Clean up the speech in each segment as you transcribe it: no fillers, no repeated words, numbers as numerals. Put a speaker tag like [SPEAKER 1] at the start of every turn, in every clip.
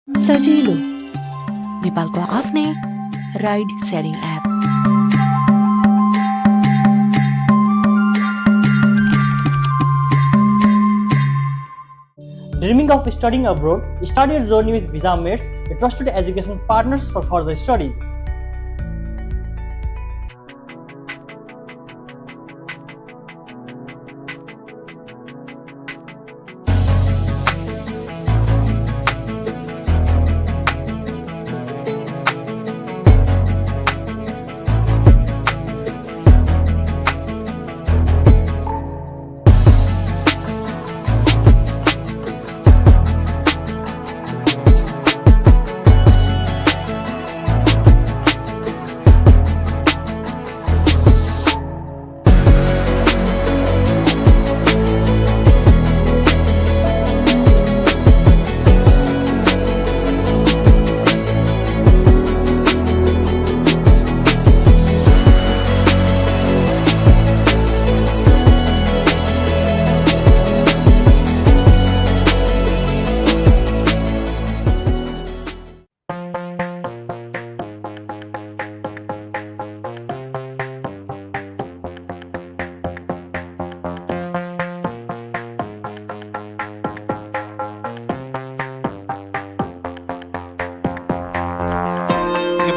[SPEAKER 1] सजिलो नेपालको आफ्नै ride sharing app.
[SPEAKER 2] Dreaming of studying abroad? Start your journey with Visa Mates, a trusted education partners for further studies.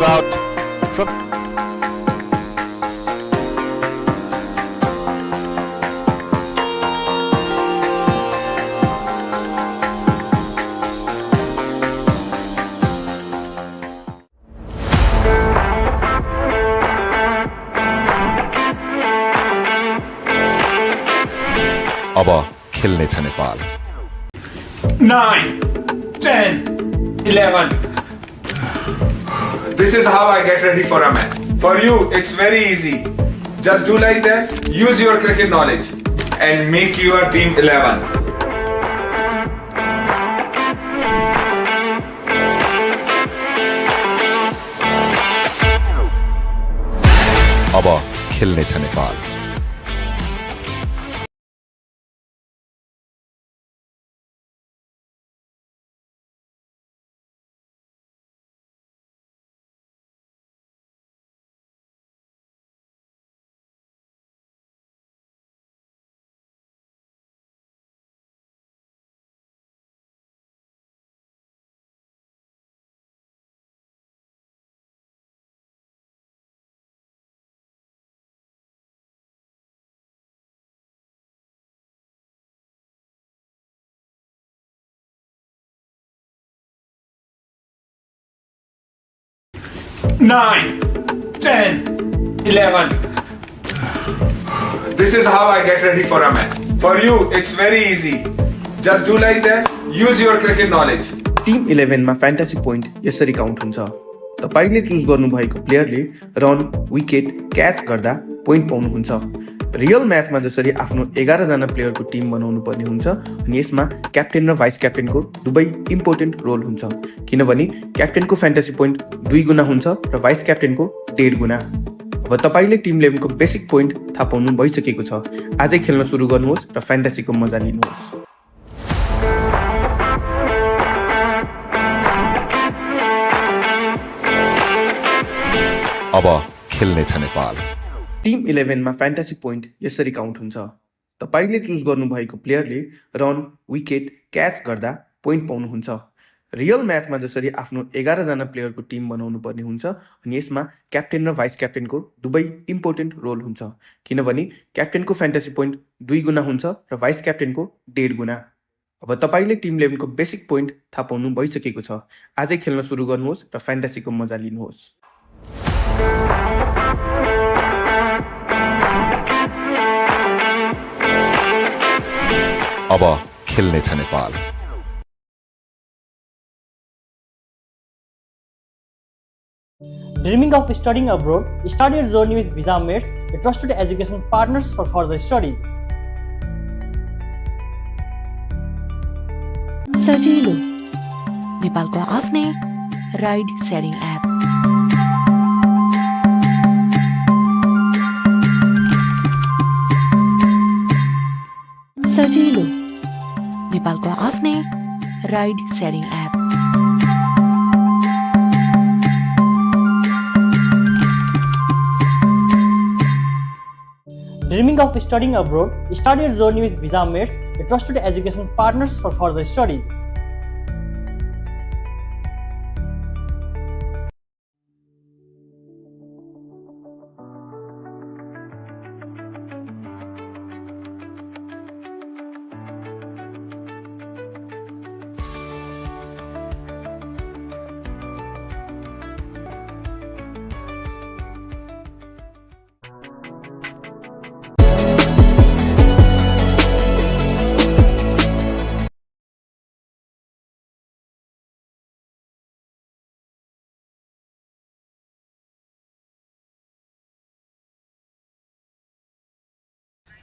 [SPEAKER 3] About from अब खेल्नेछ Nepal.
[SPEAKER 4] 9, 10, 11. This is how I get ready for a match. For you, it's very easy. Just do like this, use your cricket knowledge and make your team 11.
[SPEAKER 3] अब खेल्नेछ Nepal.
[SPEAKER 4] Nine, 10, 11. This is how I get ready for a match. For you, it's very easy. Just do like this, use your cricket knowledge.
[SPEAKER 5] Team 11 मा fantasy point यसरी count हुन्छ। तपाईले choose गर्नुभएको प्लेयरले run, wicket, catch गर्दा point पाउनुहुन्छ। Real म्याचमा जसरी आफ्नो 11 जना प्लेयरको टिम बनाउनु पर्ने हुन्छ अनि यसमा क्याप्टेन र भाइस क्याप्टेनको दुवै इम्पोर्टेन्ट रोल हुन्छ, किनभने क्याप्टेनको फ्यान्टेसी पोइन्ट 2 गुणा हुन्छ र भाइस क्याप्टेनको 1.5 गुणा। अब तपाईले टिम 11 को बेसिक पोइन्ट थाहा पाउनु भइसकेको छ। आजै खेल्न सुरु गर्नुहोस् र फ्यान्टेसीको मजा लिनुहोस्।
[SPEAKER 3] अब खेल्नेछ नेपाल।
[SPEAKER 5] टिम 11 मा फ्यान्टेसी पोइन्ट यसरी काउन्ट हुन्छ। तपाईले चुज गर्नुभएको प्लेयरले रन, विकेट, क्याच गर्दा पोइन्ट पाउनुहुन्छ। रियल म्याचमा जसरी आफ्नो 11 जना प्लेयरको टिम बनाउनु पर्ने हुन्छ अनि यसमा क्याप्टेन र भाइस क्याप्टेनको दुवै इम्पोर्टेन्ट रोल हुन्छ, किनभने क्याप्टेनको फ्यान्टेसी पोइन्ट 2 गुणा हुन्छ र भाइस क्याप्टेनको 1.5 गुणा। अब तपाईले टिम 11 को बेसिक पोइन्ट थाहा पाउनु भइसकेको छ। आजै खेल्न सुरु गर्नुहोस् र फ्यान्टेसीको मजा लिनुहोस्।
[SPEAKER 3] अब खेल्नेछ Nepal.
[SPEAKER 2] Dreaming of studying abroad? Start your journey with Visa Mates, a trusted education partners for further studies.
[SPEAKER 1] सजिलो नेपालको आफ्नै राइड सेयरिङ एप। सजिलो नेपालको आफ्नै ride sharing app.
[SPEAKER 2] Dreaming of studying abroad? Start your journey with Visa Mates, a trusted education partners for further studies.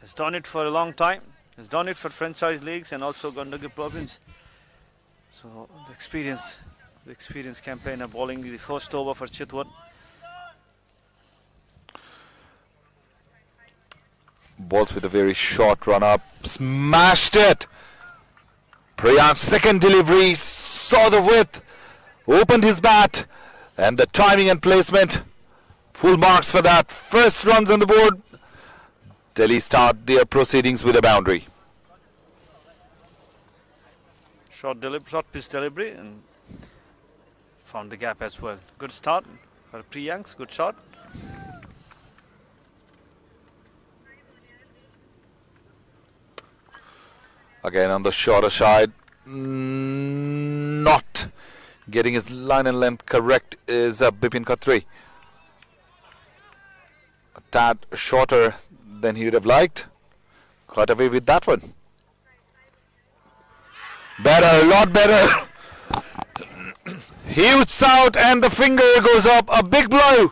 [SPEAKER 6] Has done it for a long time. Has done it for franchise leagues and also Gandaki province. So the experienced campaigner bowling the first over for Chitwan.
[SPEAKER 3] Balls with a very short run up. Smashed it. Priyan's second delivery. Saw the width. Opened his bat. And the timing and placement. Full marks for that. First runs on the board. Delhi start their proceedings with a boundary.
[SPEAKER 6] Short pitch delivery and found the gap as well. Good start for Priyank. Good shot.
[SPEAKER 3] Again on the shorter side. Not getting his line and length correct is Bipin Khatri. A tad shorter than he would have liked. Got away with that one. Better, a lot better. Huge shout and the finger goes up. A big blow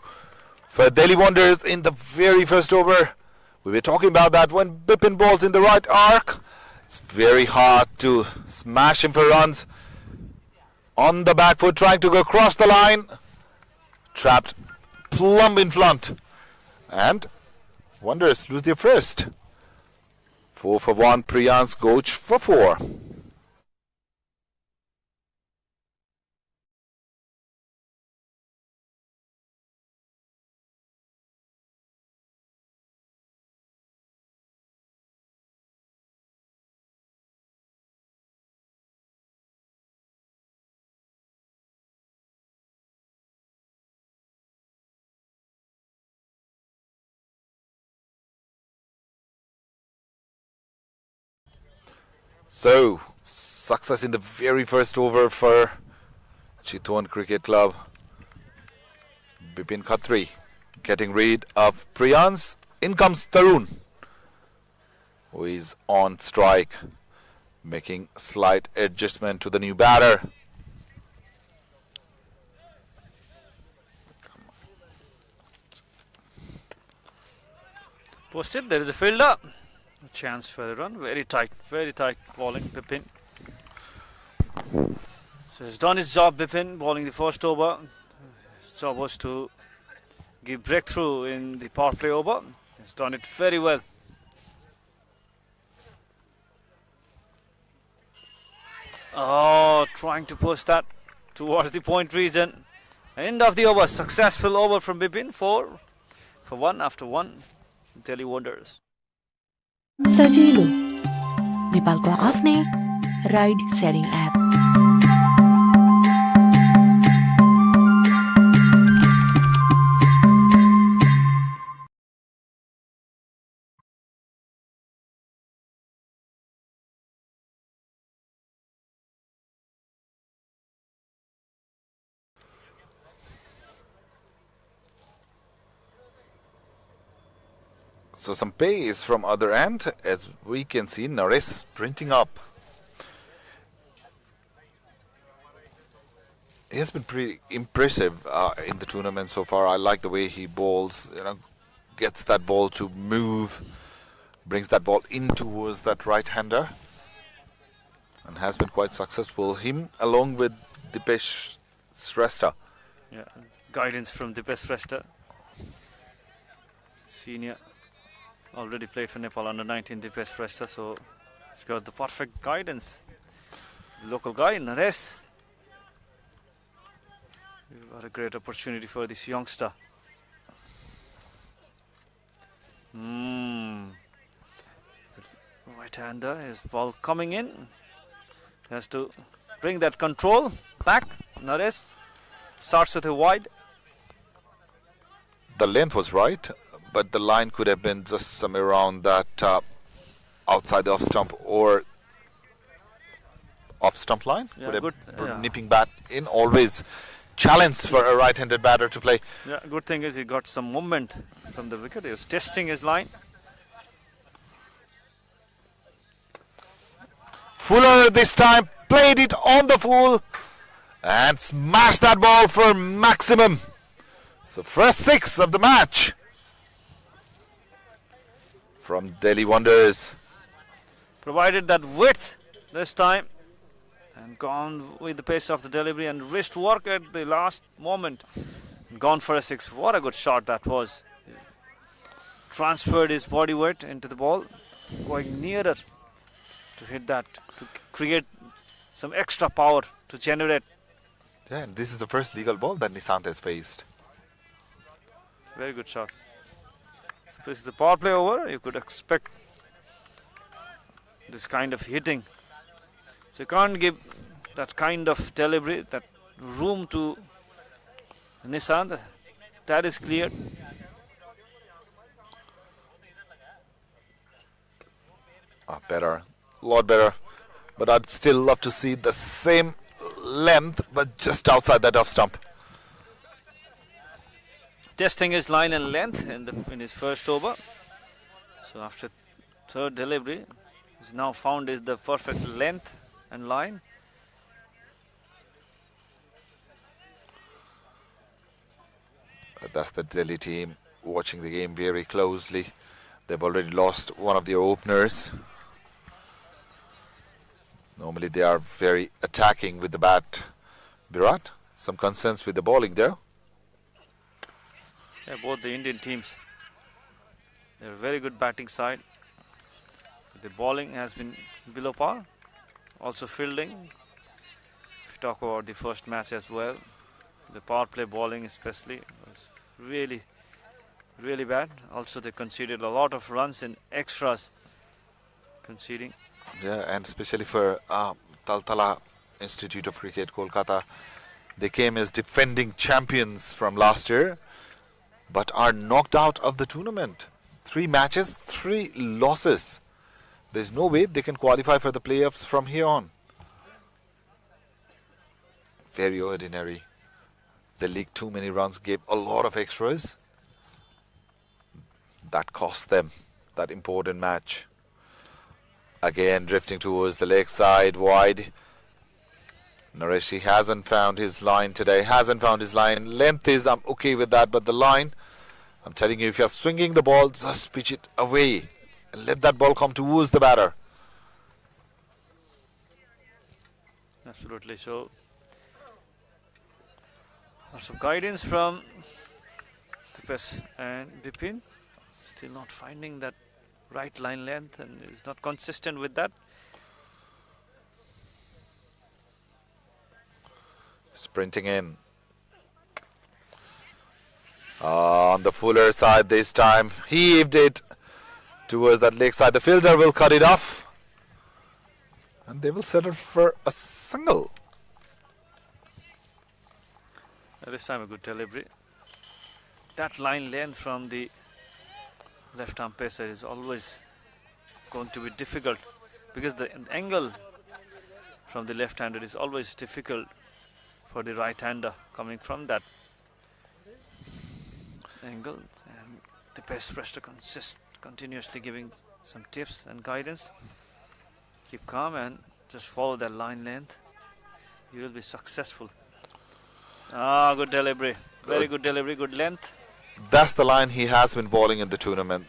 [SPEAKER 3] for Delhi Wanderers in the very first over. We were talking about that when Bipin balls in the right arc. It's very hard to smash him for runs. On the back foot, trying to go across the line. Trapped plumb in front. And Wanderers lose their first. 4 for 1. Priyan's coach for 4. So, success in the very first over for Chitwan Cricket Club. Bipin Khatri getting rid of Priyan's. In comes Tarun, who is on strike, making slight adjustment to the new batter.
[SPEAKER 6] Posted, there is a fielder. A chance for a run. Very tight bowling, Bipin. So he's done his job, Bipin, bowling the first over. His job was to give breakthrough in the power play over. He's done it very well. Oh, trying to push that towards the point region. End of the over. Successful over from Bipin. 4 for 1 after 1. Delhi Wanderers.
[SPEAKER 1] सजिलो नेपालको आफ्नै ride sharing app
[SPEAKER 3] So some pace from other end, as we can see Naresh sprinting up. He has been pretty impressive in the tournament so far. I like the way he bowls, gets that ball to move, brings that ball in towards that right-hander, and has been quite successful. Him along with Dipesh Shrestha.
[SPEAKER 6] Yeah, guidance from Dipesh Shrestha. Senior. Already played for Nepal under 19 Dipesh Shrestha, so he's got the perfect guidance. The local guy, Naresh. We've got a great opportunity for this youngster. Right-hander, his ball coming in. He has to bring that control back. Naresh starts with a wide.
[SPEAKER 3] The length was right, but the line could have been just somewhere around that outside the off stump or off stump line.
[SPEAKER 6] Yeah,
[SPEAKER 3] Would have
[SPEAKER 6] good,
[SPEAKER 3] put
[SPEAKER 6] yeah.
[SPEAKER 3] nipping bat in. Always challenge for a right-handed batter to play.
[SPEAKER 6] Yeah, good thing is he got some movement from the wicket. He was testing his line.
[SPEAKER 3] Fuller this time played it on the full and smashed that ball for maximum. So first 6 of the match from Delhi Wonders.
[SPEAKER 6] Provided that width this time and gone with the pace of the delivery and wrist work at the last moment. Gone for a 6. What a good shot that was. Transferred his body weight into the ball, going nearer to hit that, to create some extra power to generate.
[SPEAKER 3] Yeah, and this is the first legal ball that Nishant has faced.
[SPEAKER 6] Very good shot. So this is the power play over. You could expect this kind of hitting. So you can't give that kind of delivery, that room to Nishant. That is clear.
[SPEAKER 3] Better, a lot better. But I'd still love to see the same length, but just outside that off stump.
[SPEAKER 6] Testing his line and length in his first over. So after third delivery, he's now found is the perfect length and line.
[SPEAKER 3] That's the Delhi team watching the game very closely. They've already lost one of their openers. Normally they are very attacking with the bat. Virat, some concerns with the bowling there.
[SPEAKER 6] Yeah, both the Indian teams, they're a very good batting side. The bowling has been below par. Also fielding. If you talk about the first match as well, the power play bowling especially was really, really bad. Also they conceded a lot of runs in extras. Conceding.
[SPEAKER 3] Yeah, and especially for Taltala Institute of Cricket, Kolkata, they came as defending champions from last year, but are knocked out of the tournament. 3 matches, 3 losses. There's no way they can qualify for the playoffs from here on. Very ordinary. They leaked too many runs, gave a lot of extras. That cost them that important match. Again, drifting towards the leg side, wide. Naresh hasn't found his line today, hasn't found his line. Length is, I'm okay with that, but the line, I'm telling you, if you're swinging the ball, just pitch it away and let that ball come towards the batter.
[SPEAKER 6] Absolutely. So lots of guidance from Tipesh and Bipin. Still not finding that right line length and is not consistent with that.
[SPEAKER 3] Sprinting in. On the Fuller side this time, heaved it towards that leg side. The fielder will cut it off. And they will settle for a single.
[SPEAKER 6] This time a good delivery. That line length from the left arm pacer is always going to be difficult because the angle from the left hander is always difficult for the right hander coming from that angle. And the best pressure continuously giving some tips and guidance. Keep calm and just follow that line length. You will be successful. Good delivery. Very good delivery, good length.
[SPEAKER 3] That's the line he has been bowling in the tournament.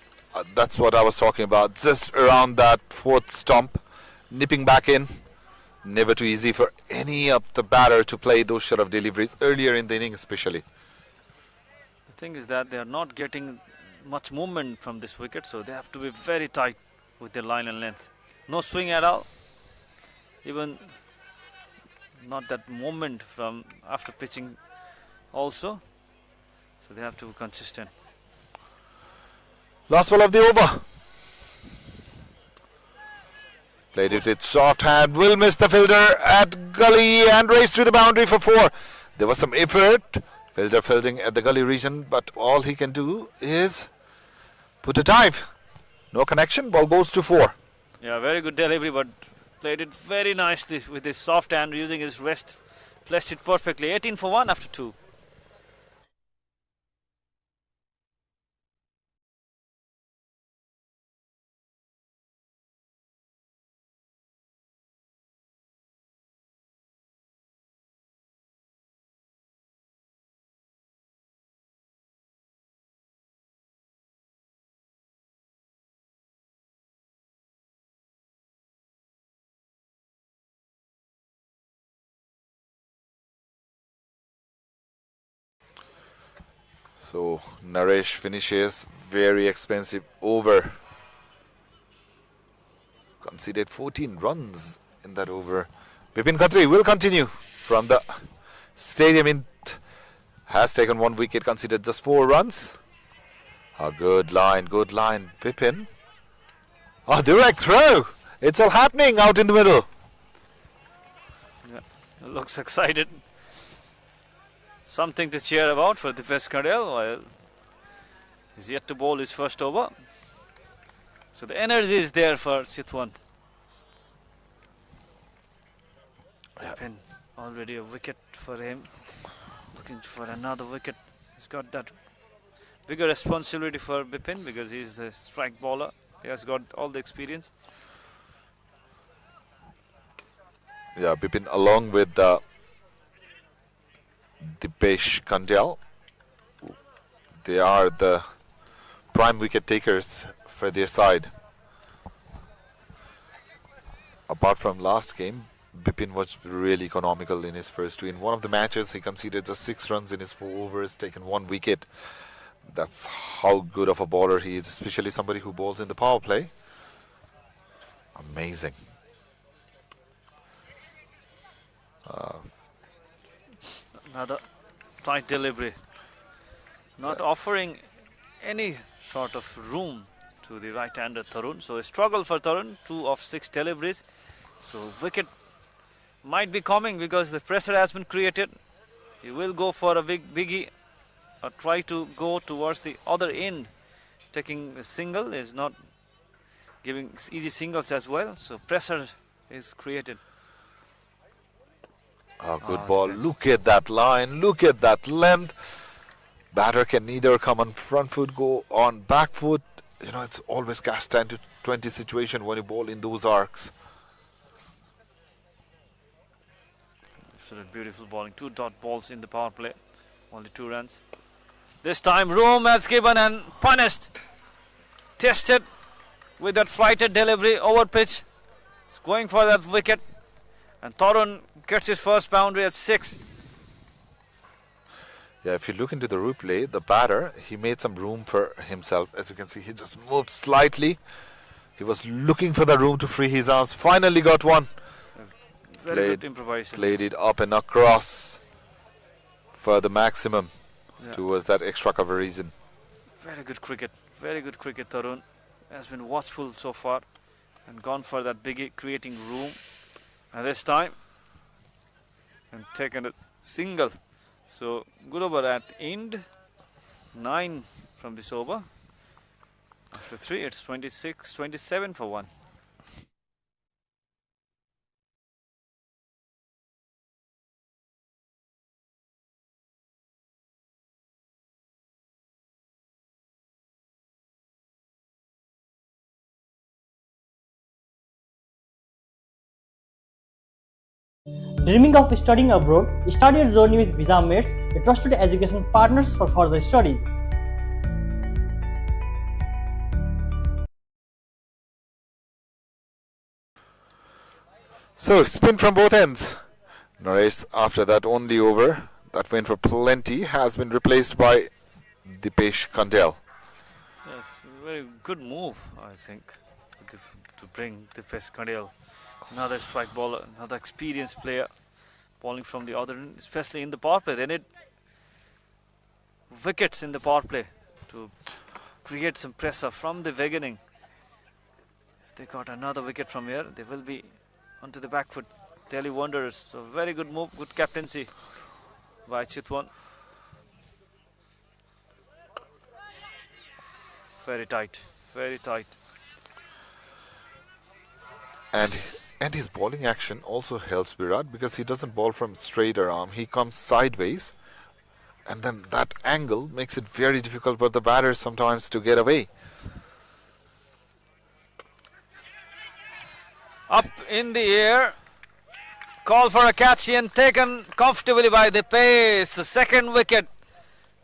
[SPEAKER 3] That's what I was talking about. Just around that 4th stump, nipping back in. Never too easy for any of the batter to play those sort of deliveries earlier in the inning especially.
[SPEAKER 6] The thing is that they are not getting much movement from this wicket, so they have to be very tight with their line and length. No swing at all. Even not that movement from after pitching also. So they have to be consistent.
[SPEAKER 3] Last ball of the over. Played it with soft hand. Will miss the fielder at gully and race to the boundary for 4. There was some effort. Fielder fielding at the gully region, but all he can do is put a dive. No connection. Ball goes to 4.
[SPEAKER 6] Yeah, very good delivery, but played it very nicely with his soft hand, using his wrist. Placed it perfectly. 18 for 1 after 2.
[SPEAKER 3] So Naresh finishes very expensive over. Conceded 14 runs in that over. Bipin Khatri will continue from the stadium. It has taken 1 wicket, conceded just 4 runs. A good line, Bipin. A direct throw. It's all happening out in the middle.
[SPEAKER 6] Yeah, looks excited. Something to cheer about for Dipesh Kandel. While he's yet to bowl his first over. So the energy is there for Chitwan. Bipin, already a wicket for him. Looking for another wicket. He's got that bigger responsibility for Bipin because he's the strike bowler. He has got all the experience.
[SPEAKER 3] Yeah, Bipin along with Dipesh Kandel. They are the prime wicket takers for their side. Apart from last game, Bipin was really economical in his first 2. In one of the matches, he conceded just 6 runs in his 4 overs, taken 1 wicket. That's how good of a bowler he is, especially somebody who bowls in the power play. Amazing.
[SPEAKER 6] Another tight delivery. Not offering any sort of room to the right-hander Tarun. So a struggle for Tarun. 2 of 6 deliveries. So wicket might be coming because the pressure has been created. He will go for a big biggie or try to go towards the other end. Taking a single is not giving easy singles as well. So pressure is created.
[SPEAKER 3] A good ball. Look at that line. Look at that length. Batter can neither come on front foot, go on back foot. You know, it's always cast 10 to 20 situation when you bowl in those arcs.
[SPEAKER 6] Absolute beautiful bowling. 2 dot balls in the power play. Only 2 runs. This time room has given and punished. Tested with that flighted delivery over pitch. It's going for that wicket. And Tarun gets his first boundary at 6.
[SPEAKER 3] Yeah, if you look into the replay, the batter, he made some room for himself. As you can see, he just moved slightly. He was looking for the room to free his arms. Finally got one.
[SPEAKER 6] Very good improvisation.
[SPEAKER 3] Played it up and across for the maximum towards that extra cover region.
[SPEAKER 6] Very good cricket. Very good cricket, Tarun. Has been watchful so far. And gone for that biggie, creating room. And this time, and taken a single. So good over at end. 9 from this over. After 3, it's 27 for 1.
[SPEAKER 2] Dreaming of studying abroad? Start your journey with Visa Mates, a trusted education partners for further studies.
[SPEAKER 3] So, spin from both ends. Naresh, after that only over, that went for plenty, has been replaced by Dipesh Kandel.
[SPEAKER 6] Yes, very good move, I think, to bring Dipesh Kandel. Another strike bowler, another experienced player, bowling from the other end, especially in the power play. They need wickets in the power play to create some pressure from the beginning. they got another wicket from here, they will be onto the back foot. Delhi Wanderers. So very good move, good captaincy by Chitwan. Very tight, very tight.
[SPEAKER 3] And his bowling action also helps Virat because he doesn't bowl from straighter arm. He comes sideways, and then that angle makes it very difficult for the batters sometimes to get away.
[SPEAKER 6] Up in the air. Call for a catch and taken comfortably by Dipesh. The second wicket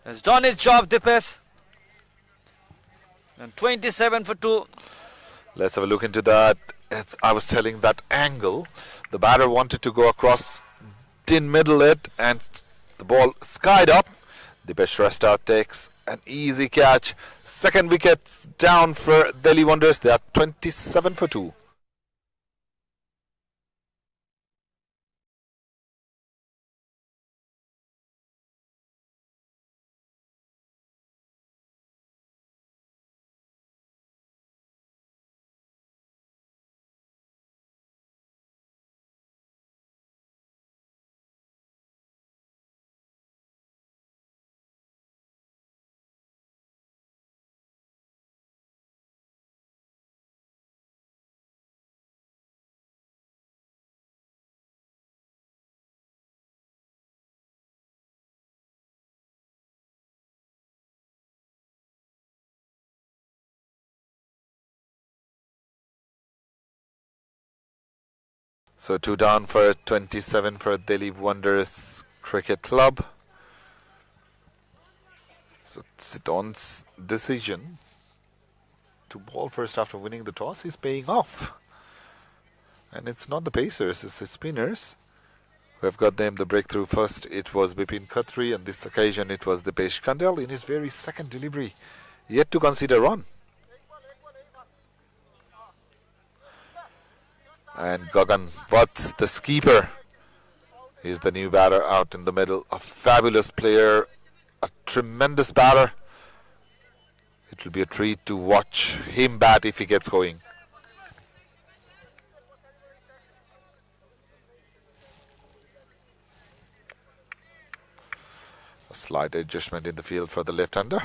[SPEAKER 6] has done its job, Dipesh. And 27 for 2.
[SPEAKER 3] Let's have a look into that. I was telling that angle. The batter wanted to go across, didn't middle it, and the ball skied up. Dipesh Shrestha takes an easy catch. Second wicket down for Delhi Wanderers. They are 27 for 2. So 2 down for 27 for Delhi Wanderers Cricket Club. So Chitwan's decision to bowl first after winning the toss is paying off. And it's not the pacers, it's the spinners who have got them the breakthrough. First it was Bipin Khatri, and this occasion it was Dipesh Kandel in his very second delivery, yet to concede a run. And Gagan Vats, the skipper, is the new batter out in the middle. A fabulous player, a tremendous batter. It will be a treat to watch him bat if he gets going. A slight adjustment in the field for the left-hander.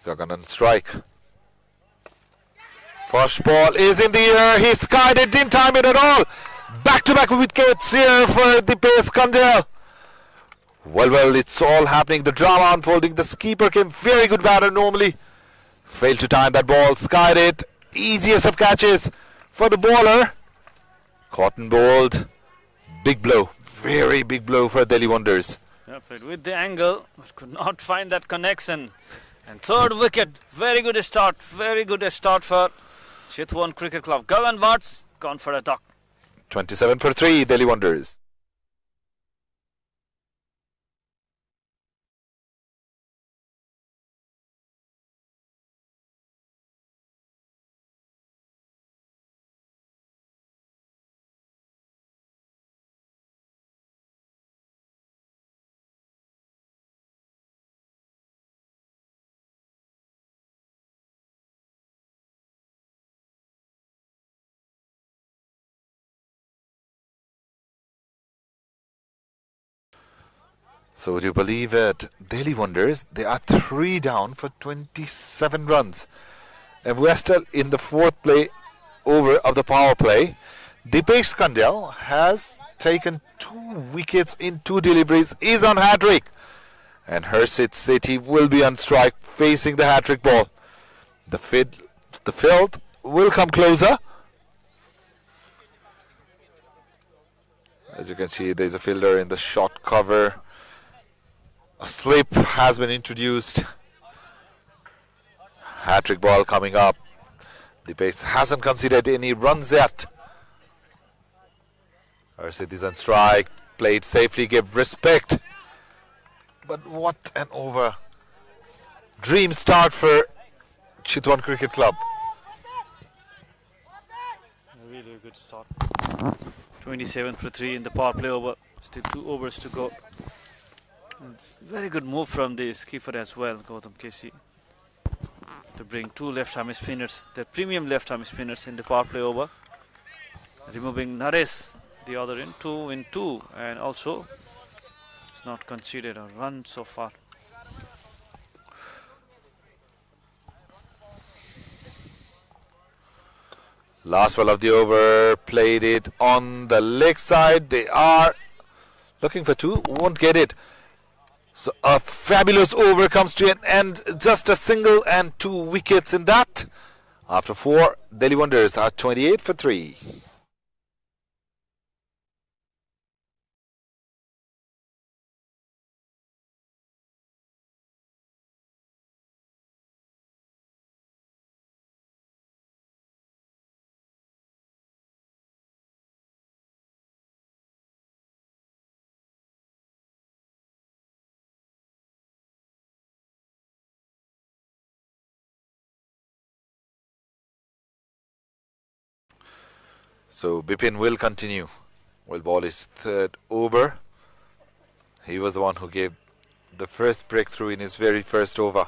[SPEAKER 3] Gagan on strike. First ball is in the air. He skied it, didn't time it at all. Back-to-back wickets here for Dipesh Kandel. Well, it's all happening. The drama unfolding. The skipper came very good batter normally. Failed to time that ball. Skied it. Easiest of catches for the bowler. Cotton bowled. Big blow. Very big blow for Delhi Wanderers.
[SPEAKER 6] Yeah, played with the angle, but could not find that connection. And third wicket, very good start for Chitwan Cricket Club. Gagan Vats gone for a duck.
[SPEAKER 3] 27 for 3, Delhi Wanderers. So would you believe it? Delhi Wanderers, they are 3 down for 27 runs. And we are still in the 4th play over of the power play. Dipesh Kandel has taken 2 wickets in 2 deliveries, is on hat-trick. And Harshit Sethi will be on strike facing the hat-trick ball. The field will come closer. As you can see, there's a fielder in the short cover. A slip has been introduced. Hat-trick ball coming up. Dipesh hasn't conceded any runs yet. Harshit is on strike. Played safely, gave respect. But what an over. Dream start for Chitwan Cricket Club.
[SPEAKER 6] Really a good start. 27 for 3 in the power play over. Still 2 overs to go. And very good move from the skipper as well, Gautam KC, to bring 2 left-arm spinners, the premium left-arm spinners in the power play over, removing Naresh, the other in 2 in 2, and also it's not conceded a run so far.
[SPEAKER 3] Last ball of the over, played it on the leg side. They are looking for 2, won't get it. So a fabulous over comes to an end. Just a single and 2 wickets in that. After 4, Delhi Wonders are 28 for 3. So Bipin will continue. Will ball his 3rd over. He was the one who gave the first breakthrough in his very first over.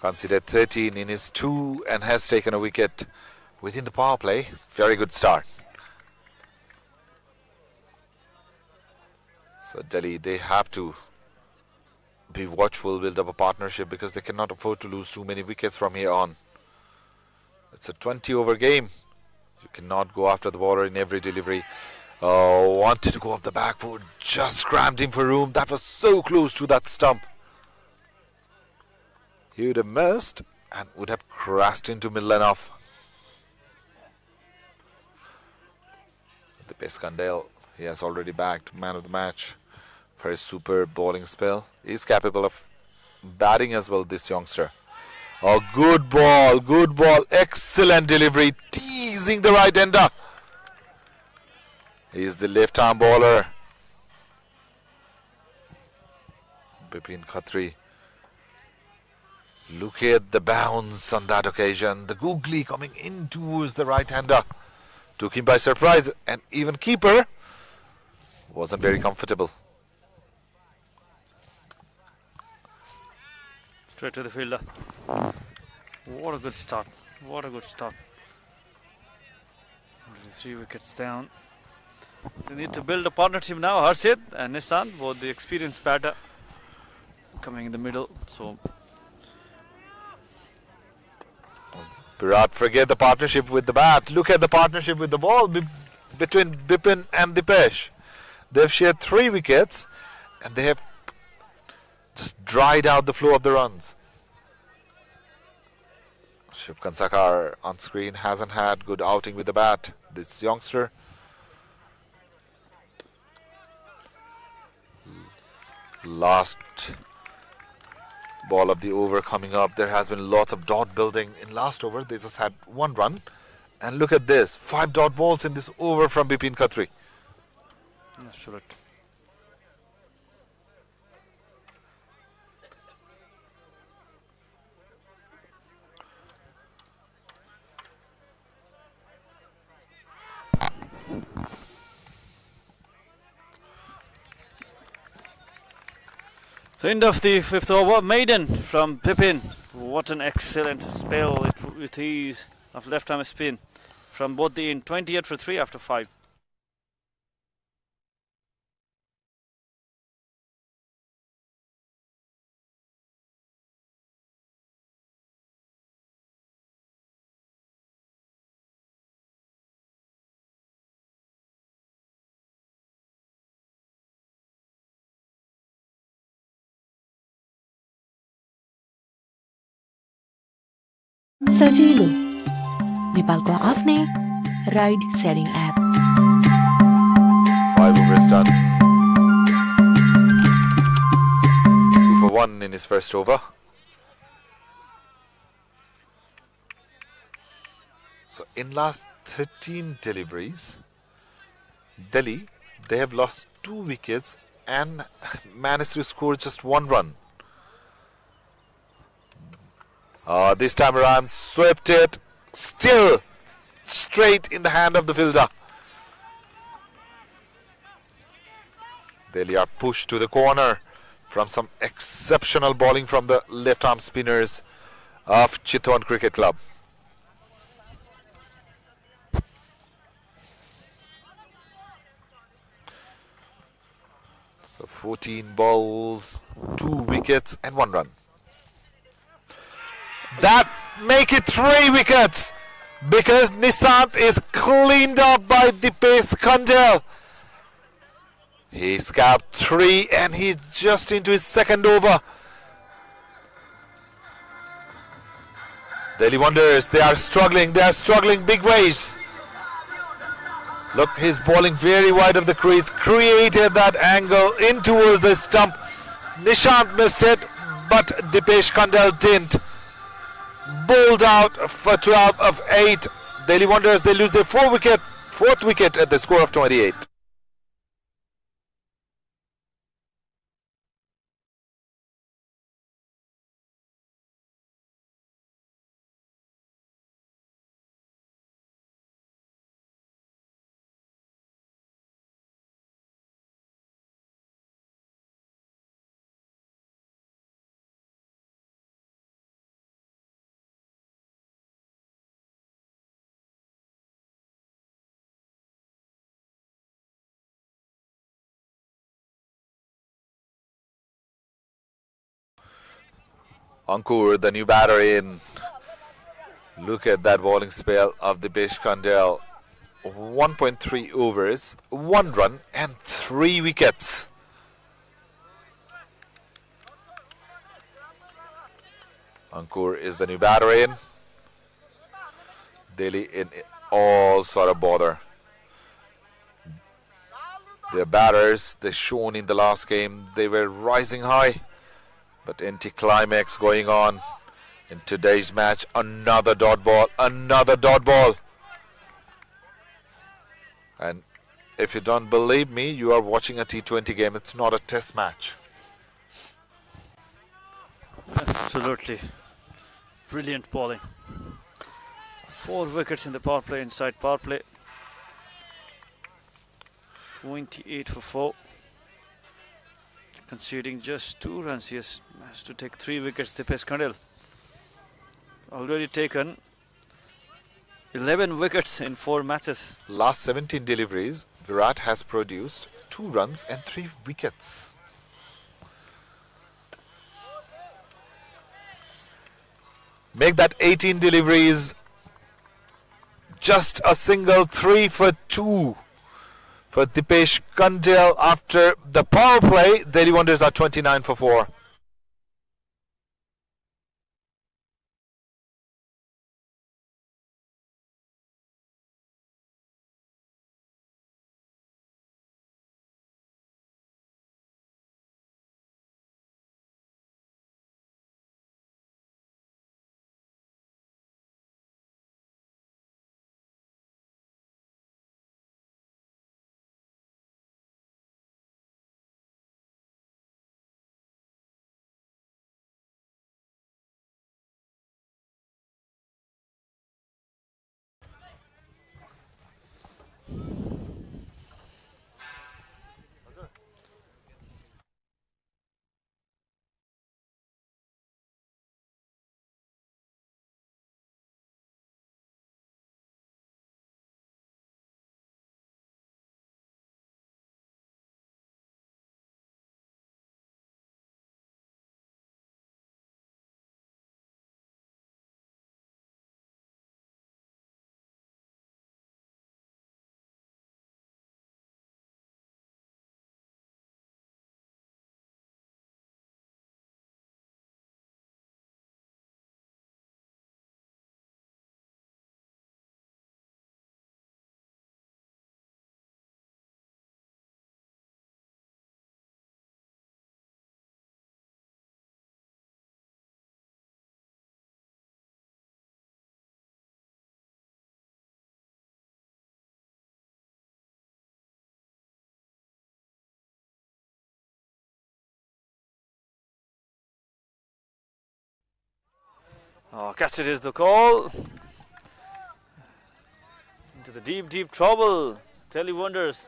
[SPEAKER 3] Considered 13 in his 2 and has taken a wicket within the power play. Very good start. So Delhi, they have to be watchful, build up a partnership, because they cannot afford to lose too many wickets from here on. It's a 20 over game. You cannot go after the bowler in every delivery. Wanted to go off the back foot, just crammed him for room. That was so close to that stump. He would have missed and would have crashed into middle and off. The Peskandale, he has already bagged man of the match for his superb bowling spell. He's capable of batting as well, this youngster. Oh, good ball, excellent delivery, teasing the right-hander. He's the left-arm bowler, Bipin Khatri. Look at the bounce on that occasion. The googly coming in towards the right-hander. Took him by surprise, and even keeper wasn't very comfortable.
[SPEAKER 6] Straight to the fielder. What a good start. What a good start. 3 wickets down. They need to build a partnership now. Harshit and Nishant, both the experienced batter, coming in the middle. So
[SPEAKER 3] Virat, forget the partnership with the bat. Look at the partnership with the ball between Bipin and Dipesh. They've shared 3 wickets and they have just dried out the flow of the runs. Shubham Sakar on screen hasn't had good outing with the bat. This youngster. Last ball of the over coming up. There has been lots of dot building in last over. They just had 1 run. And look at this. 5 dot balls in this over from Bipin Khatri.
[SPEAKER 6] that's right. So end of the 5th over, maiden from Bipin. What an excellent spell with ease of left-arm spin from both the end. 28 for 3 after 5.
[SPEAKER 1] सजिलो नेपालको आफ्नै ride sharing app
[SPEAKER 3] 5 overs done. 2 for 1 in his first over. So in last 13 deliveries, Delhi, they have lost 2 wickets and managed to score just 1 run. This time around, swept it. Still straight in the hand of the fielder. Delhi are pushed to the corner from some exceptional bowling from the left-arm spinners of Chitwan Cricket Club. So 14 balls, 2 wickets and 1 run. That make it 3 wickets because Nishant is cleaned up by Dipesh Khandel. He's got 3 and he's just into his second over. Delhi Wonders, they are struggling big ways. Look, he's bowling very wide of the crease, created that angle in towards the stump. Nishant missed it, but Dipesh Khandel didn't. Bowled out for 12 of 8. Delhi Wonders, they lose their 4th wicket at the score of 28. Ankur, the new batter in. Look at that bowling spell of Dipesh Khandel. 1.3 overs, 1 run and 3 wickets. Ankur is the new batter in. Delhi in all sort of bother. Their batters, they shown in the last game, they were rising high. But anti-climax going on in today's match. Another dot ball. And if you don't believe me, you are watching a T20 game. It's not a test match.
[SPEAKER 6] Absolutely. Brilliant bowling. 4 wickets in the power play, inside power play. 28 for 4. Conceding just 2 runs. He has to take 3 wickets. Dipesh Khandel already taken 11 wickets in 4 matches.
[SPEAKER 3] Last 17 deliveries, Virat has produced 2 runs and 3 wickets. Make that 18 deliveries just a single 3 for 2 for Dipesh Khandel. After the power play, Delhi Wonders are 29 for 4.
[SPEAKER 6] Catch it is the call. into the deep, deep trouble. Delhi Wonders.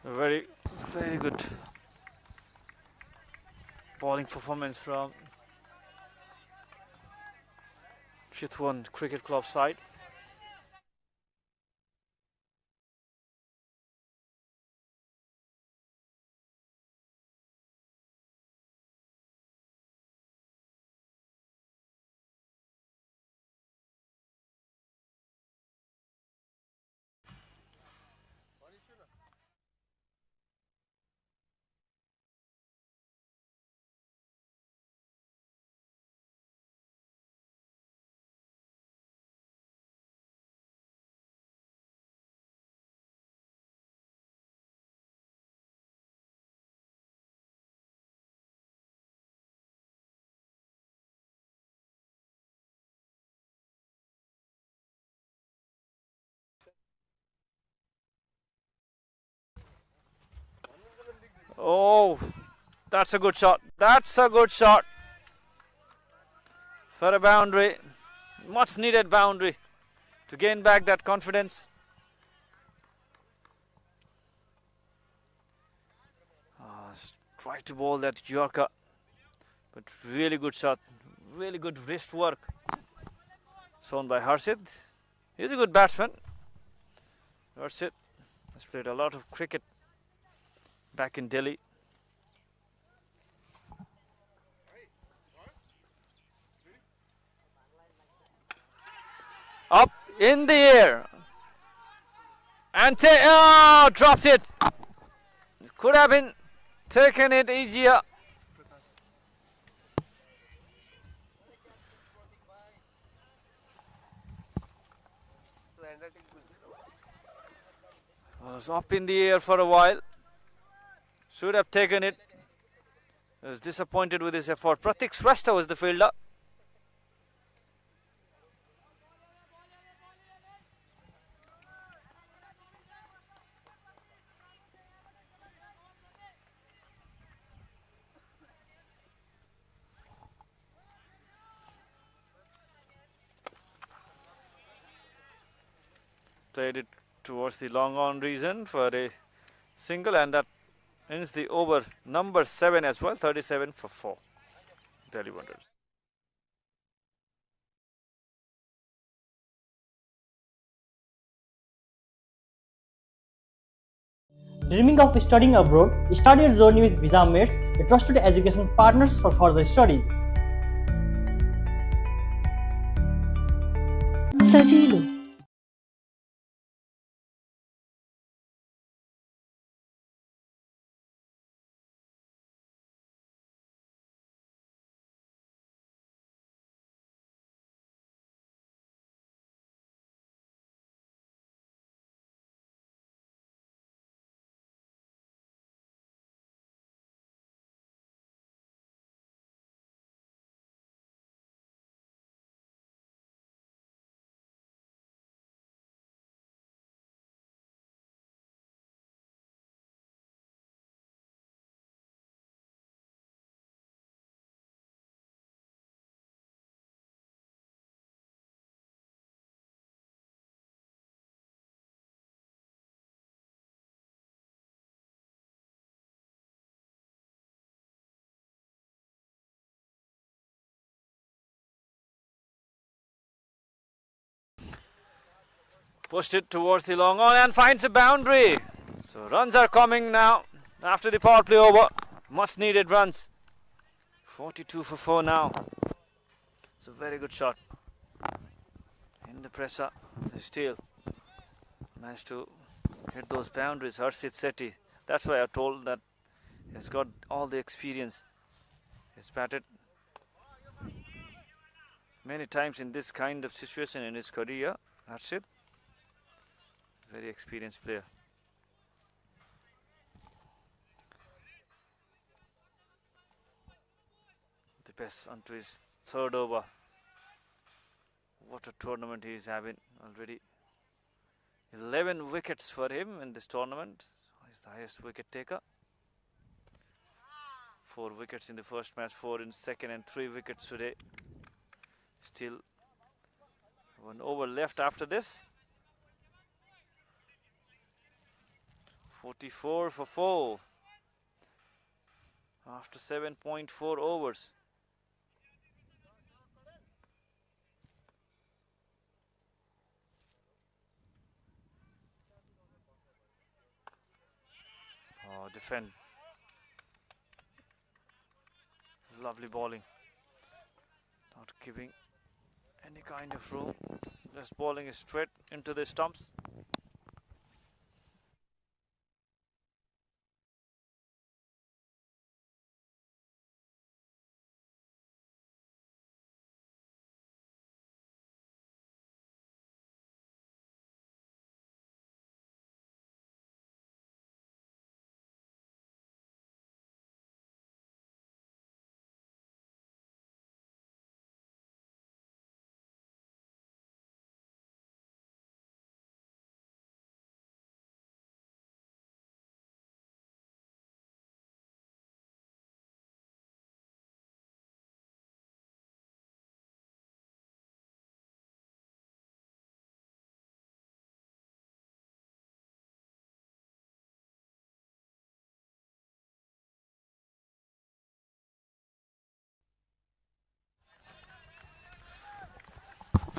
[SPEAKER 6] A very, very good bowling performance from Chitwan Cricket Club side. Oh, that's a good shot. That's a good shot for a boundary. Much needed boundary to gain back that confidence. Try to bowl that Yorker, but really good shot. Really good wrist work shown by Harshit. He's a good batsman. Harshit has played a lot of cricket back in Delhi. Up in the air. And dropped it. Could have been taken it easier. Was up in the air for a while. Should have taken it. Was disappointed with his effort. Pratik Shrestha was the fielder. Played it towards the long on region for a single, and that ends the over number 7 as well. 37 for 4. Delhi Wonders.
[SPEAKER 2] Dreaming of studying abroad? Start your journey with Visa Mates, a trusted education partners for further studies.
[SPEAKER 1] सजिलो
[SPEAKER 6] Pushed it towards the long on and finds a boundary. So runs are coming now after the power play over. Much needed runs. 42 for 4 now. It's a very good shot. In the pressure, they still managed to hit those boundaries. Harshit Sethi. That's why I told that he's got all the experience. He's batted many times in this kind of situation in his career. Harshit, very experienced player. The best onto his third over. What a tournament he is having already. 11 wickets for him in this tournament. He's the highest wicket taker. 4 wickets in the first match, 4 in second, and 3 wickets today. Still 1 over left after this. 44 for 4 after 7.4 overs. Oh, defend. Lovely bowling. Not giving any kind of room. Just bowling is straight into the stumps.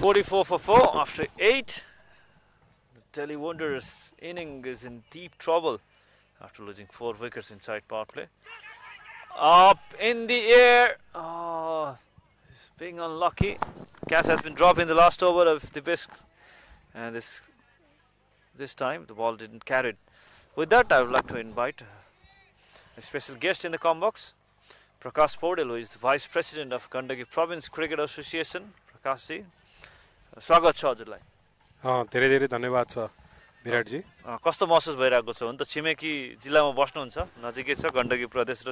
[SPEAKER 6] .44 for 4 after 8. The Delhi Wanderers inning is in deep trouble after losing 4 wickets inside power play. Up in the air. Oh, he's being unlucky. Catch has been dropped in the last over of the bisque, and this time the ball didn't carry it. With that, I would like to invite a special guest in the com box, Prakash Paudel, who is the Vice President of Gandaki Province Cricket Association. Prakash ji, स्वागत छ हजुरलाई।
[SPEAKER 7] धेरै धेरै धन्यवाद छ विराटजी।
[SPEAKER 6] कस्तो महसुस भइरहेको छ? हुन त छिमेकी जिल्लामा बस्नुहुन्छ, नजिकै छ गण्डकी प्रदेश र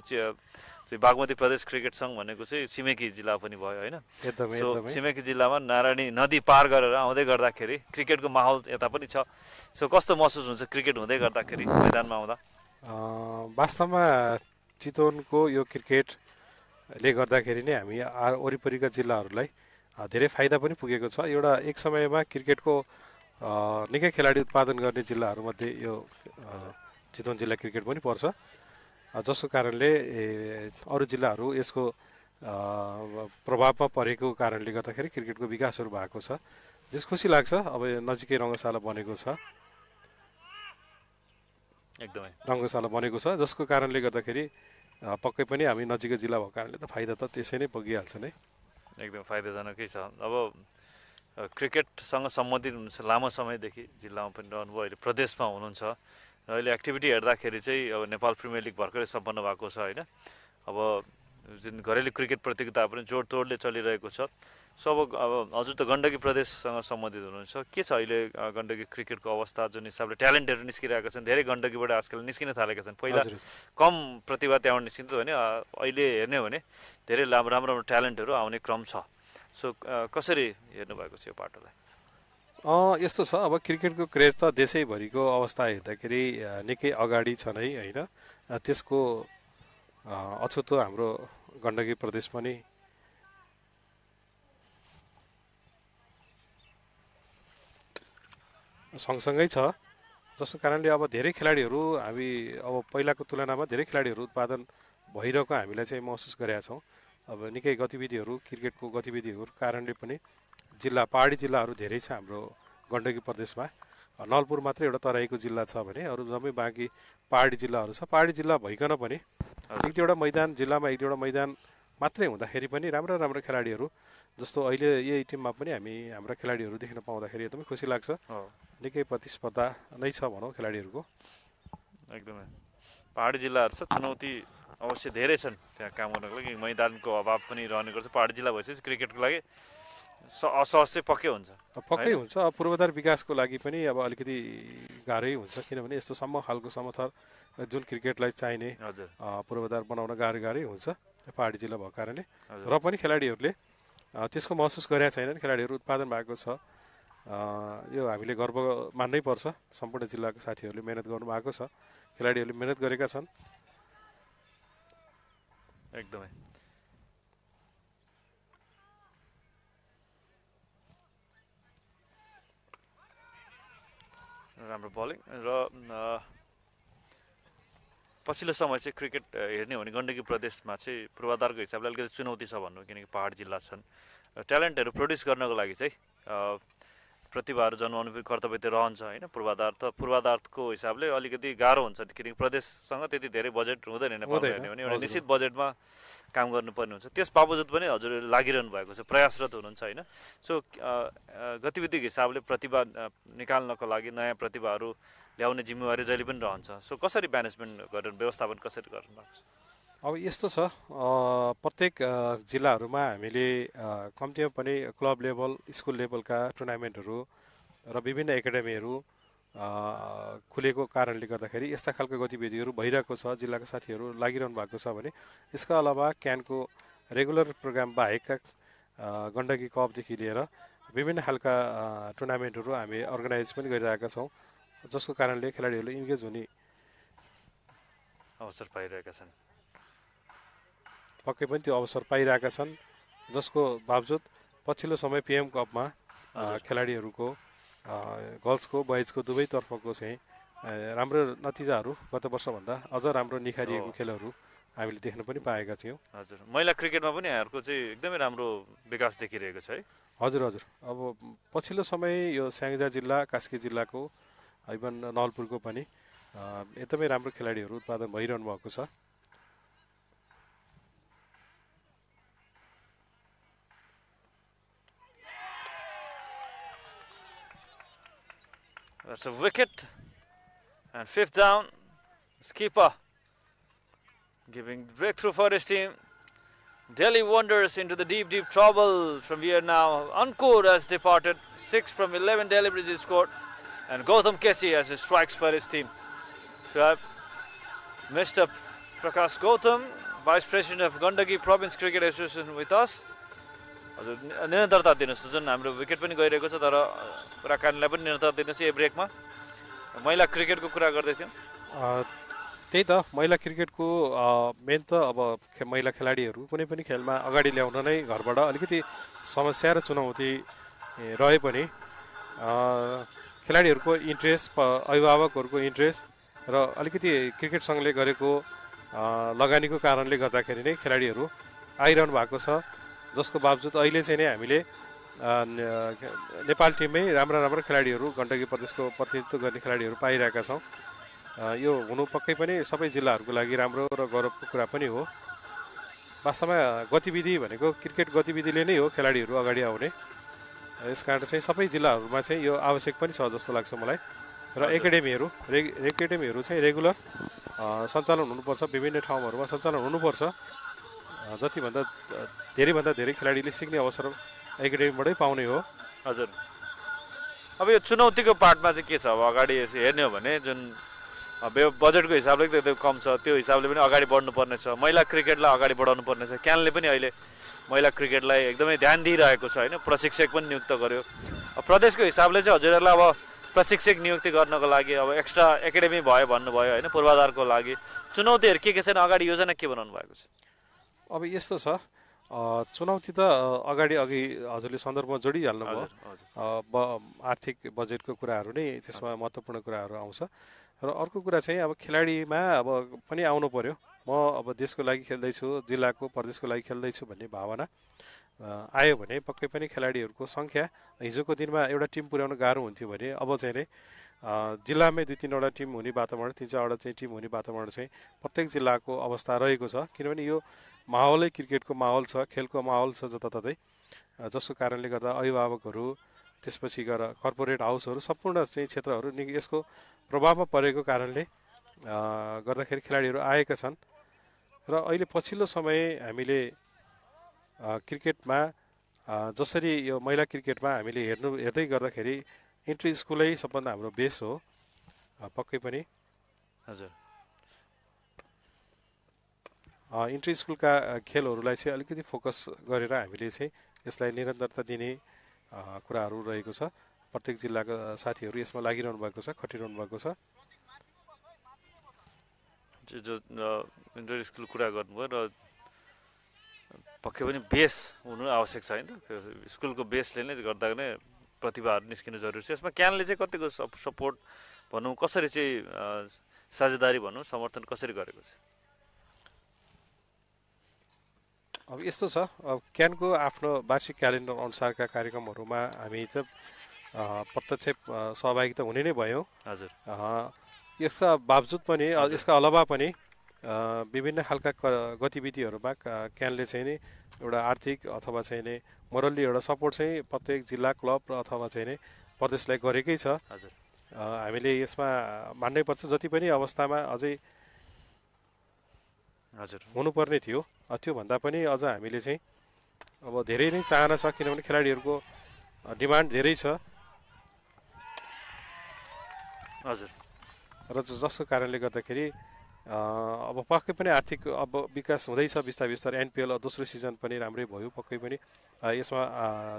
[SPEAKER 6] बागमती प्रदेश क्रिकेट सङ्घ भनेको चाहिँ छिमेकी जिल्ला पनि भयो हैन?
[SPEAKER 7] एकदमै
[SPEAKER 6] छिमेकी जिल्लामा नारायणी नदी पार गरेर आउँदै गर्दाखेरि क्रिकेटको माहौल यता पनि छ। सो कस्तो महसुस हुन्छ क्रिकेट हुँदै गर्दाखेरि मैदानमा आउँदा?
[SPEAKER 7] वास्तवमा चितवनको यो क्रिकेटले गर्दाखेरि नै हामी वरिपरिका जिल्लाहरूलाई धेरै फाइदा पनि पुगेको छ। एउटा एक समयमा क्रिकेटको निकै खेलाडी उत्पादन गर्ने जिल्लाहरूमध्ये यो चितवन जिल्ला क्रिकेट पनि पर्छ, जसको कारणले अरू जिल्लाहरू यसको प्रभावमा परेको कारणले गर्दाखेरि क्रिकेटको विकासहरू भएको छ, जस खुसी लाग्छ। अब नजिकै रङ्गशाला बनेको छ,
[SPEAKER 6] एकदमै
[SPEAKER 7] रङ्गशाला बनेको छ, जसको कारणले गर्दाखेरि पक्कै पनि हामी नजिकै जिल्ला भएको कारणले त फाइदा त त्यसै नै पुगिहाल्छ नै।
[SPEAKER 6] एकदम फाइदाजनकै छ। अब क्रिकेटसँग सम्बन्धित हुनुहुन्छ लामो समयदेखि, जिल्लामा पनि रहनुभयो, अहिले प्रदेशमा हुनुहुन्छ र अहिले एक्टिभिटी हेर्दाखेरि चाहिँ अब नेपाल प्रिमियर लिग भर्खरै सम्पन्न भएको छ हैन? अब जुन घरेलु क्रिकेट प्रतियोगिता पनि जोडतोडले चलिरहेको छ। सो अब हजुर त गण्डकी प्रदेशसँग सम्बन्धित हुनुहुन्छ, के छ अहिले गण्डकी क्रिकेटको अवस्था? जुन हिसाबले ट्यालेन्टहरू निस्किरहेका छन्, धेरै गण्डकीबाट आजकल निस्किन थालेका छन्। पहिला कम प्रतिभा त्यहाँबाट निस्किन्थ्यो भने अहिले हेर्ने हो भने धेरै राम्रो राम्रो ट्यालेन्टहरू आउने क्रम छ। सो कसरी हेर्नुभएको छ यो पाटोलाई?
[SPEAKER 7] यस्तो छ, अब क्रिकेटको क्रेज त देशैभरिको अवस्था हेर्दाखेरि निकै अगाडि छ नै होइन? त्यसको अछुतो हाम्रो गण्डकी प्रदेश पनि सँगसँगै छ, जसको कारणले अब धेरै खेलाडीहरू हामी अब पहिलाको तुलनामा धेरै खेलाडीहरू उत्पादन भइरहेको हामीलाई चाहिँ महसुस गरेका छौँ। अब निकै गतिविधिहरू क्रिकेटको गतिविधिहरू कारणले पनि पहाडी जिल्लाहरू धेरै छ हाम्रो गण्डकी प्रदेशमा। नलपुर मात्रै एउटा तराईको जिल्ला छ भने अरू जम्मै बाँकी पहाडी जिल्लाहरू छ। पहाडी जिल्ला भइकन पनि एक दुईवटा मैदान जिल्लामा एक दुईवटा मैदान मात्रै हुँदाखेरि पनि राम्रो राम्रो खेलाडीहरू जस्तो अहिले यही टिममा पनि हामी हाम्रा खेलाडीहरू देख्न पाउँदाखेरि एकदमै खुसी लाग्छ। निकै प्रतिस्पर्धा नै छ भनौँ खेलाडीहरूको।
[SPEAKER 6] एकदमै पहाडी जिल्लाहरू छ, चुनौती अवश्य धेरै छन् त्यहाँ काम गर्नको लागि। मैदानको अभाव पनि रहने गर्छ। पहाडी जिल्ला भएपछि क्रिकेटको लागि असहज चाहिँ पक्कै हुन्छ।
[SPEAKER 7] पक्कै हुन्छ। पूर्वाधार विकासको लागि पनि अब अलिकति गाह्रै हुन्छ, किनभने यस्तो खालको समथर जुन क्रिकेटलाई चाहिने पूर्वाधार बनाउन गाह्रै हुन्छ पहाडी जिल्ला भएको कारणले। र पनि खेलाडीहरूले त्यसको महसुस गरेका छैनन्। खेलाडीहरू उत्पादन भएको छ, यो हामीले गर्व मान्नै पर्छ। सम्पूर्ण जिल्लाको साथीहरूले मेहनत गर्नुभएको छ, खेलाडीहरूले मेहनत गरेका छन्।
[SPEAKER 6] एकदमै राम्रो बलिङ। र पछिल्लो समय चाहिँ क्रिकेट हेर्ने हो भने गण्डकी प्रदेशमा चाहिँ पूर्वाधारको हिसाबले अलिकति चुनौती छ भन्नु, किनकि पहाड जिल्ला छन्। ट्यालेन्टहरू प्रड्युस गर्नको लागि चाहिँ प्रतिभाहरू जन्माउनु पनि कर्तव्य त्यो रहन्छ होइन। पूर्वाधारको हिसाबले अलिकति गाह्रो हुन्छ, किनकि प्रदेशसँग त्यति धेरै बजेट हुँदैन नेपालमा हेर्ने भने। एउटा निश्चित बजेटमा काम गर्नुपर्ने हुन्छ। त्यस बावजुद पनि हजुरले लागिरहनु भएको छ, प्रयासरत हुनुहुन्छ होइन। सो गतिविधिको हिसाबले प्रतिभा निकाल्नको लागि नयाँ प्रतिभाहरू ल्याउने जिम्मेवारी जहिले पनि रहन्छ। सो कसरी म्यानेजमेन्ट गरेर व्यवस्थापन कसरी गर्नु भएको छ?
[SPEAKER 7] अब यस्तो छ, प्रत्येक जिल्लाहरूमा हामीले कम्तीमा पनि क्लब लेभल स्कुल लेभलका टुर्नामेन्टहरू र विभिन्न एकाडेमीहरू खुलेको कारणले गर्दाखेरि यस्ता खालको गतिविधिहरू भइरहेको छ। जिल्लाका साथीहरू लागिरहनु भएको छ भने यसका अलावा क्यानको रेगुलर प्रोग्राम बाहेकका गण्डकी कपदेखि लिएर विभिन्न खालका टुर्नामेन्टहरू हामी अर्गनाइज पनि गरिरहेका छौँ, जसको कारणले खेलाडीहरूले इन्गेज हुने
[SPEAKER 6] अवसर पाइरहेका छन्।
[SPEAKER 7] पक्कै पनि त्यो अवसर पाइरहेका छन्, जसको बावजुद पछिल्लो समय पिएम कपमा खेलाडीहरूको गर्ल्सको बोइजको दुवैतर्फको चाहिँ राम्रो नतिजाहरू गत वर्षभन्दा अझ राम्रो निखारिएको खेलहरू हामीले देख्न पनि पाएका थियौँ।
[SPEAKER 6] हजुर, महिला क्रिकेटमा पनि यहाँहरूको चाहिँ एकदमै राम्रो विकास देखिरहेको छ है?
[SPEAKER 7] हजुर हजुर। अब पछिल्लो समय यो स्याङ्जा जिल्ला, कास्की जिल्लाको, इभन नलपुरको पनि एकदमै राम्रो खेलाडीहरू उत्पादन भइरहनु भएको छ।
[SPEAKER 6] That's a wicket, and 5th down. Skipper giving breakthrough for his team. Delhi Wonders into the deep trouble from here now. Ankur has departed. 6 from 11 deliveries scored, and Gautam KC has his strikes for his team. So I've Mr. Prakash Gautam, Vice President of Gandaki Province Cricket Association with us. निरन्तरता दिनुहोस्, जुन हाम्रो wicket पनि गइरहेको छ, तर कुराकानीलाई पनि निरन्तरता दिनुहोस् यो ब्रेकमा। महिला क्रिकेटको कुरा गर्दै थियौँ।
[SPEAKER 7] त्यही त, महिला क्रिकेटको मेन त अब महिला खेलाडीहरू कुनै पनि खेलमा अगाडि ल्याउन नै घरबाट अलिकति समस्या र चुनौती रहे पनि खेलाडीहरूको इन्ट्रेस्ट, अभिभावकहरूको इन्ट्रेस्ट र अलिकति क्रिकेट सङ्घले गरेको लगानीको कारणले गर्दाखेरि नै खेलाडीहरू आइरहनु भएको छ, जसको बावजुद अहिले चाहिँ नै हामीले नेपाल टिममै राम्रा खेलाडीहरू गण्डकी प्रदेशको प्रतिनिधित्व गर्ने खेलाडीहरू पाइरहेका छौँ। यो हुनु पक्कै पनि सबै जिल्लाहरूको लागि राम्रो र गौरवको कुरा पनि हो। वास्तवमा गतिविधि भनेको क्रिकेट गतिविधिले नै हो खेलाडीहरू अगाडि आउने। यसकारण चाहिँ सबै जिल्लाहरूमा चाहिँ यो आवश्यक पनि छ जस्तो लाग्छ मलाई। र एकाडेमीहरू चाहिँ रेगुलर सञ्चालन हुनुपर्छ, विभिन्न ठाउँहरूमा सञ्चालन हुनुपर्छ। जतिभन्दा धेरै खेलाडीले सिक्ने अवसर एकाडेमीबाटै पाउने हो।
[SPEAKER 6] हजुर, अब यो चुनौतीको पार्टमा चाहिँ के छ? अब अगाडि हेर्ने हो भने जुन बजेटको हिसाबले त्यो कम छ, त्यो हिसाबले पनि अगाडि बढ्नुपर्ने छ। महिला क्रिकेटलाई अगाडि बढाउनु पर्ने छ। क्यानले पनि अहिले महिला क्रिकेटलाई एकदमै ध्यान दिइरहेको छ होइन, प्रशिक्षक पनि नियुक्त गर्यो। प्रदेशको हिसाबले चाहिँ हजुरहरूलाई अब प्रशिक्षक नियुक्ति गर्नको लागि अब एक्स्ट्रा एकाडेमी भयो भन्नुभयो होइन, पूर्वाधारको लागि चुनौतीहरू के छैन? अगाडि योजना के बनाउनु भएको छ?
[SPEAKER 7] अब यस्तो छ, चुनौती त अगाडि हजुरले सन्दर्भमा जोडिहाल्नु भयो। आर्थिक बजेटको कुराहरू नै त्यसमा महत्त्वपूर्ण कुराहरू आउँछ। र अर्को कुरा चाहिँ अब खेलाडीमा अब पनि आउनु पर्यो। म अब देशको लागि खेल्दैछु, जिल्लाको प्रदेशको लागि खेल्दैछु भन्ने भावना आयो भने पक्कै पनि खेलाडीहरूको सङ्ख्या, हिजोको दिनमा एउटा टिम पुर्याउन गाह्रो हुन्थ्यो भने अब चाहिँ नै जिल्लामै 2-3वटा टिम हुने वातावरण 3-4वटा चाहिँ टिम हुने वातावरण चाहिँ प्रत्येक जिल्लाको अवस्था रहेको छ किनभने यो माहौलै क्रिकेटको माहौल छ खेलको माहौल छ जताततै जसको कारणले गर्दा अभिभावकहरू त्यसपछि गएर कर्पोरेट हाउसहरू सम्पूर्ण चाहिँ क्षेत्रहरू यसको प्रभावमा परेको कारणले गर्दाखेरि खेलाडीहरू आएका छन् र अहिले पछिल्लो समय हामीले क्रिकेटमा जसरी यो महिला क्रिकेटमा हामीले हेर्दै गर्दाखेरि इन्ट्री स्कुलै सबभन्दा हाम्रो बेस हो पक्कै पनि
[SPEAKER 6] हजुर
[SPEAKER 7] इन्ट्री स्कुलका खेलहरूलाई चाहिँ अलिकति फोकस गरेर हामीले चाहिँ यसलाई निरन्तरता दिने कुराहरू रहेको छ प्रत्येक जिल्लाका साथीहरू यसमा लागिरहनु भएको छ खटिरहनु भएको छ
[SPEAKER 6] जो इन्टर स्कुल कुरा गर्नुभयो र पक्कै पनि बेस हुनु आवश्यक छ होइन स्कुलको बेसले नै गर्दा नै प्रतिभाहरू निस्किनु जरुरी छ यसमा क्यानले चाहिँ कतिको सपोर्ट भनौँ कसरी चाहिँ साझेदारी भनौँ समर्थन कसरी गरेको छ
[SPEAKER 7] अब यस्तो छ अब क्यानको आफ्नो वार्षिक क्यालेन्डर अनुसारका कार्यक्रमहरूमा हामी त प्रत्यक्ष सहभागिता हुने नै भयौँ
[SPEAKER 6] हजुर
[SPEAKER 7] यसका बावजुद पनि यसका अलावा पनि विभिन्न खालका गतिविधिहरूमा क्यानले चाहिँ नि एउटा आर्थिक अथवा चाहिँ नि मोरल्ली एउटा सपोर्ट चाहिँ प्रत्येक जिल्ला क्लब र अथवा चाहिँ नि प्रदेशलाई गरेकै छ
[SPEAKER 6] हजुर
[SPEAKER 7] हामीले यसमा मान्नै पर्छ जति पनि अवस्थामा अझै
[SPEAKER 6] हजुर
[SPEAKER 7] हुनुपर्ने थियो त्योभन्दा पनि अझ हामीले चाहिँ अब धेरै नै चाहना छ किनभने खेलाडीहरूको डिमान्ड धेरै छ
[SPEAKER 6] हजुर
[SPEAKER 7] र जसको कारणले गर्दाखेरि अब पक्कै पनि आर्थिक अब विकास हुँदैछ बिस्तारै बिस्तारै एनपिएल दोस्रो सिजन पनि राम्रै भयो पक्कै पनि यसमा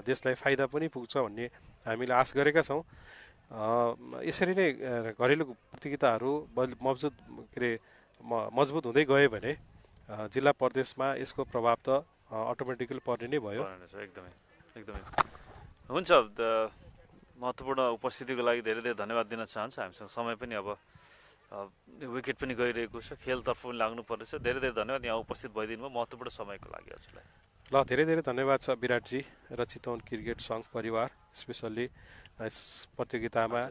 [SPEAKER 7] देशलाई फाइदा पनि पुग्छ भन्ने हामीले आश गरेका छौँ यसरी नै घरेलु प्रतियोगिताहरू मजबुत हुँदै गयो भने जिल्ला प्रदेशमा यसको प्रभाव त अटोमेटिकली पर्ने नै भयो
[SPEAKER 6] एकदमै एकदमै हुन्छ महत्त्वपूर्ण उपस्थितिको लागि धेरै धेरै धन्यवाद दिन चाहन्छु हामीसँग समय पनि अब विकेट पनि गइरहेको छ खेलतर्फ पनि लाग्नु पर्नेछ धेरै धेरै धन्यवाद यहाँ उपस्थित भइदिनु भयो महत्त्वपूर्ण समयको लागि हजुरलाई
[SPEAKER 7] ल धेरै धेरै धन्यवाद छ विराटजी र चितवन क्रिकेट सङ्घ परिवार स्पेसल्ली यस प्रतियोगितामा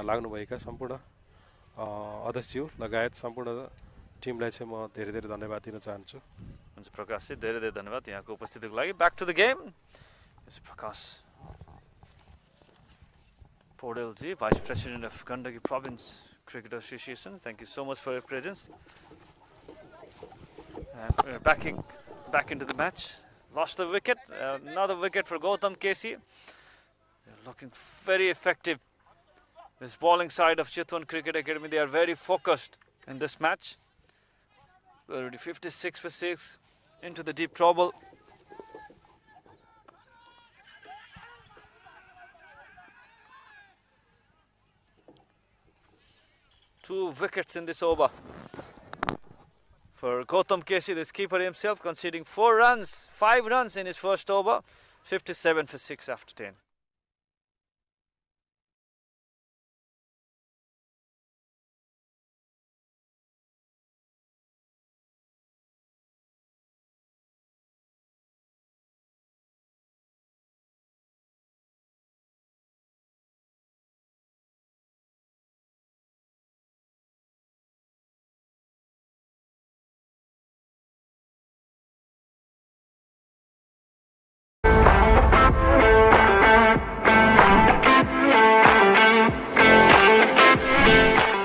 [SPEAKER 7] लाग्नुभएका सम्पूर्ण अध्यक्षज्यू लगायत सम्पूर्ण टिमलाई चाहिँ म धेरै धेरै धन्यवाद दिन चाहन्छु
[SPEAKER 6] हुन्छ प्रकाशजी धेरै धेरै धन्यवाद यहाँको उपस्थितिको लागि back to the game Prakash पौडेलजी vice president of Gandaki province Cricket Association, thank you so much for your presence. And we're back into the match. Lost the wicket, another wicket for Gautam KC. They're looking very effective. This bowling side of Chitwan Cricket Academy, they are very focused in this match. Already 56 for 6 into the deep trouble. Two wickets in this over for Gautam KC, the keeper himself, conceding 5 runs in his first over, 57 for 6 after 10.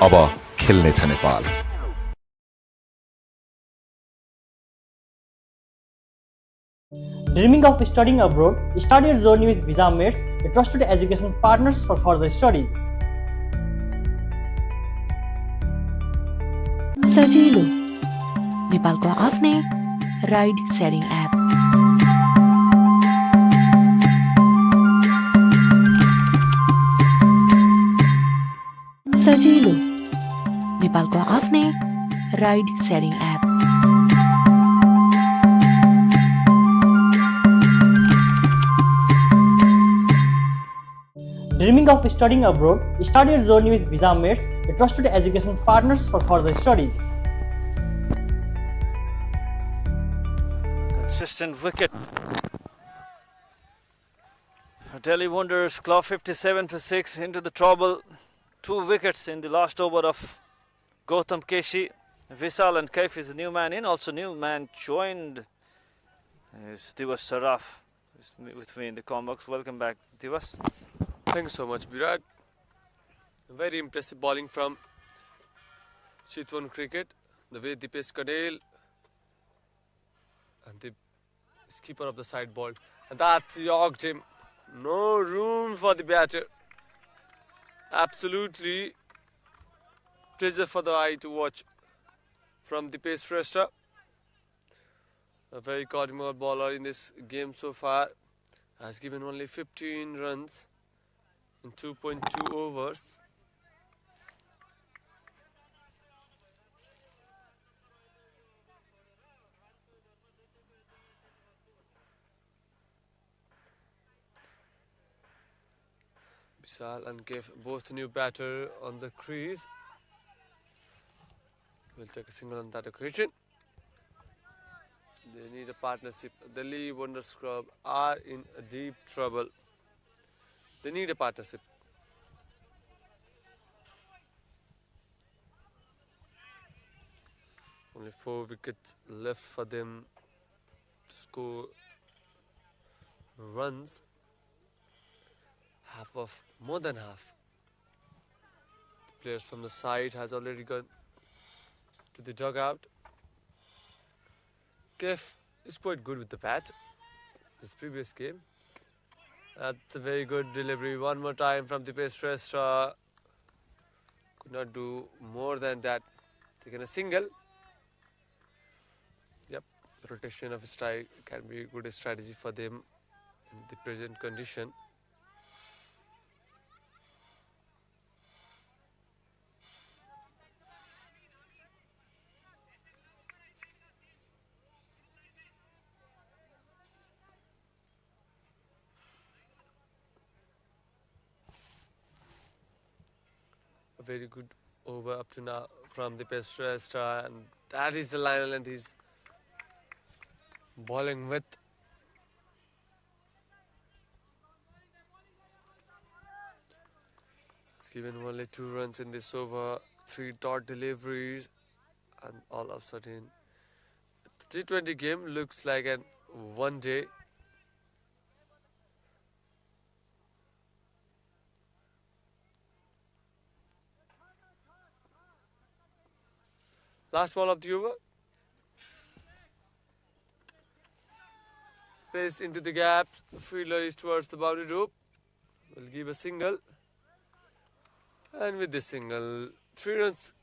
[SPEAKER 3] अब खेल्नेछ Nepal.
[SPEAKER 2] Dreaming of studying abroad? Start your journey with Visa Mates, a trusted education partners for further studies.
[SPEAKER 1] सजिलो नेपालको आफ्नै ride sharing app. सजिलो नेपालको आफ्नै ride sharing app.
[SPEAKER 2] Dreaming of studying abroad? Start your journey with Visa Mates, a trusted education partners for further studies.
[SPEAKER 6] Consistent wicket. Delhi Wanderers claw 57 for 6 into the trouble. 2 wickets in the last over of Gautam KC. Vishal and Kaif is a new man in. Also new man joined is Divas Saraf with me in the combox. Welcome back, Divas.
[SPEAKER 8] Thank you so much, Virat. Very impressive bowling from Chitwan cricket. The way Dipesh Kadel and the skipper of the side bowled. And that yogged him. No room for the batter. Absolutely pleasure for the eye to watch from Dipesh Shrestha. A very cardinal bowler in this game so far. Has given only 15 runs in 2.2 overs. Vishal and Kaif, both new batter on the crease. Will take a single on that occasion. They need a partnership. Delhi Wonders Club are in a deep trouble. They need a partnership. Only 4 wickets left for them to score runs. Half of more than half. The players from the side has already gone to the dugout. Kaif is quite good with the bat. His previous game. That's a very good delivery. One more time from Dipesh Shrestha. Could not do more than that. Taken a single. Yep, rotation of strike can be a good strategy for them in the present condition. A very good over up to now from the Shrestha, and that is the line length he's bowling with. He's given only 2 runs in this over, 3 dot deliveries, and all of a sudden the T20 game looks like an one day. Last ball of the over. Placed into the gap. The fielder is towards the boundary rope. Will give a single. And with this single, 3 runs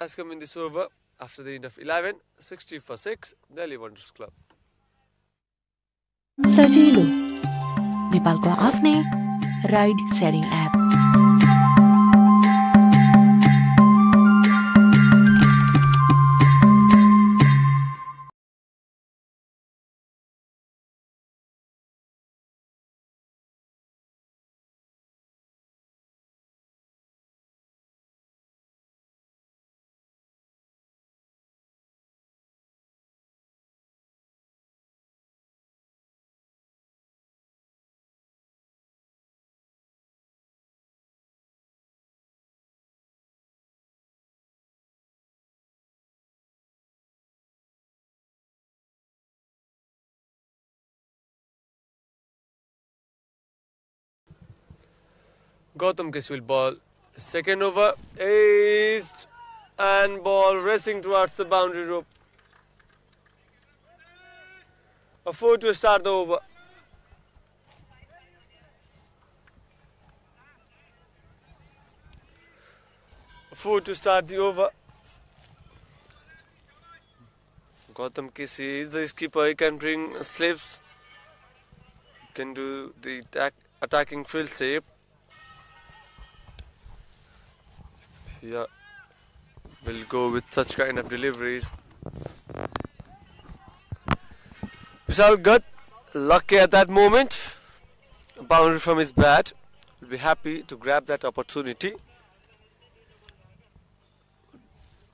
[SPEAKER 8] has come in this over after the end of 11. 60 for 6. Delhi Wonders Club.
[SPEAKER 1] सजिलो नेपालको आफ्नै ride sharing app
[SPEAKER 8] Gautam KC will bowl. Second over, aced and ball racing towards the boundary rope. A 4 to start the over. A 4 to start the over. Gautam KC is the skipper. He can bring slips. Can do the attacking field shape. Yeah, will go with such kind of deliveries. Vishal got lucky at that moment. A boundary from his bat. Will be happy to grab that opportunity.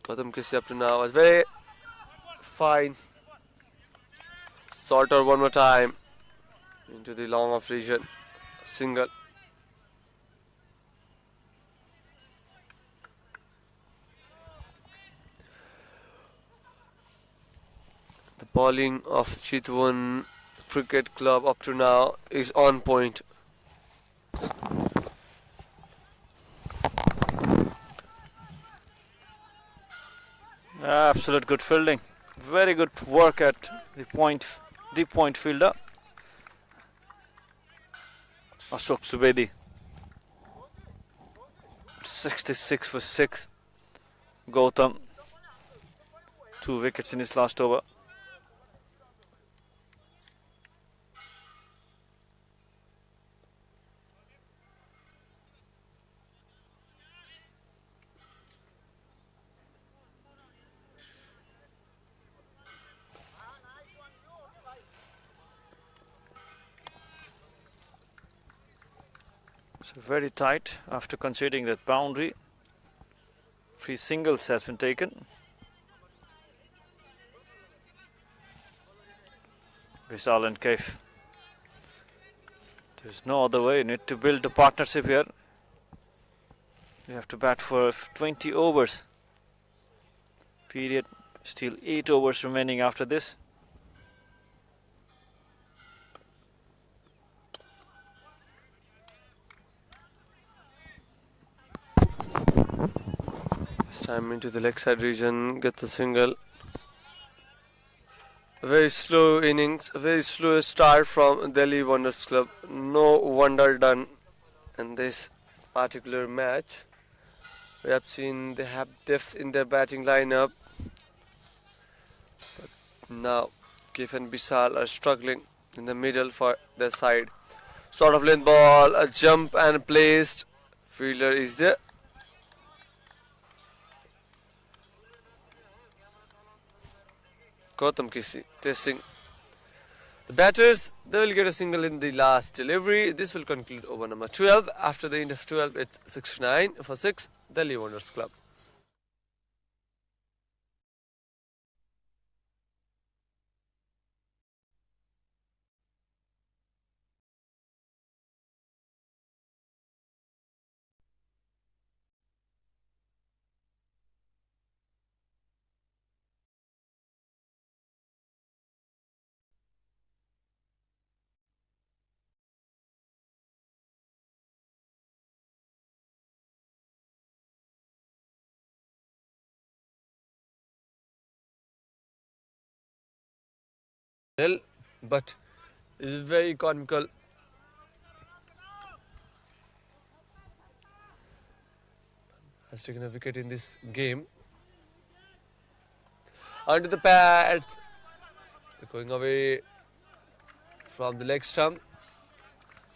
[SPEAKER 8] Gautam KC up to now was very fine. Sorter one more time into the long off region. Single. Bowling of Chitwan Cricket Club up to now is on point.
[SPEAKER 6] Absolute good fielding. Very good work at the point, deep point fielder. Ashok Subedi. 66 for 6. Gautam. 2 wickets in his last over. So very tight after conceding that boundary. 3 singles has been taken. Vishal and Kaif. There's no other way. You need to build a partnership here. You have to bat for 20 overs. Period. Still 8 overs remaining after this.
[SPEAKER 8] This time into the leg side region, gets a single. A very slow innings, a very slow start from Delhi Wonders Club. No wonder done in this particular match. We have seen they have depth in their batting lineup. But now Kaif and Vishal are struggling in the middle for their side. Sort of length ball, a jump and placed. Fielder is there. Gautam KC testing. The batters, they will get a single in the last delivery. This will conclude over number 12. After the end of 12, it's 69 for 6, Delhi Wonders Club. But it is very comical. Has taken a wicket in this game. Onto the pad. They're going away from the leg stump.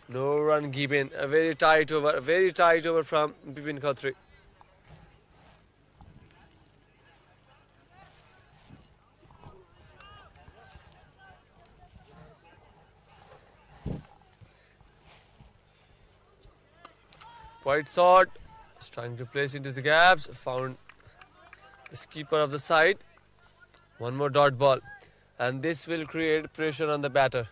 [SPEAKER 8] No run given. A very tight over from Bipin Khatri. Wide shot, is trying to place into the gaps, found the keeper of the side. One more dot ball, and this will create pressure on the batter.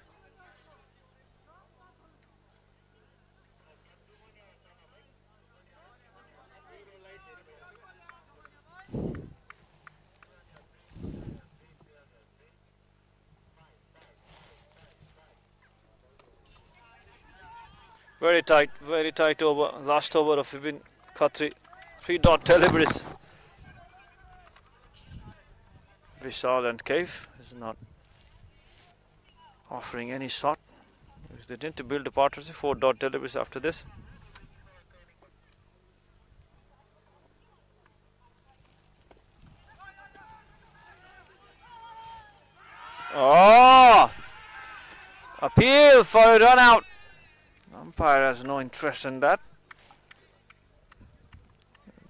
[SPEAKER 6] Very tight over. Last over of Bipin Khatri. 3-dot deliveries. Vishal and Kaif is not offering any shot. They need to build a partnership. 4-dot deliveries after this. Oh! Appeal for a run out. Umpire has no interest in that.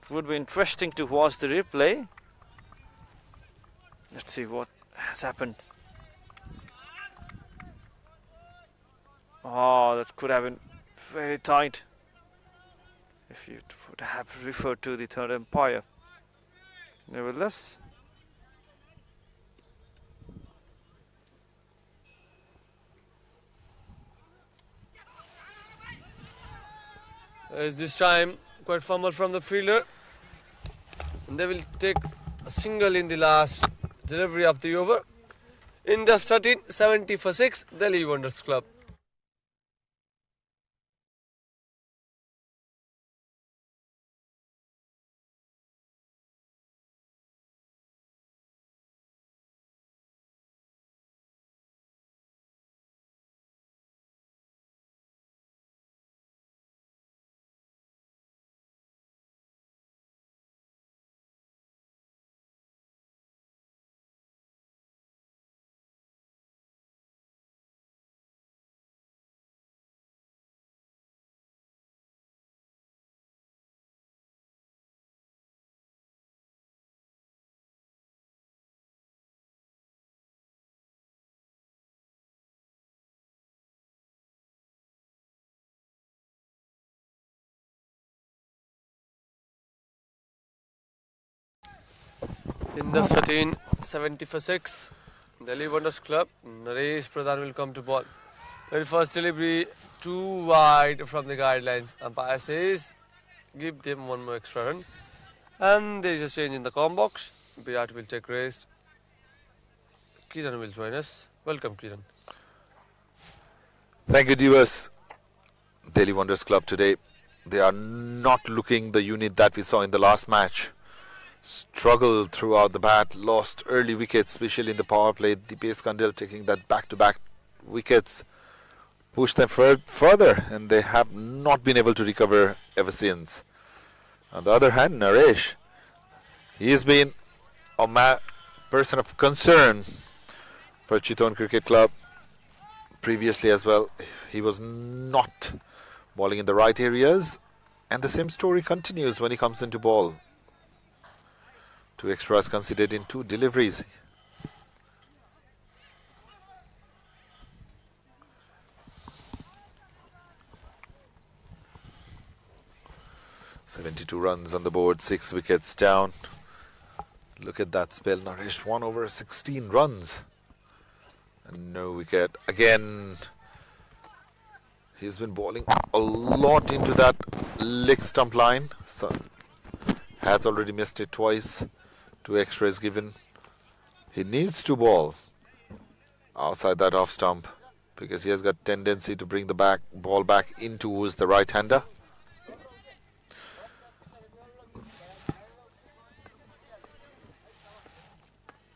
[SPEAKER 6] It would be interesting to watch the replay. Let's see what has happened. Oh, that could have been very tight if you would have referred to the third umpire. Nevertheless,
[SPEAKER 8] This time, quite fumble from the fielder. And they will take a single in the last delivery of the over. In the 13, 70 for 6, Delhi Wonders Club. In the 13, 70 for 6, Delhi Wonders Club. Naresh Pradhan will come to ball. Very first delivery, too wide from the guidelines. Umpire says, give them one more extra run. And there is a change in the com box. Virat will take rest. Kiran will join us. Welcome, Kiran.
[SPEAKER 3] Thank you, Divas. Delhi Wonders Club today, they are not looking the unit that we saw in the last match. Struggled throughout the bat, lost early wickets, especially in the power play. Dipesh Kandil taking that back-to-back wickets, pushed them further, and they have not been able to recover ever since. On the other hand, Naresh, he has been a person of concern for Chitwan Cricket Club previously as well. He was not bowling in the right areas, and the same story continues when he comes into ball. 2 extras considered in 2 deliveries. "72 runs on the board, 6 wickets down." Look at that spell. Naresh 1 over 16 runs. And no wicket. Again, he's been bowling a lot into that leg stump line. So, has already missed it twice. 2 extras given. He needs to bowl outside that off stump because he has got tendency to bring the ball back in towards the right-hander.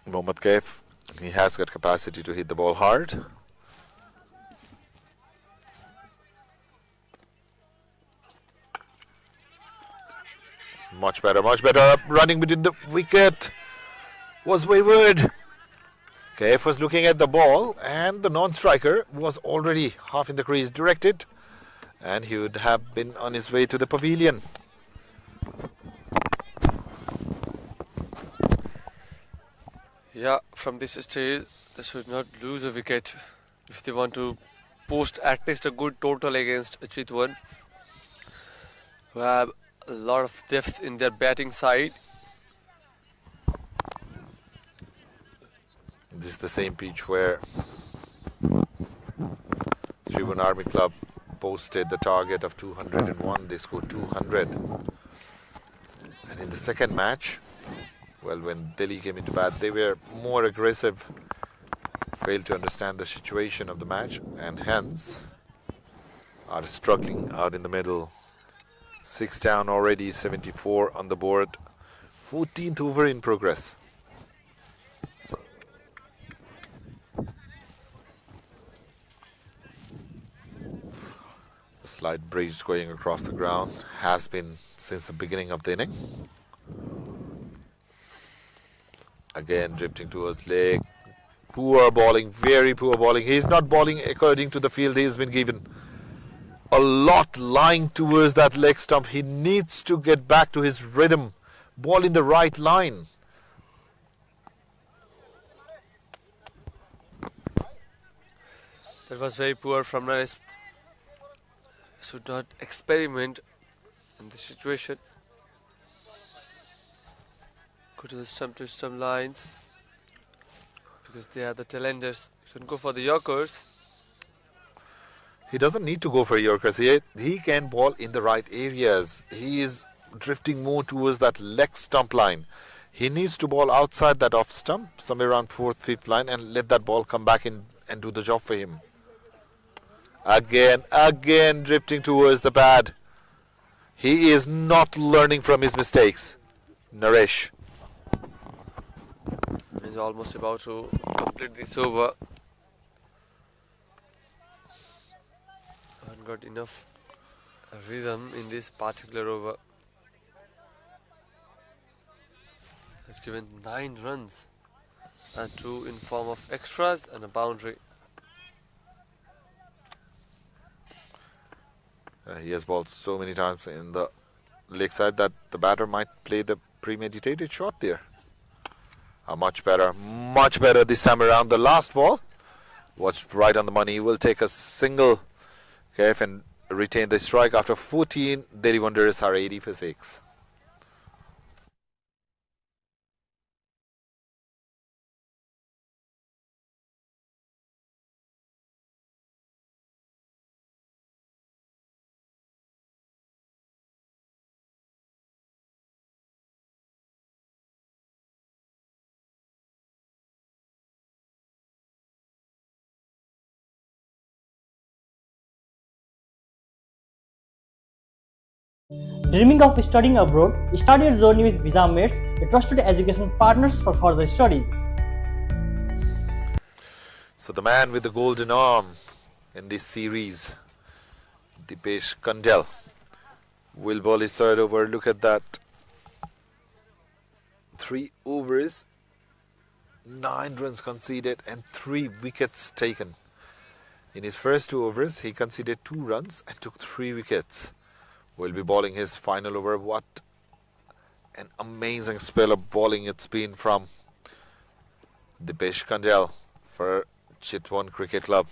[SPEAKER 3] Mohammad Kaif, he has got capacity to hit the ball hard. Much better, much better. Running between the wicket was wayward. Kaif was looking at the ball and the non-striker was already half in the crease directed, and he would have been on his way to the pavilion.
[SPEAKER 8] Yeah, from this stage, they should not lose a wicket if they want to post at least a good total against Chitwan, who have a lot of depth in their batting side.
[SPEAKER 3] This is the same pitch where Tribhuvan Army Club posted the target of 201. They scored 200. And in the second match, well, when Delhi came into bat, they were more aggressive, failed to understand the situation of the match, and hence are struggling out in the middle. 6 down already, 74 on the board, 14th over in progress. A slight breeze going across the ground has been since the beginning of the inning. Again drifting towards leg. Poor bowling, very poor bowling. He's not bowling according to the field he has been given. A lot lying towards that leg stump. He needs to get back to his rhythm. Ball in the right line.
[SPEAKER 8] That was very poor from Naresh. Should not experiment in this situation. Go to the stump lines because they are the tailenders. You can go for the Yorkers.
[SPEAKER 3] He doesn't need to go for Yorkers. He can bowl in the right areas. He is drifting more towards that leg stump line. He needs to bowl outside that off stump, somewhere around 4th, 5th line, and let that ball come back in and do the job for him. Again drifting towards the pad. He is not learning from his mistakes. Naresh.
[SPEAKER 8] He's almost about to complete this over. Haven't got enough rhythm in this particular over. Has given 9 runs and 2 in form of extras and a boundary.
[SPEAKER 3] He has bowled so many times in the leg side that the batter might play the premeditated shot there. Much better this time around. The last ball was right on the money. He will take a single KF and retain the strike. After 14, Delhi Wanderers are 80 for 6.
[SPEAKER 2] Dreaming of studying abroad, start your journey with Visa Mates, a trusted education partners for further studies.
[SPEAKER 3] So the man with the golden arm in this series, Dipesh Kandel, will bowl his third over. Look at that. 3 overs, 9 runs conceded and 3 wickets taken. In his first 2 overs, he conceded 2 runs and took 3 wickets. Will be bowling his final over. What an amazing spell of bowling it's been from Dipesh Kandel for Chitwan Cricket Club.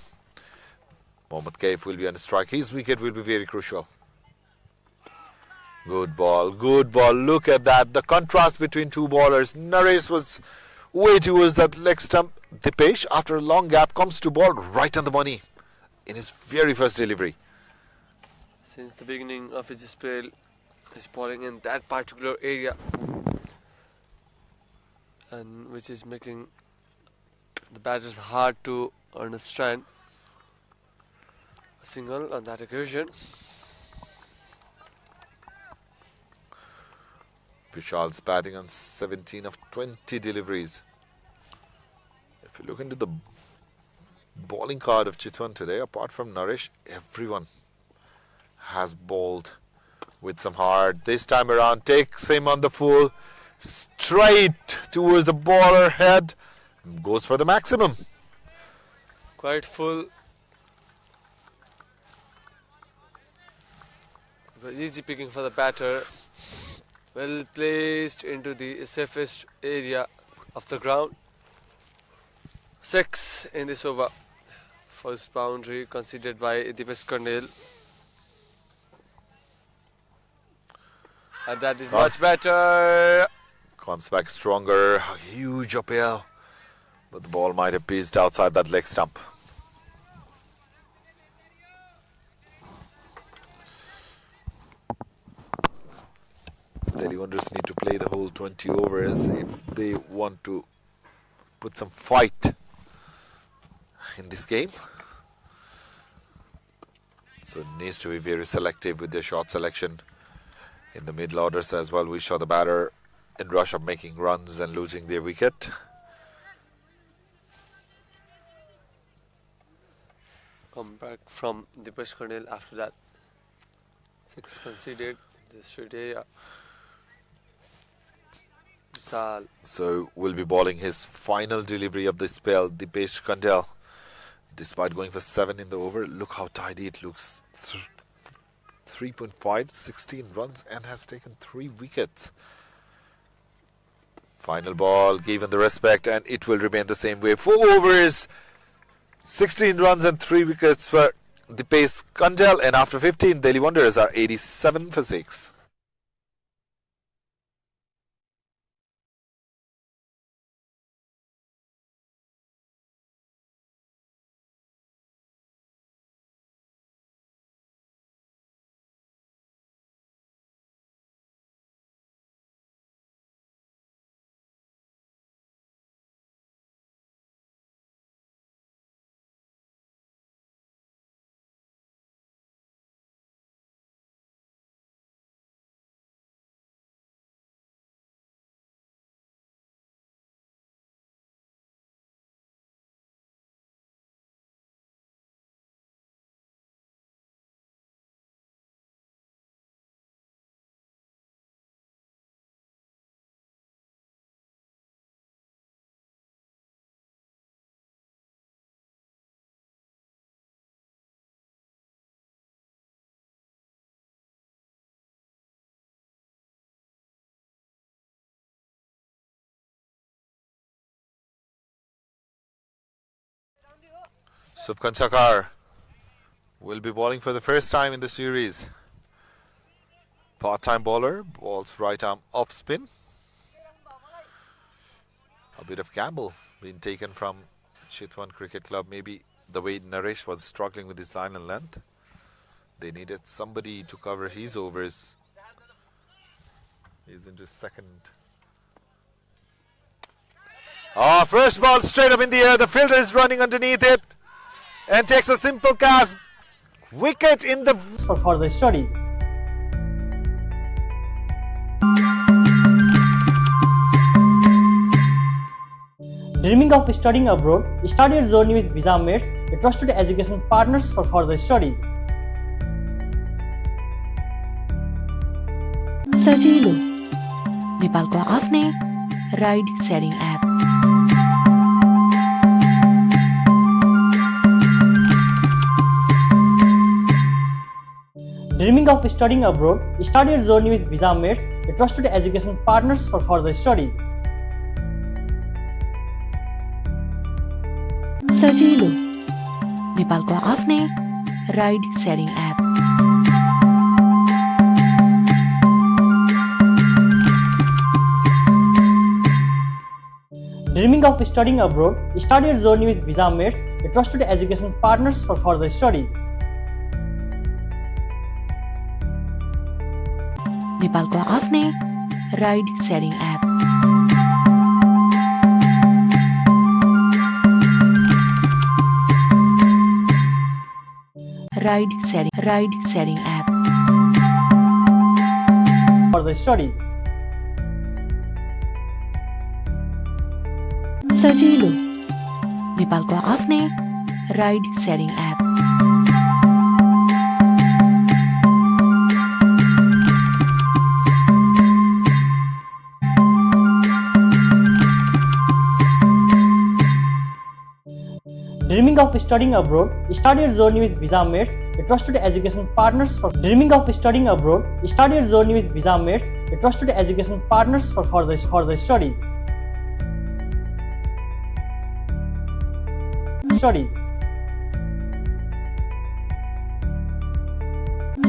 [SPEAKER 3] Mohammad Kaif will be on strike. His wicket will be very crucial. Good ball. Look at that. The contrast between 2 bowlers. Naresh was way towards that leg stump. Dipesh, after a long gap, comes to bowl right on the money in his very first delivery.
[SPEAKER 8] Since the beginning of his spell, he's bowling in that particular area, and which is making the batters hard to understand. A single on that occasion.
[SPEAKER 3] Vishal's batting on 17 of 20 deliveries. If you look into the bowling card of Chitwan today, apart from Naresh, everyone has bowled with some heart. This time around, takes him on the full, straight towards the bowler head, and goes for the maximum.
[SPEAKER 8] Quite full. Very easy picking for the batter. Well placed into the safest area of the ground. 6 in this over. First boundary conceded by Dipesh Kandel. And that is much better.
[SPEAKER 3] Comes back stronger. A huge uphill. But the ball might have pieced outside that leg stump. Delhi Wanderers need to play the whole 20 overs if they want to put some fight in this game. So it needs to be very selective with their shot selection. In the middle orders as well, we saw the batter in rush of making runs and losing their wicket.
[SPEAKER 8] Come back from Dipesh Kandel after that. 6 conceded in the straight area. Vishal.
[SPEAKER 3] So we'll be bowling his final delivery of the spell, Dipesh Kandel. Despite going for 7 in the over, look how tidy it looks. 3.5, 16 runs and has taken 3 wickets. Final ball, given the respect, and it will remain the same way. 4 overs, 16 runs and 3 wickets for Dipesh Kandel, and after 15, Delhi Wanderers are 87 for 6. Subkanchakar will be bowling for the first time in the series. Part-time bowler, balls right arm off spin. A bit of gamble being taken from Chitwan Cricket Club. Maybe the way Naresh was struggling with his line and length, they needed somebody to cover his overs. He's into his second. First ball straight up in the air. The fielder is running underneath it and takes a simple cast. Wicket in the...
[SPEAKER 2] For further studies. Dreaming of studying abroad? Start your journey with Visa Mates, a trusted education partners for further studies.
[SPEAKER 1] सजिलो नेपालको आफ्नै ride sharing app
[SPEAKER 2] Dreaming of studying abroad? Start your journey with Visa Mates, a trusted education partners for further studies.
[SPEAKER 1] सजिलो नेपालको आफ्नै ride sharing app
[SPEAKER 2] Dreaming of studying abroad? Start your journey with Visa Mates, a trusted education partners for further studies.
[SPEAKER 1] नेपालको आफ्नै ride sharing app ride sharing app
[SPEAKER 2] Further studies.
[SPEAKER 1] सजिलो नेपालको आफ्नै ride sharing app
[SPEAKER 2] Dreaming of studying abroad? Start your journey with Visa Mates, a trusted education partners for Dreaming of studying abroad? Start your journey with Visa Mates, a trusted education partners for further studies.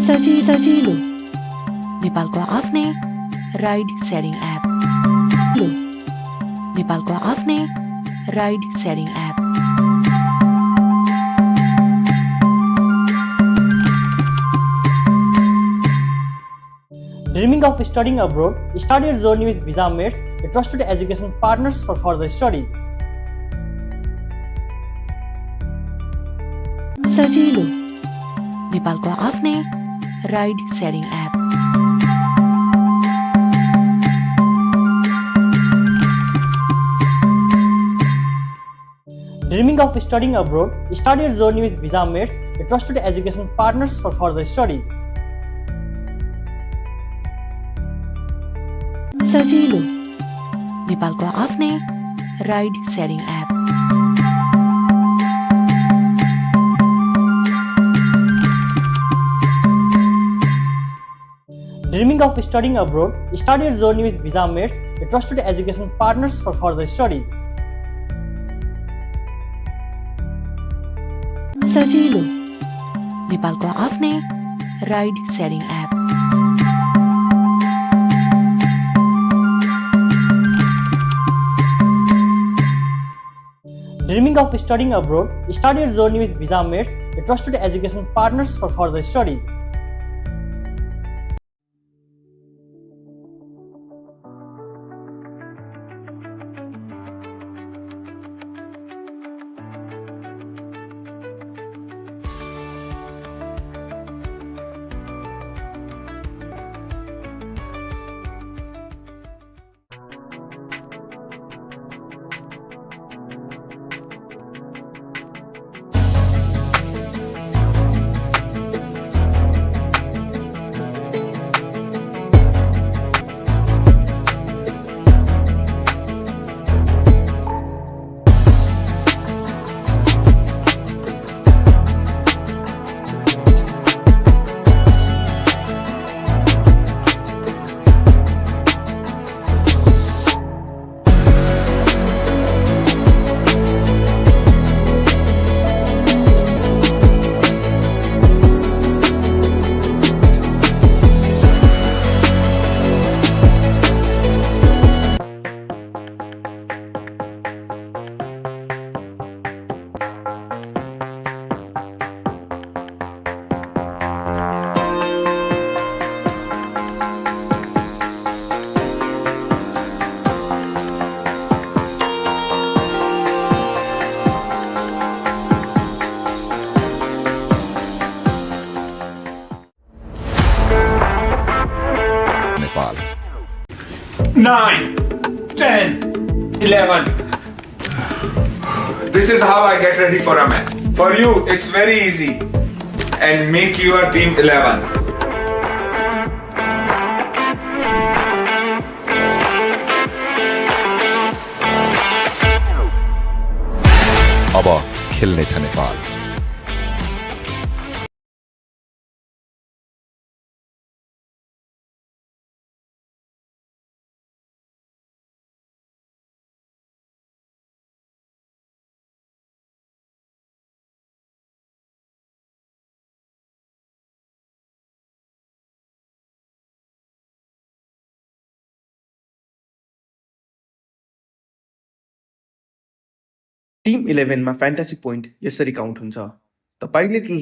[SPEAKER 1] सजिलो नेपालको आफ्नै ride sharing app नेपालको आफ्नै ride sharing app
[SPEAKER 2] Dreaming of studying abroad? Start your journey with Visa Mates, a trusted education partners for further studies.
[SPEAKER 1] सजिलो नेपालको आफ्नै ride sharing app
[SPEAKER 2] Dreaming of studying abroad? Start your journey with Visa Mates, a trusted education partners for further studies.
[SPEAKER 1] सजिलो नेपालको आफ्नै ride sharing app
[SPEAKER 2] Dreaming of studying abroad? Start your journey with Visa Mates, a trusted education partners for further studies.
[SPEAKER 1] सजिलो नेपालको आफ्नै ride sharing app
[SPEAKER 2] Dreaming of studying abroad? Start your journey with Visa Mates, a trusted education partners for further studies.
[SPEAKER 3] Nepal.
[SPEAKER 4] 9, 10, 11. This is how I get ready for a match. For you, it's very easy. And make your team 11.
[SPEAKER 3] अब खेल्नेछ Nepal.
[SPEAKER 5] Tim 11 मा fantasy point यसरी count हुन्छ. तपाईले choose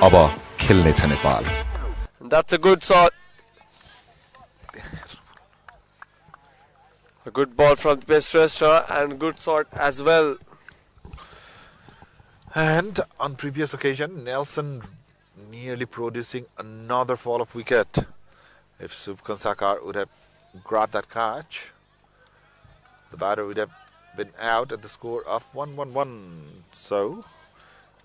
[SPEAKER 3] अब खेल्नेछ Nepal.
[SPEAKER 8] That's a good shot. A good ball from the best wrestler and good shot as well.
[SPEAKER 3] And on previous occasion, Nelson nearly producing another fall of wicket. If Subkan Sakar would have grabbed that catch, the batter would have been out at the score of 1-1-1. So,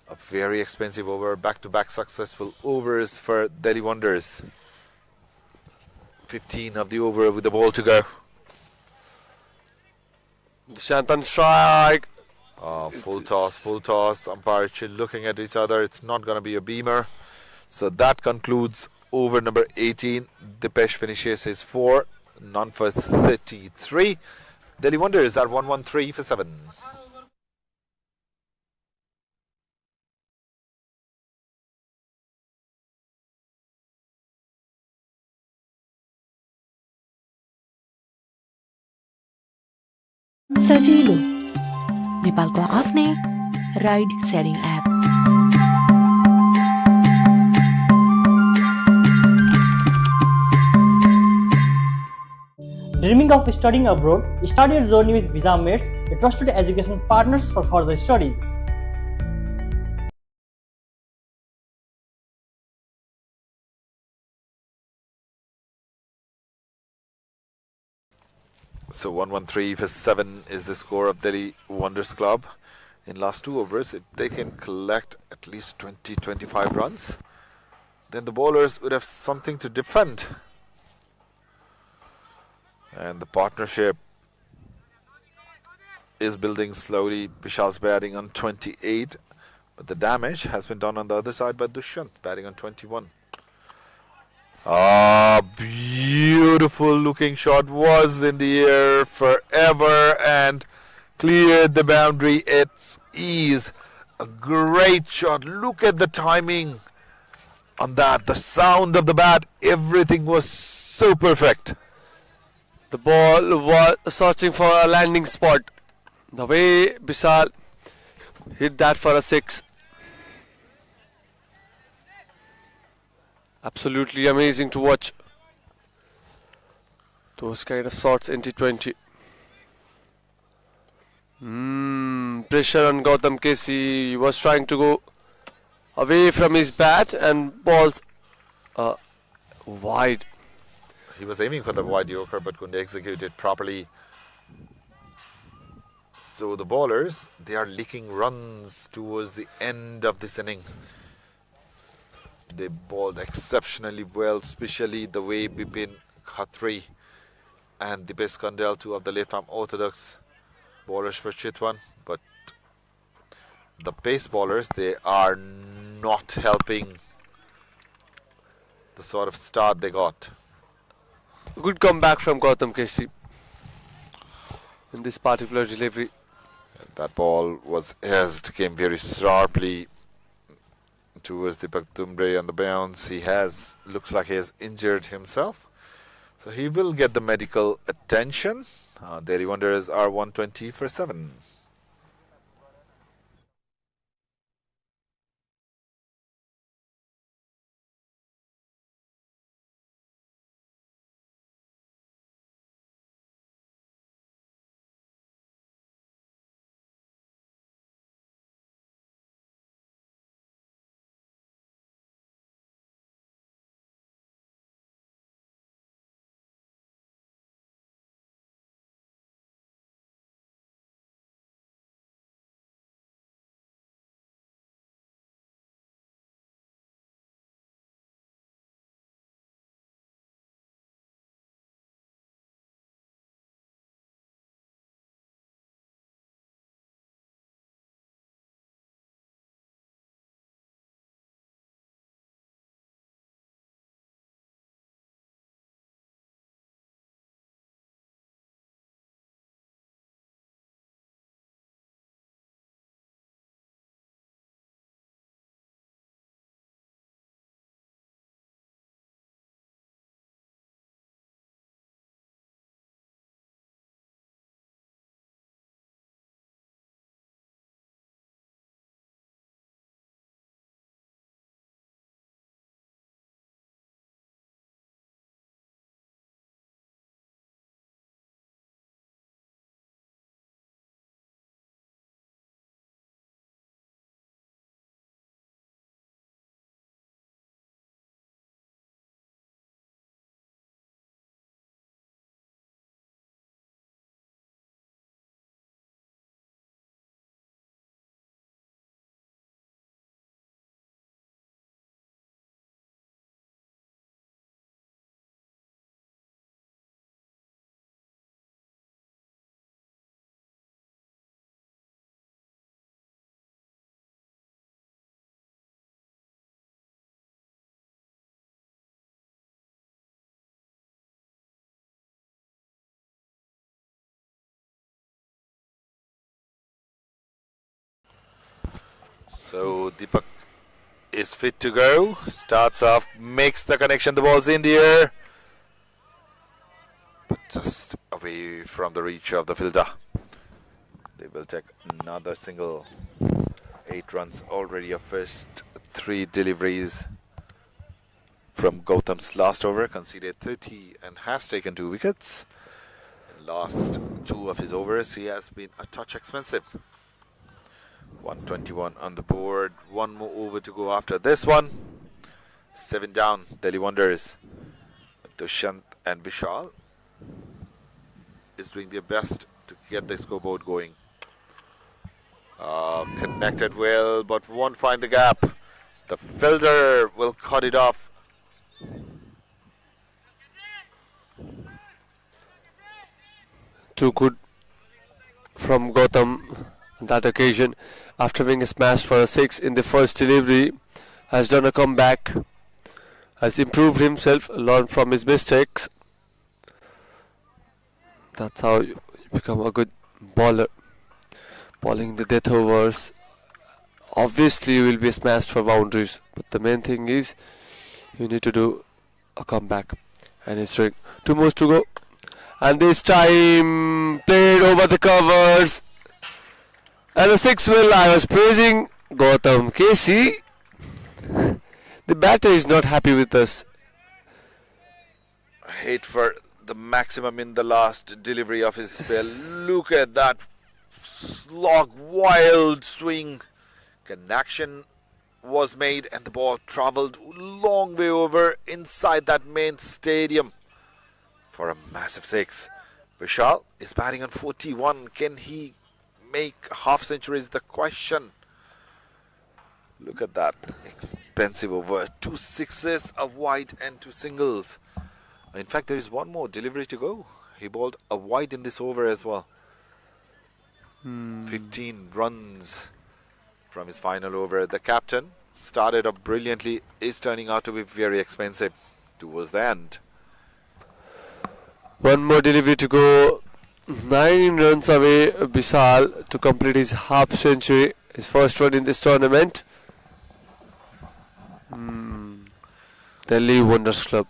[SPEAKER 3] a very expensive over, back-to-back successful overs for Delhi Wonders. 15 of the over with the ball to go.
[SPEAKER 8] The Shantan strike.
[SPEAKER 3] Full toss. Umpire looking at each other. It's not going to be a beamer. So that concludes over number 18. Dipesh finishes his 4, none for 33. Delhi Wonders are 113 for 7.
[SPEAKER 1] सजिलो नेपालको आफ्नै ride sharing app.
[SPEAKER 2] Dreaming of studying abroad? Start your journey with Visa Mates, a trusted education partners for further studies.
[SPEAKER 3] So 113 for 7 is the score of Delhi Wonders Club. In last 2 overs, if they can collect at least 20-25 runs, then the bowlers would have something to defend. And the partnership is building slowly. Vishal's batting on 28, but the damage has been done on the other side by Dushyant, batting on 21. Beautiful looking shot, was in the air forever and cleared the boundary at ease. A great shot. Look at the timing on that. The sound of the bat, everything was so perfect.
[SPEAKER 8] The ball was searching for a landing spot. The way Vishal hit that for a 6. Absolutely amazing to watch those kind of shots in T20. Pressure on Gautam KC. He was trying to go away from his bat and balls wide.
[SPEAKER 3] He was aiming for the wide yorker but couldn't execute it properly. So the bowlers, they are leaking runs towards the end of this inning. They bowled exceptionally well, especially the way Bipin Khatri and Dipesh Kandel, 2 of the left-arm orthodox bowlers for Chitwan. But the pace bowlers, they are not helping the sort of start they got.
[SPEAKER 8] Good comeback from Gautam KC in this particular delivery.
[SPEAKER 3] That ball was edged, came very sharply towards Deepak Tumbre on the bounce. Looks like he has injured himself. So he will get the medical attention. Delhi Wanderers are 120 for 7. So Deepak is fit to go. Starts off, makes the connection. The ball's in the air, but just away from the reach of the fielder. They will take another single. 8 runs already of first 3 deliveries from Gautam's last over. Conceded 30 and has taken 2 wickets. Last 2 of his overs, he has been a touch expensive. 121 on the board. 1 more over to go after this one. 7 down, Delhi Wanderers. Dushyant and Vishal is doing their best to get the scoreboard going. Connected well, but won't find the gap. The fielder will cut it off.
[SPEAKER 8] Too good from Gautam on that occasion. After being smashed for a 6 in the first delivery, has done a comeback, has improved himself, learned from his mistakes. That's how you become a good bowler. Bowling the death overs. Obviously you will be smashed for boundaries, but the main thing is you need to do a comeback. And he's doing 2 more to go. And this time played over the covers. And a 6 will. I was praising Gautam KC. The batter is not happy with us.
[SPEAKER 3] Hit for the maximum in the last delivery of his spell. Look at that slog, wild swing. Connection was made and the ball travelled long way over inside that main stadium for a massive 6. Vishal is batting on 41. Can he make half century is the question. Look at that expensive over. 2 sixes, a wide and 2 singles. In fact, there is 1 more delivery to go. He bowled a wide in this over as well. 15 runs from his final over. The captain started off brilliantly, is turning out to be very expensive towards the end.
[SPEAKER 8] One more delivery to go. 9 runs away, Vishal to complete his half century, his first one in this tournament. Delhi Wonders Club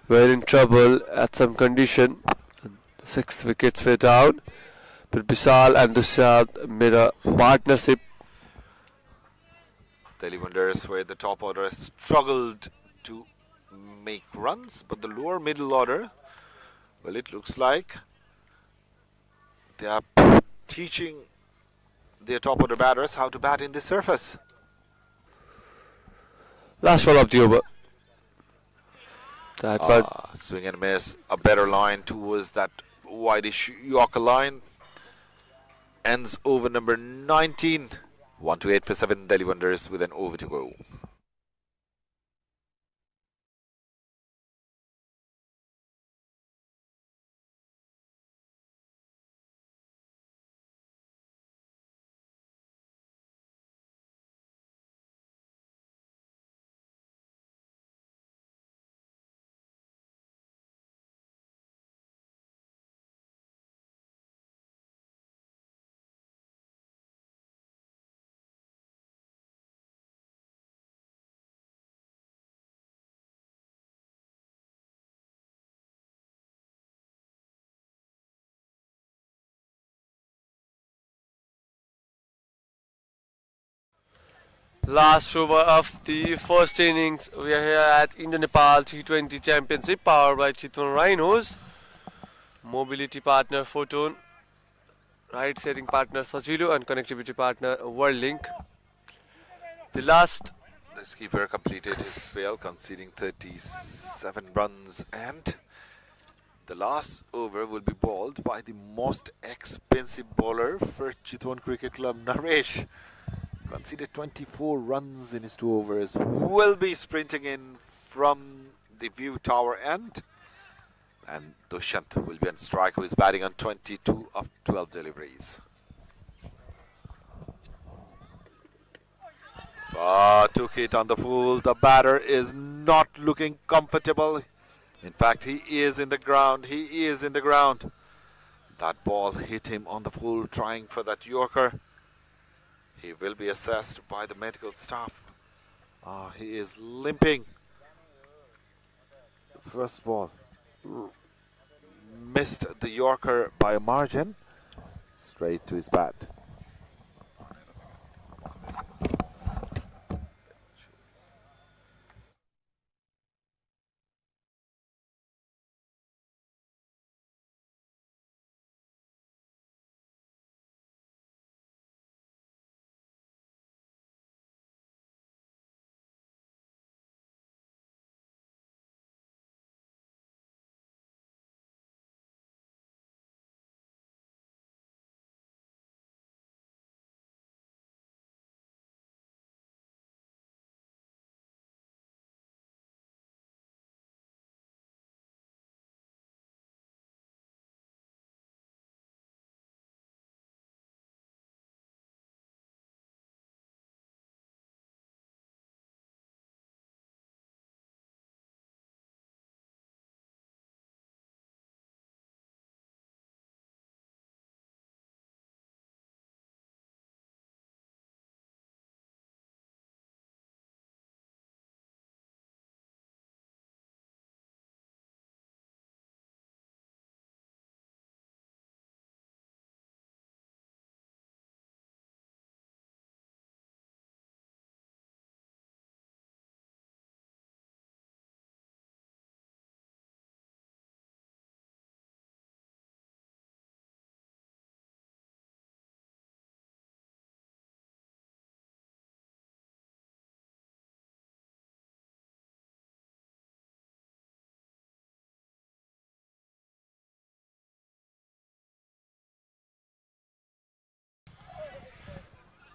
[SPEAKER 8] were in trouble at some condition. The 6th wickets were down, but Vishal and Dushyant made a partnership.
[SPEAKER 3] Delhi Wonders, where the top order has struggled to make runs, but the lower middle order, well, it looks like they are teaching their top order batters how to bat in this surface.
[SPEAKER 8] Last ball of the over. That was
[SPEAKER 3] Swing and miss, a better line towards that whitish Yorker line. Ends over number 19. 1 to 8 for 7 Delhi Wonders with an over to go.
[SPEAKER 8] last over of the first innings. We are here at Indo-Nepal T20 Championship, powered by Chitwan Rhinos. Mobility partner Photon, right setting partner Sajilo, and connectivity partner WorldLink.
[SPEAKER 3] The skipper completed his spell, conceding 37 runs, and the last over will be bowled by the most expensive bowler for Chitwan Cricket Club, Naresh. Conceded 24 runs in his 2 overs. Will be sprinting in from the view tower end. And Dushyant will be on strike, who is batting on 22 of 12 deliveries. Took it on the full. The batter is not looking comfortable. In fact, he is in the ground. He is in the ground. That ball hit him on the full, trying for that Yorker. He will be assessed by the medical staff. He is limping. The first ball missed the Yorker by a margin. Straight to his bat.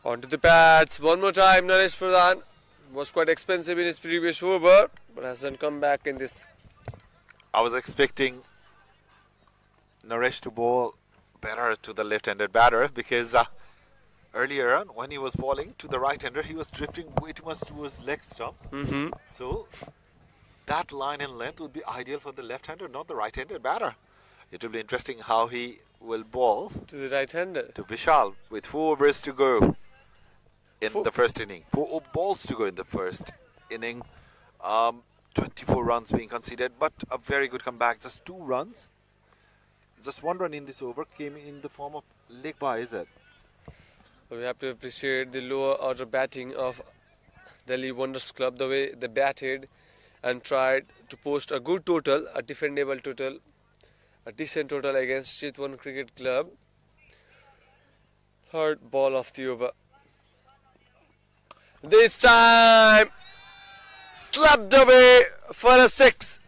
[SPEAKER 8] Onto the pads one more time. Naresh Pradhan was quite expensive in his previous over, but hasn't come back in this.
[SPEAKER 3] I was expecting Naresh to bowl better to the left-handed batter, because earlier on when he was bowling to the right-hander, he was drifting way too much towards leg stump. So that line and length would be ideal for the left-hander, not the right-handed batter. It will be interesting how he will bowl
[SPEAKER 8] To the right-hander.
[SPEAKER 3] to Vishal with 4 overs to go in the first inning. 4 balls to go in the first inning. 24 runs being conceded, but a very good comeback. Just 2 runs. Just 1 run in this over came in the form of leg by, is it?
[SPEAKER 8] But we have to appreciate the lower order batting of Delhi Wonders Club, the way they batted and tried to post a good total, a defendable total, a decent total against Chitwan Cricket Club. Third ball of the over. This time, slapped away for a 6.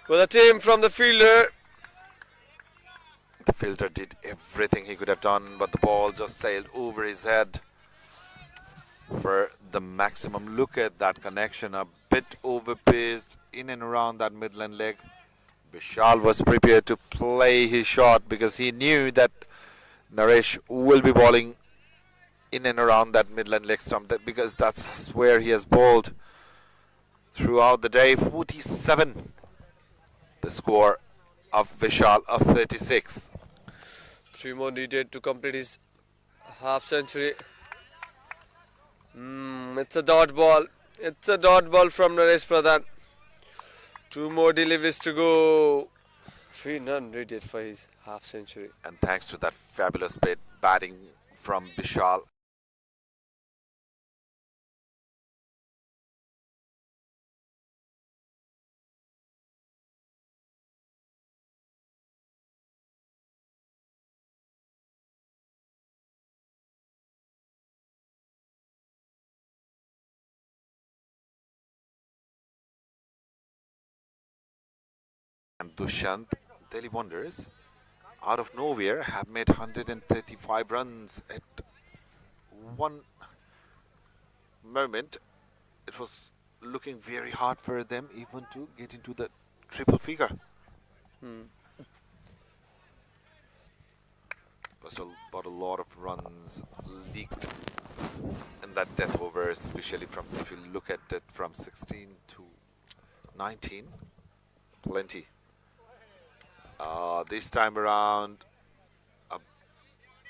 [SPEAKER 8] With a team from the fielder.
[SPEAKER 3] The fielder did everything he could have done, but the ball just sailed over his head for the maximum. Look at that connection, a bit overpaced in and around that midland leg. Vishal was prepared to play his shot because he knew that Naresh will be bowling in and around that midland leg stump, because that's where he has bowled throughout the day. 47 the score of Vishal of 36.
[SPEAKER 8] 3 more needed to complete his half century. It's a dot ball. It's a dot ball from Naresh Pradhan. 2 more deliveries to go. 3 none needed for his half century.
[SPEAKER 3] And thanks to that fabulous batting from Vishal. And Dushyant, Delhi Wonders, out of nowhere, have made 135 runs at one moment. It was looking very hard for them even to get into the triple figure. But a lot of runs leaked in that death over, especially from, if you look at it from 16 to 19, plenty. This time around, a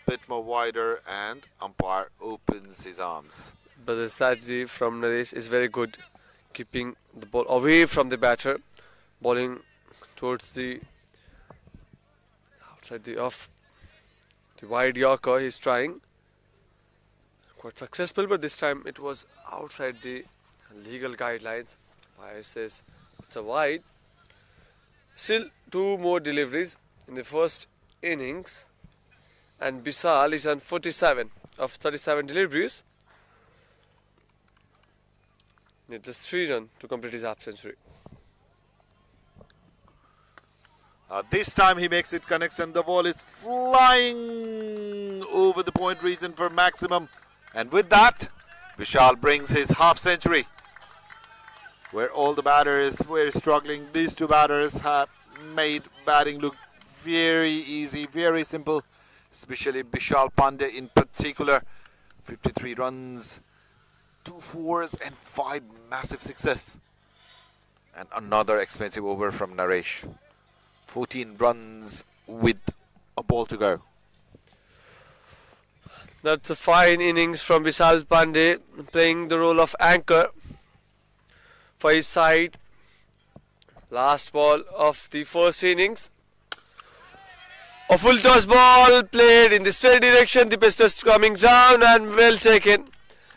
[SPEAKER 3] bit more wider, and umpire opens his arms.
[SPEAKER 8] But the strategy from Naresh is very good, keeping the ball away from the batter, bowling towards the outside the off, the wide Yorker. He's trying, quite successful, but this time it was outside the legal guidelines. Umpire says it's a wide. Still 2 more deliveries in the first innings, and Vishal is on 47 of 37 deliveries. Needs just 3 runs to complete his half century.
[SPEAKER 3] This time he makes it connection. The ball is flying over the point region for maximum, and with that, Vishal brings his half century. Where all the batters were struggling, these 2 batters have made batting look very easy, very simple, especially Vishal Pandey in particular. 53 runs, 2 fours and 5 massive sixes. And another expensive over from Naresh. 14 runs with a ball to go.
[SPEAKER 8] That's a fine innings from Vishal Pandey, playing the role of anchor for his side. Last ball of the first innings. A full toss ball played in the straight direction. The pitch is coming down and well taken.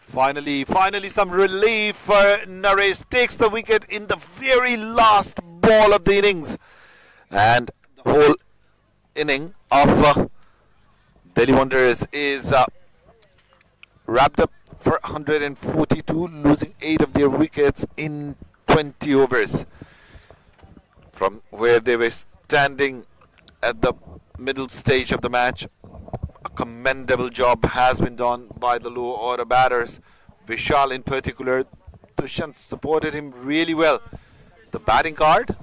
[SPEAKER 3] Finally some relief for Naresh. Takes the wicket in the very last ball of the innings. And the whole inning of Delhi Wonders is wrapped up for 142, losing 8 of their wickets in 20 overs. From where they were standing at the middle stage of the match, a commendable job has been done by the low order batters. Vishal in particular, Dushyant supported him really well. The batting card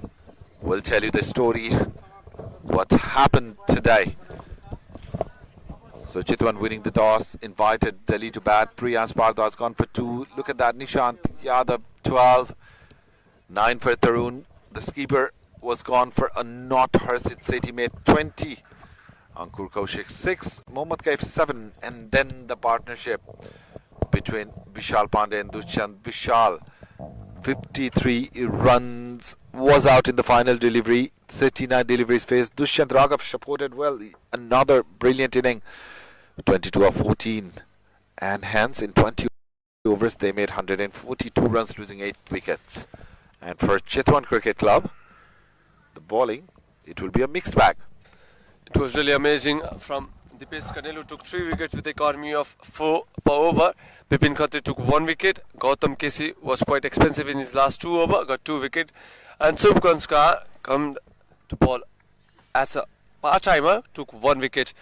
[SPEAKER 3] will tell you the story, what happened today. So Chitwan winning the toss, invited Delhi to bat. Priyansh Pardas gone for 2. Look at that, Nishant Yadav 12. 9 for Tarun. The skipper was gone for a not. Harsit Sethi made 20. Ankur Kaushik 6. Mohammad Kaif 7. And then the partnership between Vishal Pandey and Dushyant. Vishal, 53 runs, was out in the final delivery. 39 deliveries faced. Dushyant Raghav supported well. Another brilliant inning. 22 of 14. And hence in 20 overs they made 142 runs, losing 8 wickets. And for Chitwan Cricket Club, the bowling, it will be a mixed bag.
[SPEAKER 8] It was really amazing from Dipesh Kanel, who took 3 wickets with an economy of 4 per over. Bipin Khatri took 1 wicket. Gautam KC was quite expensive in his last 2 overs, got 2 wickets. And Subkanska come to bowl as a part-timer, took 1 wicket.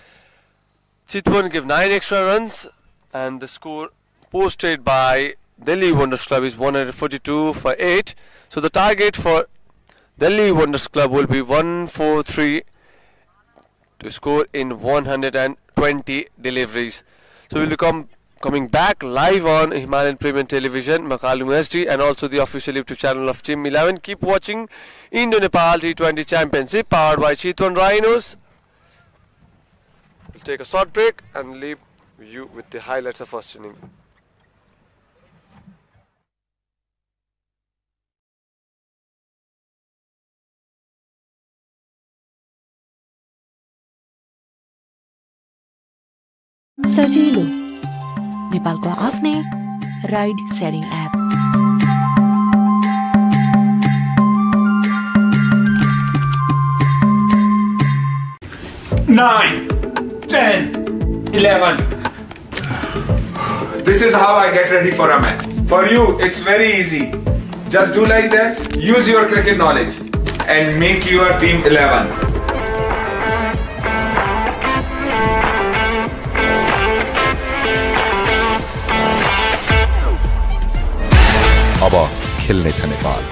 [SPEAKER 8] Chitwan gave 9 extra runs, and the score posted by Delhi Wonders Club is 142 for 8. So the target for Delhi Wonders Club will be 143 to score in 120 deliveries. So we'll be coming back live on Himalayan Premium Television, Makalung HD, and also the official YouTube channel of Team 11. Keep watching Indo-Nepal T20 Championship powered by Chitwan Rhinos. We'll take a short break and leave you with the highlights of first inning.
[SPEAKER 1] सजिलो नेपालको आफ्नै ride sharing app
[SPEAKER 4] 9, 10, 11. This is how I get ready for a match. For you, it's very easy. Just do like this, use your cricket knowledge and make your team 11.
[SPEAKER 3] अब खेल्नेछ Nepal.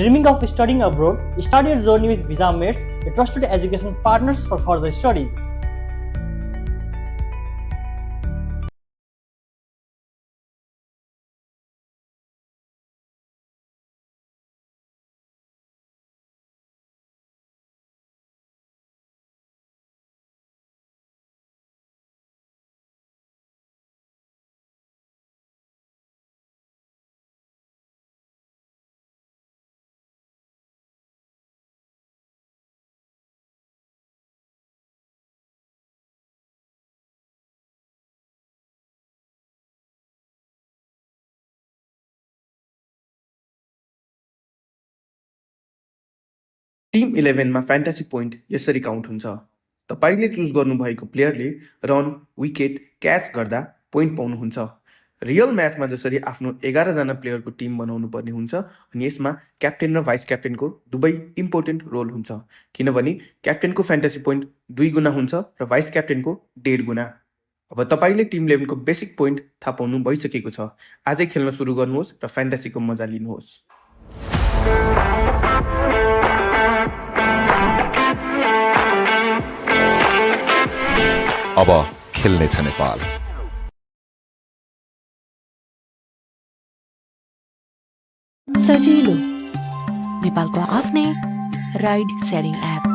[SPEAKER 2] Dreaming of studying abroad? Start your journey with Visa Mates, a trusted education partners for further studies.
[SPEAKER 5] Team 11मा fantasy point यसरी count हुन्छ। तपाईँले choose गर्नुभएको प्लेयरले run, wicket, catch गर्दा point पाउनुहुन्छ। Real म्याचमा जसरी आफ्नो 11जना प्लेयरको टिम बनाउनु पर्ने हुन्छ अनि यसमा क्याप्टेन र भाइस क्याप्टेनको दुवै इम्पोर्टेन्ट रोल हुन्छ, किनभने क्याप्टेनको फ्यान्टासी पोइन्ट 2 गुणा हुन्छ र भाइस क्याप्टेनको 1.5 गुणा। अब तपाईँले टिम 11को बेसिक पोइन्ट थाहा पाउनु भइसकेको छ। आजै खेल्न सुरु गर्नुहोस् र फ्यान्टासीको मजा लिनुहोस्।
[SPEAKER 3] अब खेल्नेछ नेपाल।
[SPEAKER 1] सजिलो नेपालको आफ्नै ride sharing app.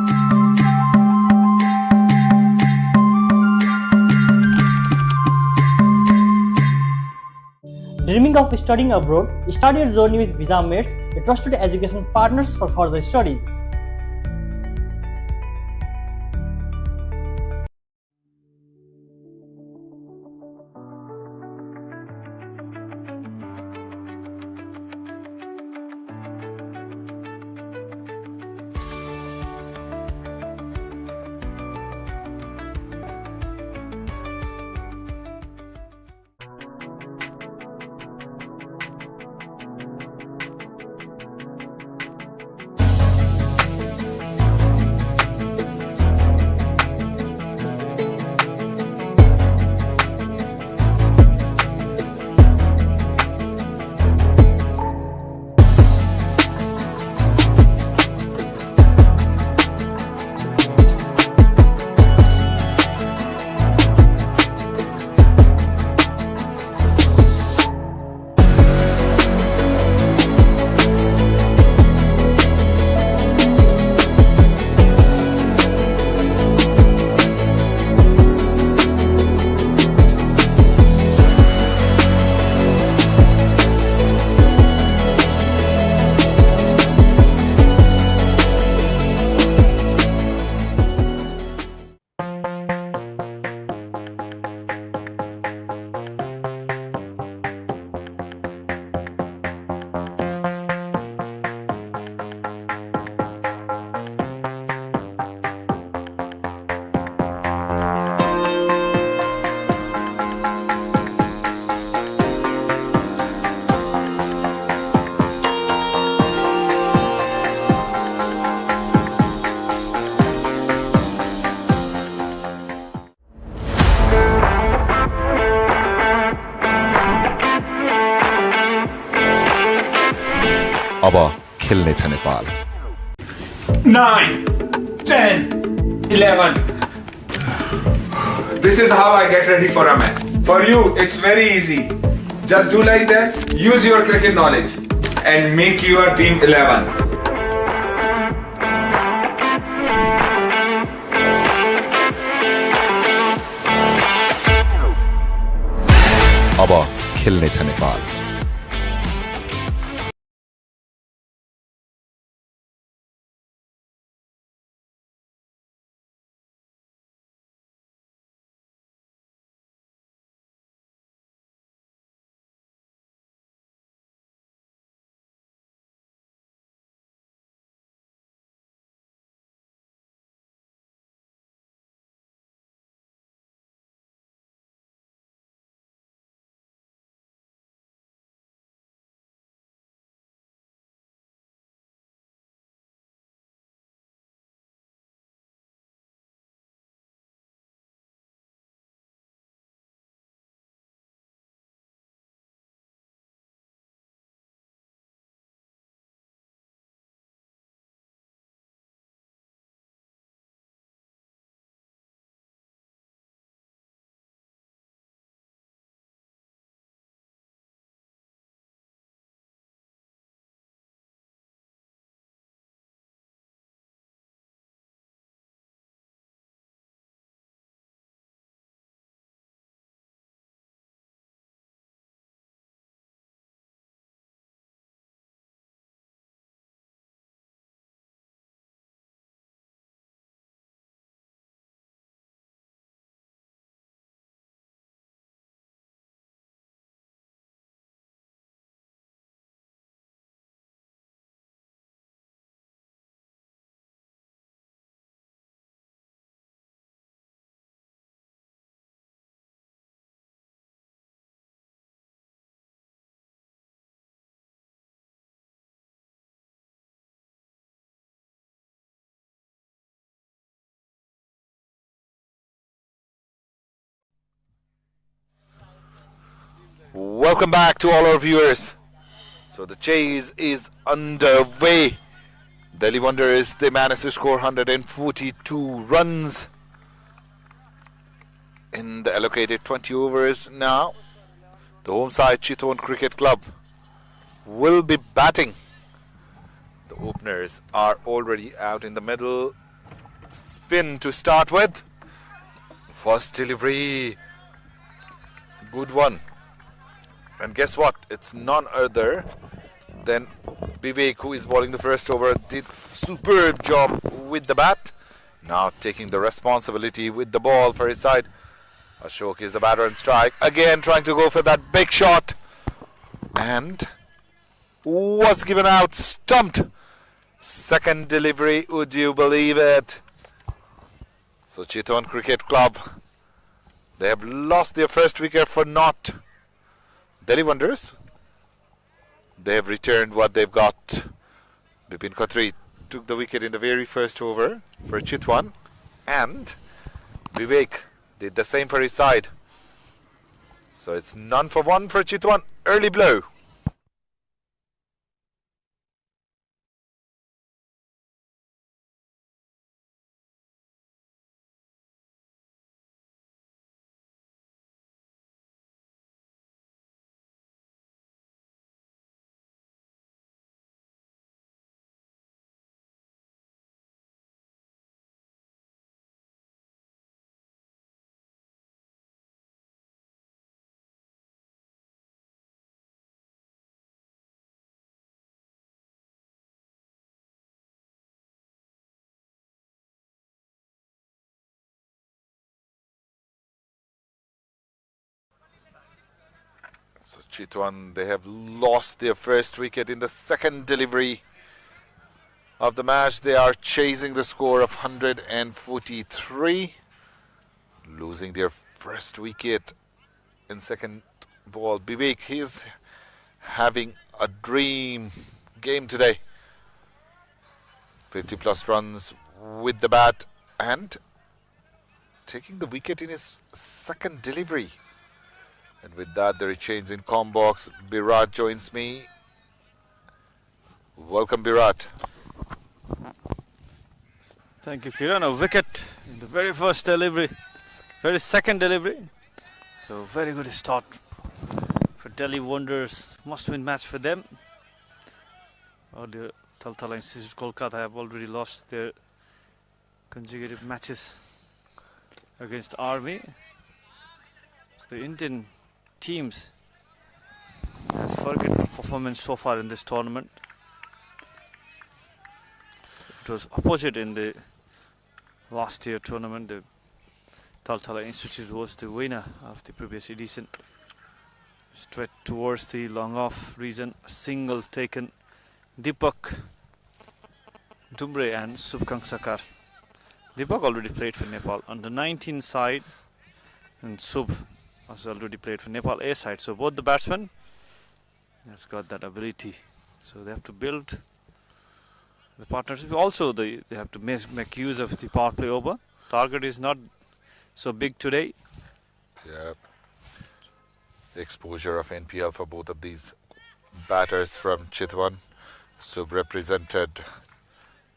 [SPEAKER 2] Dreaming of studying abroad? Start your journey with Visa Mates, a trusted education partners for further studies.
[SPEAKER 3] अब खेल्नेछ Nepal.
[SPEAKER 4] 9, 10, 11. This is how I get ready for a match. For you, it's very easy. Just do like this, use your cricket knowledge and make your team 11.
[SPEAKER 3] अब खेल्नेछ Nepal. Welcome back to all our viewers. So the chase is underway. Delhi Wonders, they managed to score 142 runs in the allocated 20 overs. Now the home side Chitwan Cricket Club will be batting. The openers are already out in the middle. Spin to start with. First delivery. Good one. And guess what? It's none other than Vivek, who is bowling the first over. Did superb job with the bat. Now taking the responsibility with the ball for his side. Ashok is the batter and strike. Again trying to go for that big shot. And was given out. Stumped. Second delivery. Would you believe it? So Chitwan Cricket Club, they have lost their first wicket for naught. Delhi Wonders, they have returned what they've got. Bipin Khatri took the wicket in the very first over for Chitwan, and Vivek did the same for his side. So it's none for one for Chitwan. Early blow. So Chitwan, they have lost their first wicket in the second delivery of the match. They are chasing the score of 143, losing their first wicket in second ball. Vivek, he is having a dream game today. 50 plus runs with the bat and taking the wicket in his second delivery. And with that, there is change in com box. Virat joins me. Welcome, Virat.
[SPEAKER 6] Thank you, Kiran. A wicket in the very first delivery, very second delivery. So very good start for Delhi Wonders. Must-win match for them. The Taltala Institute Kolkata have already lost their consecutive matches against Army. So the Indian teams has forgotten performance so far in this tournament. It was opposite in the last year tournament. The Taltala Institute was the winner of the previous edition. Straight towards the long off region, a single taken. Deepak Dumbre and Subhang Sakar. Deepak already played for Nepal on the 19 side, and Subh has already played for Nepal A side. So both the batsmen has got that ability. So they have to build the partnership. Also they have to make use of the power play over. Target is not so big today.
[SPEAKER 3] Yeah. The exposure of NPL for both of these batters from Chitwan. Subh represented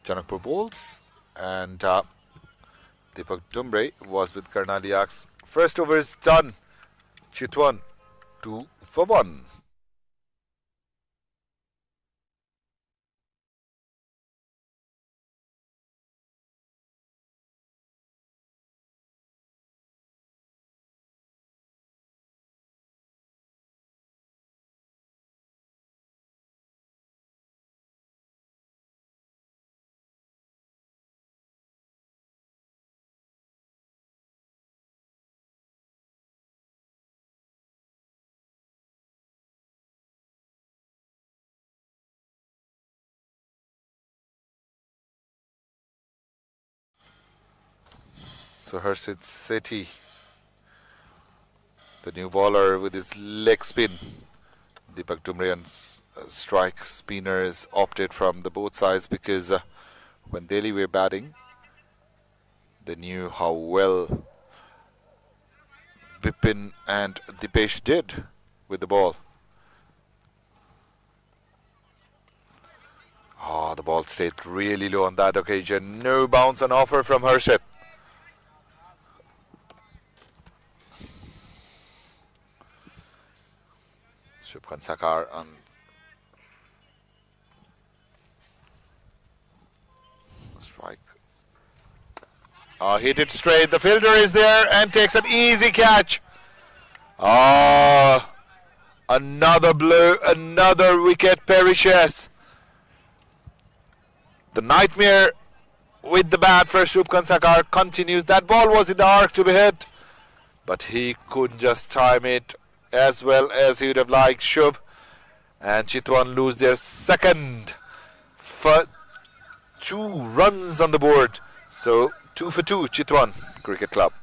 [SPEAKER 3] Janakpur Bowls, and Deepak Dumbre was with Karnaliaks. First over is done. Chitwan 2 for 1. So Harshit Sethi, the new bowler with his leg spin. Deepak Dumre and strike spinners opted from the both sides because when Delhi were batting, they knew how well Bipin and Dipesh did. with the ball. Oh, the ball stayed really low on that occasion. No bounce on offer from Harshit. Shubhan Sakar on strike. Hit it straight. The fielder is there and takes an easy catch. Another blow, another wicket perishes. The nightmare with the bat for Shubhan Sakar continues. That ball was in the arc to be hit, but he couldn't just time it as well as he would have liked. Shub and Chitwan lose their second for 2 runs on the board. So 2 for 2, Chitwan Cricket Club.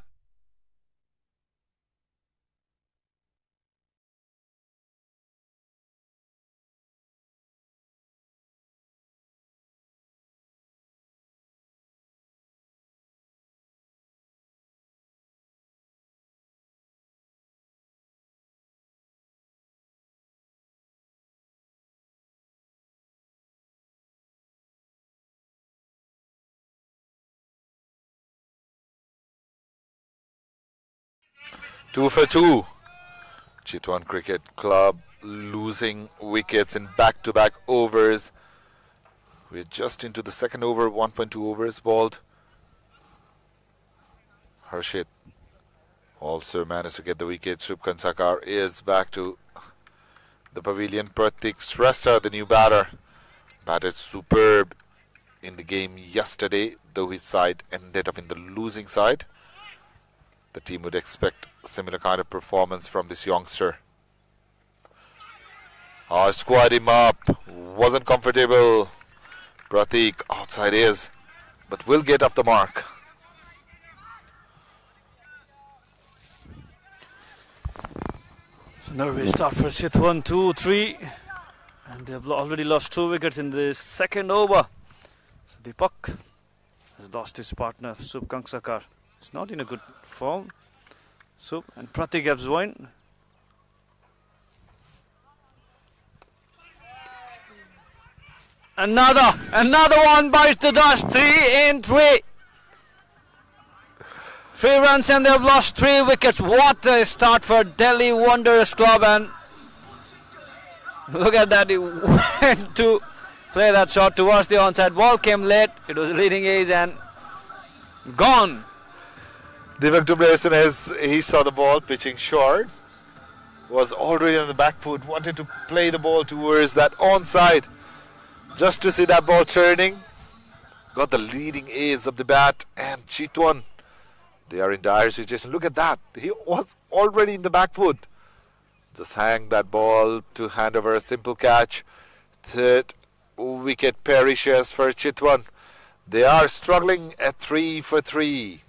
[SPEAKER 3] Two for 2. Chitwan Cricket Club losing wickets in back-to-back overs. We're just into the second over, 1.2 overs balled. Harshit also managed to get the wicket. Shubhan Sakar is back to the pavilion. Pratik Shrestha, the new batter, batted superb in the game yesterday, though his side ended up in the losing side. The team would expect similar kind of performance from this youngster. Squared him up. Wasn't comfortable. Pratik outside is, but will get off the mark.
[SPEAKER 6] So now we start for Chitwan 2-3, and they've already lost 2 wickets in the second over. So Deepak has lost his partner Shubhan Sakar. It's not in a good form. So, and Pratik has won. Another one bites the dust. 3 in 3. 3 runs and they've lost 3 wickets. What a start for Delhi Wanderers Club. And look at that. He went to play that shot towards the onside. Ball came late. It was a leading edge and gone.
[SPEAKER 3] Divak Dubey, as soon as he saw the ball pitching short, was already on the back foot, wanted to play the ball towards that onside. Just to see that ball turning, got the leading ace of the bat, and Chitwan, they are in dire situation. Look at that. He was already in the back foot. Just hang that ball to hand over a simple catch. Third wicket perishes for Chitwan. They are struggling at 3 for 3.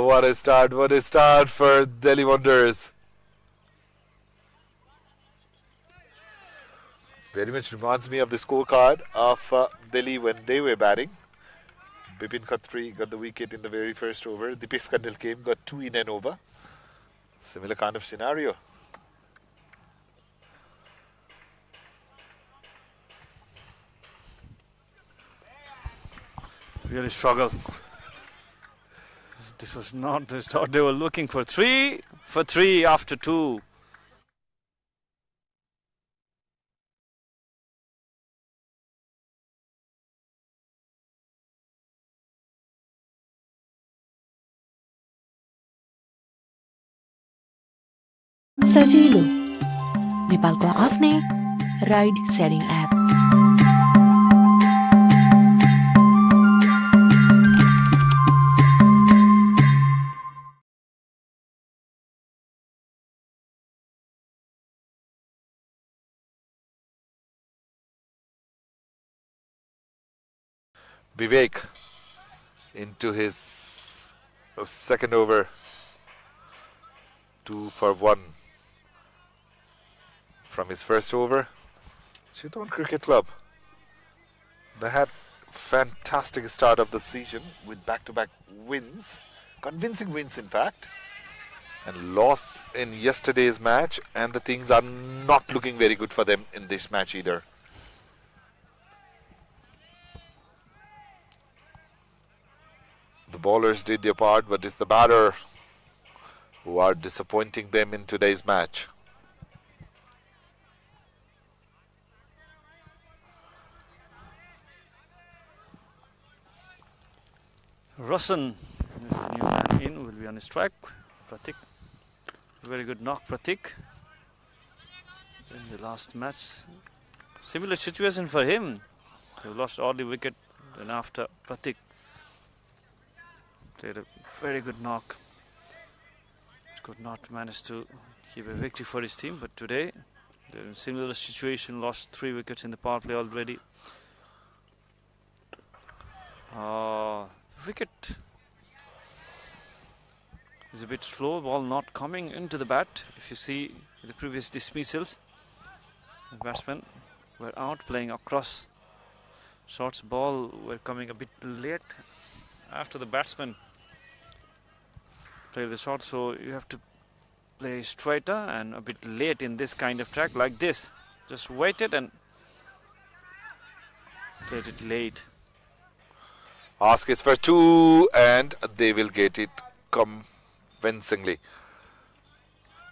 [SPEAKER 3] What a start for Delhi Wanderers. Very much reminds me of the scorecard of Delhi when they were batting. Bipin Khatri got the wicket in the very first over. Dipesh Kandil came, got 2 in an over. Similar kind of scenario.
[SPEAKER 6] Really struggle. This was not the start they were looking for. 3 for 3 after 2.
[SPEAKER 1] सजिलो नेपालको आफ्नै ride sharing app
[SPEAKER 3] Vivek into his second over. 2 for 1 from his first over. Chitwan Cricket Club, they had fantastic start of the season with back-to-back wins, convincing wins in fact, and loss in yesterday's match, and the things are not looking very good for them in this match either. The bowlers did their part, but it's the batter who are disappointing them in today's match.
[SPEAKER 6] Russen, the new man in, will be on his track. Pratik, very good knock, Pratik. In the last match, similar situation for him. He lost all the wicket, then after Pratik played a very good knock. Could not manage to keep a victory for his team, but today they're in similar situation, lost 3 wickets in the power play already. The wicket is a bit slow, ball not coming into the bat. If you see the previous dismissals, the batsmen were out playing across shots, ball were coming a bit late after the batsman play the shot, so you have to play straighter and a bit late in this kind of track like this. Just waited and played it late.
[SPEAKER 3] Ask is for 2 and they will get it convincingly.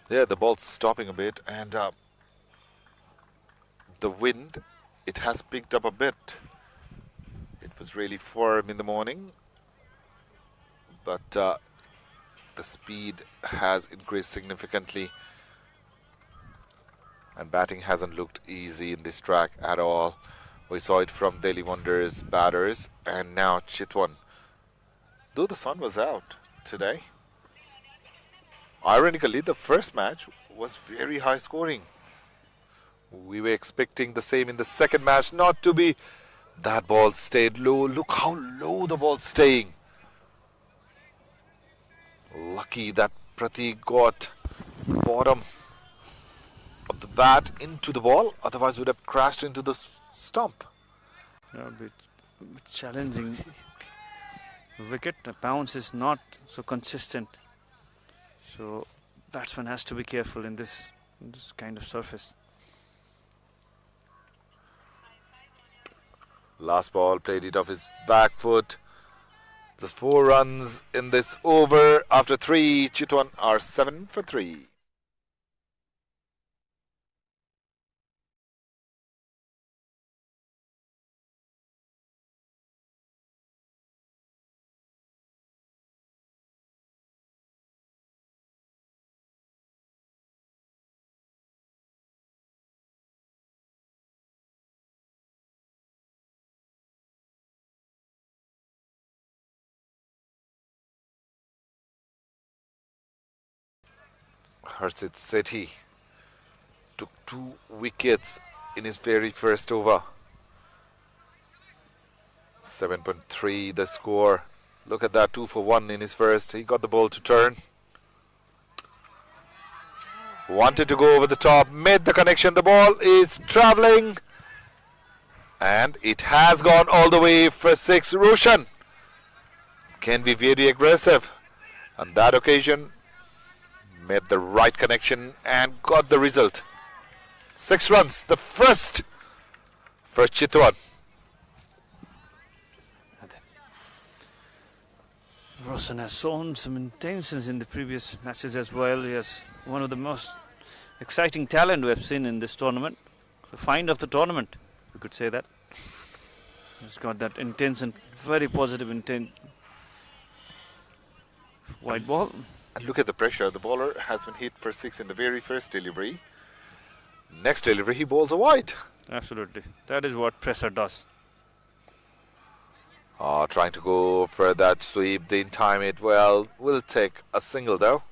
[SPEAKER 3] Yeah, the ball's stopping a bit, and the wind, it has picked up a bit. It was really firm in the morning, but the speed has increased significantly, and batting hasn't looked easy in this track at all. We saw it from Delhi Wonders batters, and now Chitwan. Though the sun was out today, ironically the first match was very high scoring. We were expecting the same in the second match not to be. That ball stayed low. Look how low the ball's staying. Lucky that Pratik got bottom of the bat into the ball, otherwise would have crashed into the stump.
[SPEAKER 6] A bit challenging wicket. The bounce is not so consistent, so batsman has to be careful in this kind of surface.
[SPEAKER 3] Last ball, played it off his back foot. Just 4 runs in this over. After 3, Chitwan are 7 for 3. Harshit Sethi took 2 wickets in his very first over. 7.3 the score. Look at that, 2 for 1 in his first. He got the ball to turn. Wanted to go over the top, made the connection. The ball is traveling, and it has gone all the way for 6. Roshan can be very aggressive on that occasion. Made the right connection and got the result. 6 runs, the first for Chitwan.
[SPEAKER 6] Roshan has shown some intentions in the previous matches as well. He has one of the most exciting talent we have seen in this tournament. The find of the tournament, we could say that. He's got that intention, very positive intent. White ball.
[SPEAKER 3] And look at the pressure. The bowler has been hit for 6 in the very first delivery. Next delivery, he bowls a wide.
[SPEAKER 6] Absolutely. That is what pressure does.
[SPEAKER 3] Trying to go for that sweep. Didn't time it well. Will take a single though.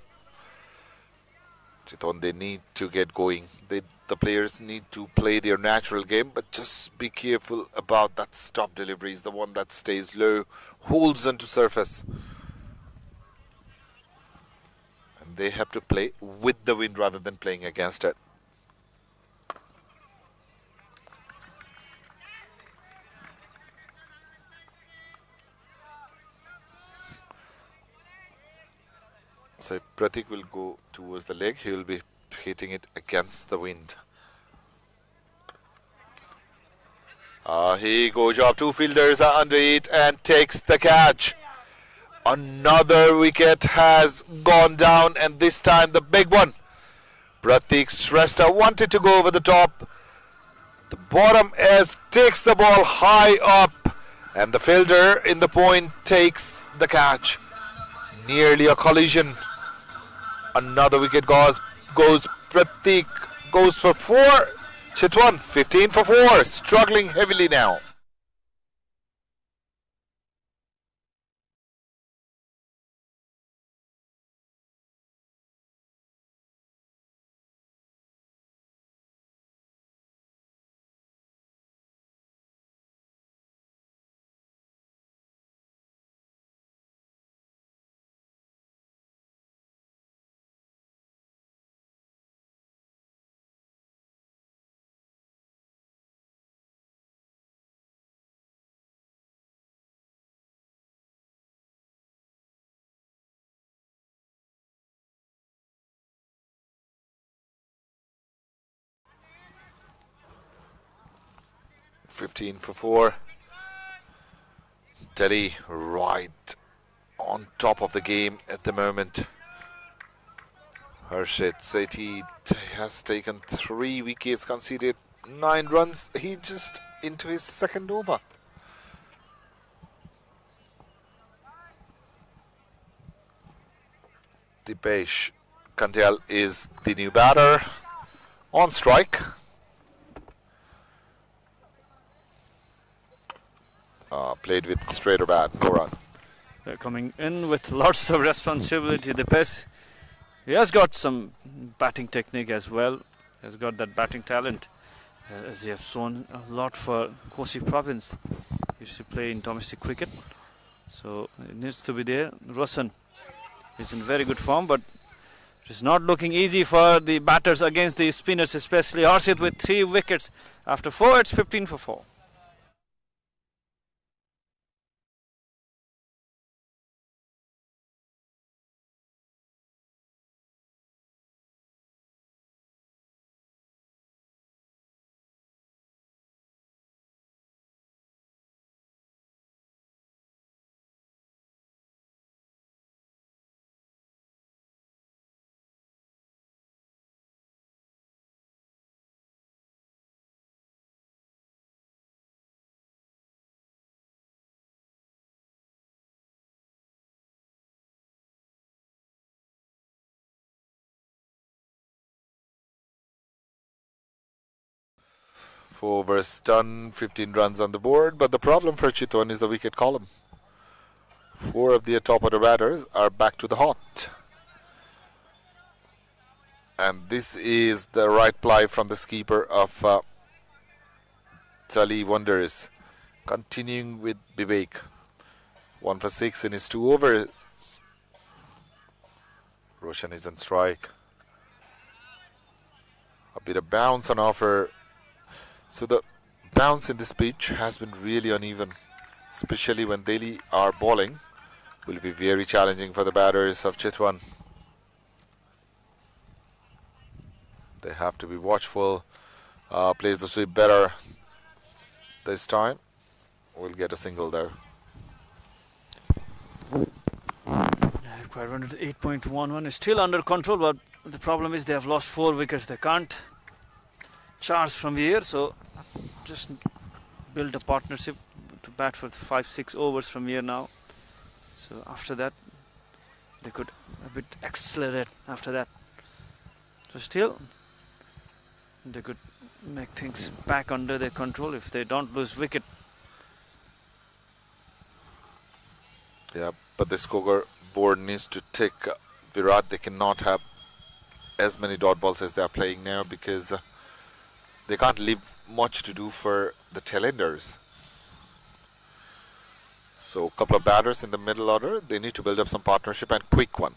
[SPEAKER 3] Chitwan, they need to get going. The players need to play their natural game, but just be careful about that stop deliveries. The one that stays low, holds onto surface. they have to play with the wind rather than playing against it. So if Pratik will go towards the leg, he will be hitting it against the wind. He goes up, two fielders are under it and takes the catch. Another wicket has gone down, and this time the big one. Pratik Shrestha wanted to go over the top. The bottom edge takes the ball high up, and the fielder in the point takes the catch. Nearly a collision. Another wicket goes. Pratik goes for 4. Chitwan 15 for 4, struggling heavily now. $15 for 4. Delhi right on top of the game at the moment. Harshit Sethi has taken 3 wickets, conceded 9 runs. He just into his second over. Dipesh Kandel is the new batter on strike. Played with straighter bat, no run.
[SPEAKER 6] They're coming in with lots of responsibility. Dipesh, he has got some batting technique as well. He has got that batting talent, as he has shown a lot for Kosi province. He used to play in domestic cricket, so it needs to be there. Roshan is in very good form, but it's not looking easy for the batters against the spinners, especially Harshit with 3 wickets after 4. It's 15 for 4.
[SPEAKER 3] Four overs done, 15 runs on the board, but the problem for Chitwan is the wicket column. 4 of the top order batters are back to the hot. And this is the right ply from the skipper of Delhi Wonders. Continuing with Vivek. 1 for 6 in his 2 overs. Roshan is on strike. A bit of bounce on offer. So the bounce in this pitch has been really uneven, especially when Delhi are bowling. Will be very challenging for the batters of Chitwan. They have to be watchful, plays the sweep better this time. We'll get a single though.
[SPEAKER 6] Required run at 8.11 is still under control, but the problem is they have lost 4 wickets. They can't charge from here, so just build a partnership to bat for 5-6 overs from here now. So after that they could a bit accelerate after that. So still they could make things back under their control if they don't lose wicket.
[SPEAKER 3] Yeah, but the scorer board needs to take Virat. They cannot have as many dot balls as they are playing now, because they can't leave much to do for the tailenders. So a couple of batters in the middle order, they need to build up some partnership, and quick one.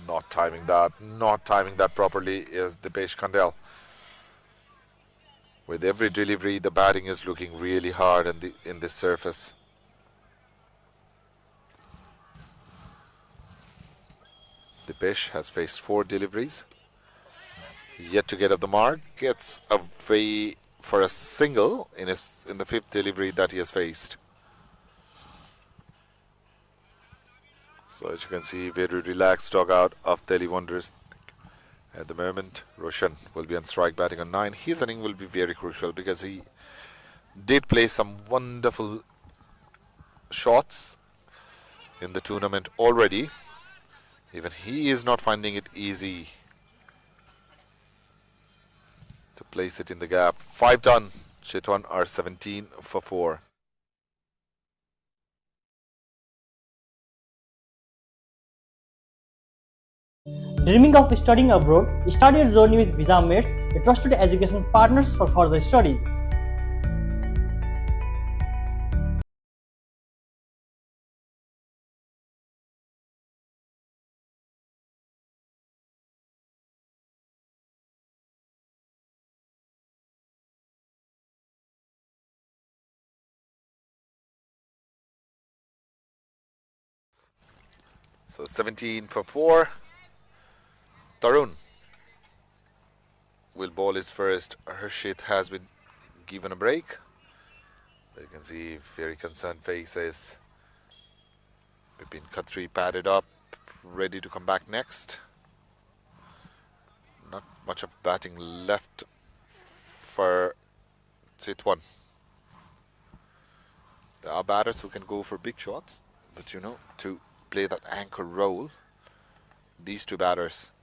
[SPEAKER 3] Not timing that properly is Dipesh Khandel. With every delivery, the batting is looking really hard in this surface. Dipesh has faced 4 deliveries, yet to get up the mark. Gets away for a single in the 5th delivery that he has faced. So as you can see, very relaxed dugout of Delhi Wonders. At the moment, Roshan will be on strike batting on 9. His inning will be very crucial because he did play some wonderful shots in the tournament already. Even he is not finding it easy to place it in the gap. 5 done. Chitwan are 17 for 4.
[SPEAKER 2] Dreaming of studying abroad? Start your journey with Visa Mates, a trusted education partners for further studies.
[SPEAKER 3] So 17 for 4. Tarun will bowl his first. Harshit has been given a break. You can see very concerned faces. Bipin Khatri padded up, ready to come back next. Not much of batting left for Chitwan. There are batters who can go for big shots, but you know, to play that anchor role, these 2 batters,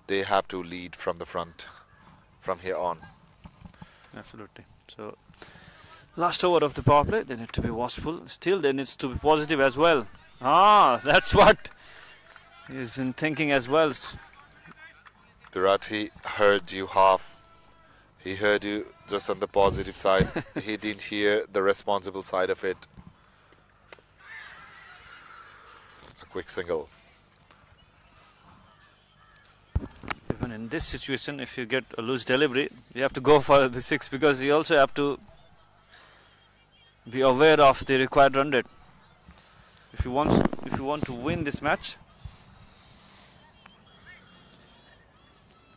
[SPEAKER 3] they have to lead from the front from here on.
[SPEAKER 6] Absolutely. So, last over of the power play, they need to be watchful. Still, they need to be positive as well. That's what he's been thinking as well.
[SPEAKER 3] Virat, he heard you half. He heard you just on the positive side. He didn't hear the responsible side of it. A quick single.
[SPEAKER 6] Even in this situation, if you get a loose delivery, you have to go for the 6 because you also have to be aware of the required run rate. If you want to win this match,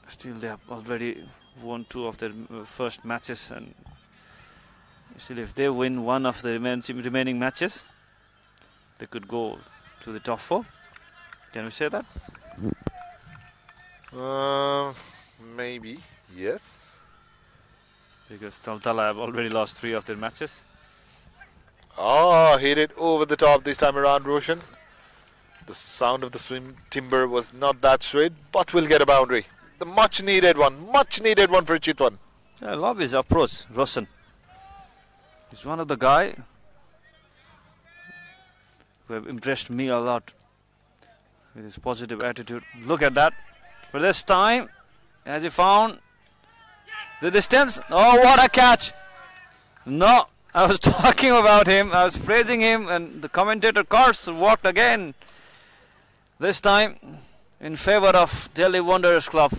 [SPEAKER 6] still they have already won 2 of their first matches, and still if they win 1 of the remaining matches, they could go to the top 4. Can we say that?
[SPEAKER 3] Maybe, yes.
[SPEAKER 6] Because Taltala have already lost 3 of their matches.
[SPEAKER 3] Hit it over the top this time around, Roshan. The sound of the swim timber was not that straight, but will get a boundary. The much needed one for Chitwan.
[SPEAKER 6] I love his approach, Roshan. He's one of the guy who have impressed me a lot with his positive attitude. Look at that. For this time, has he found the distance? Oh, what a catch! No, I was talking about him. I was praising him, and the commentator cars walked again. This time in favor of Delhi Wanderers Club.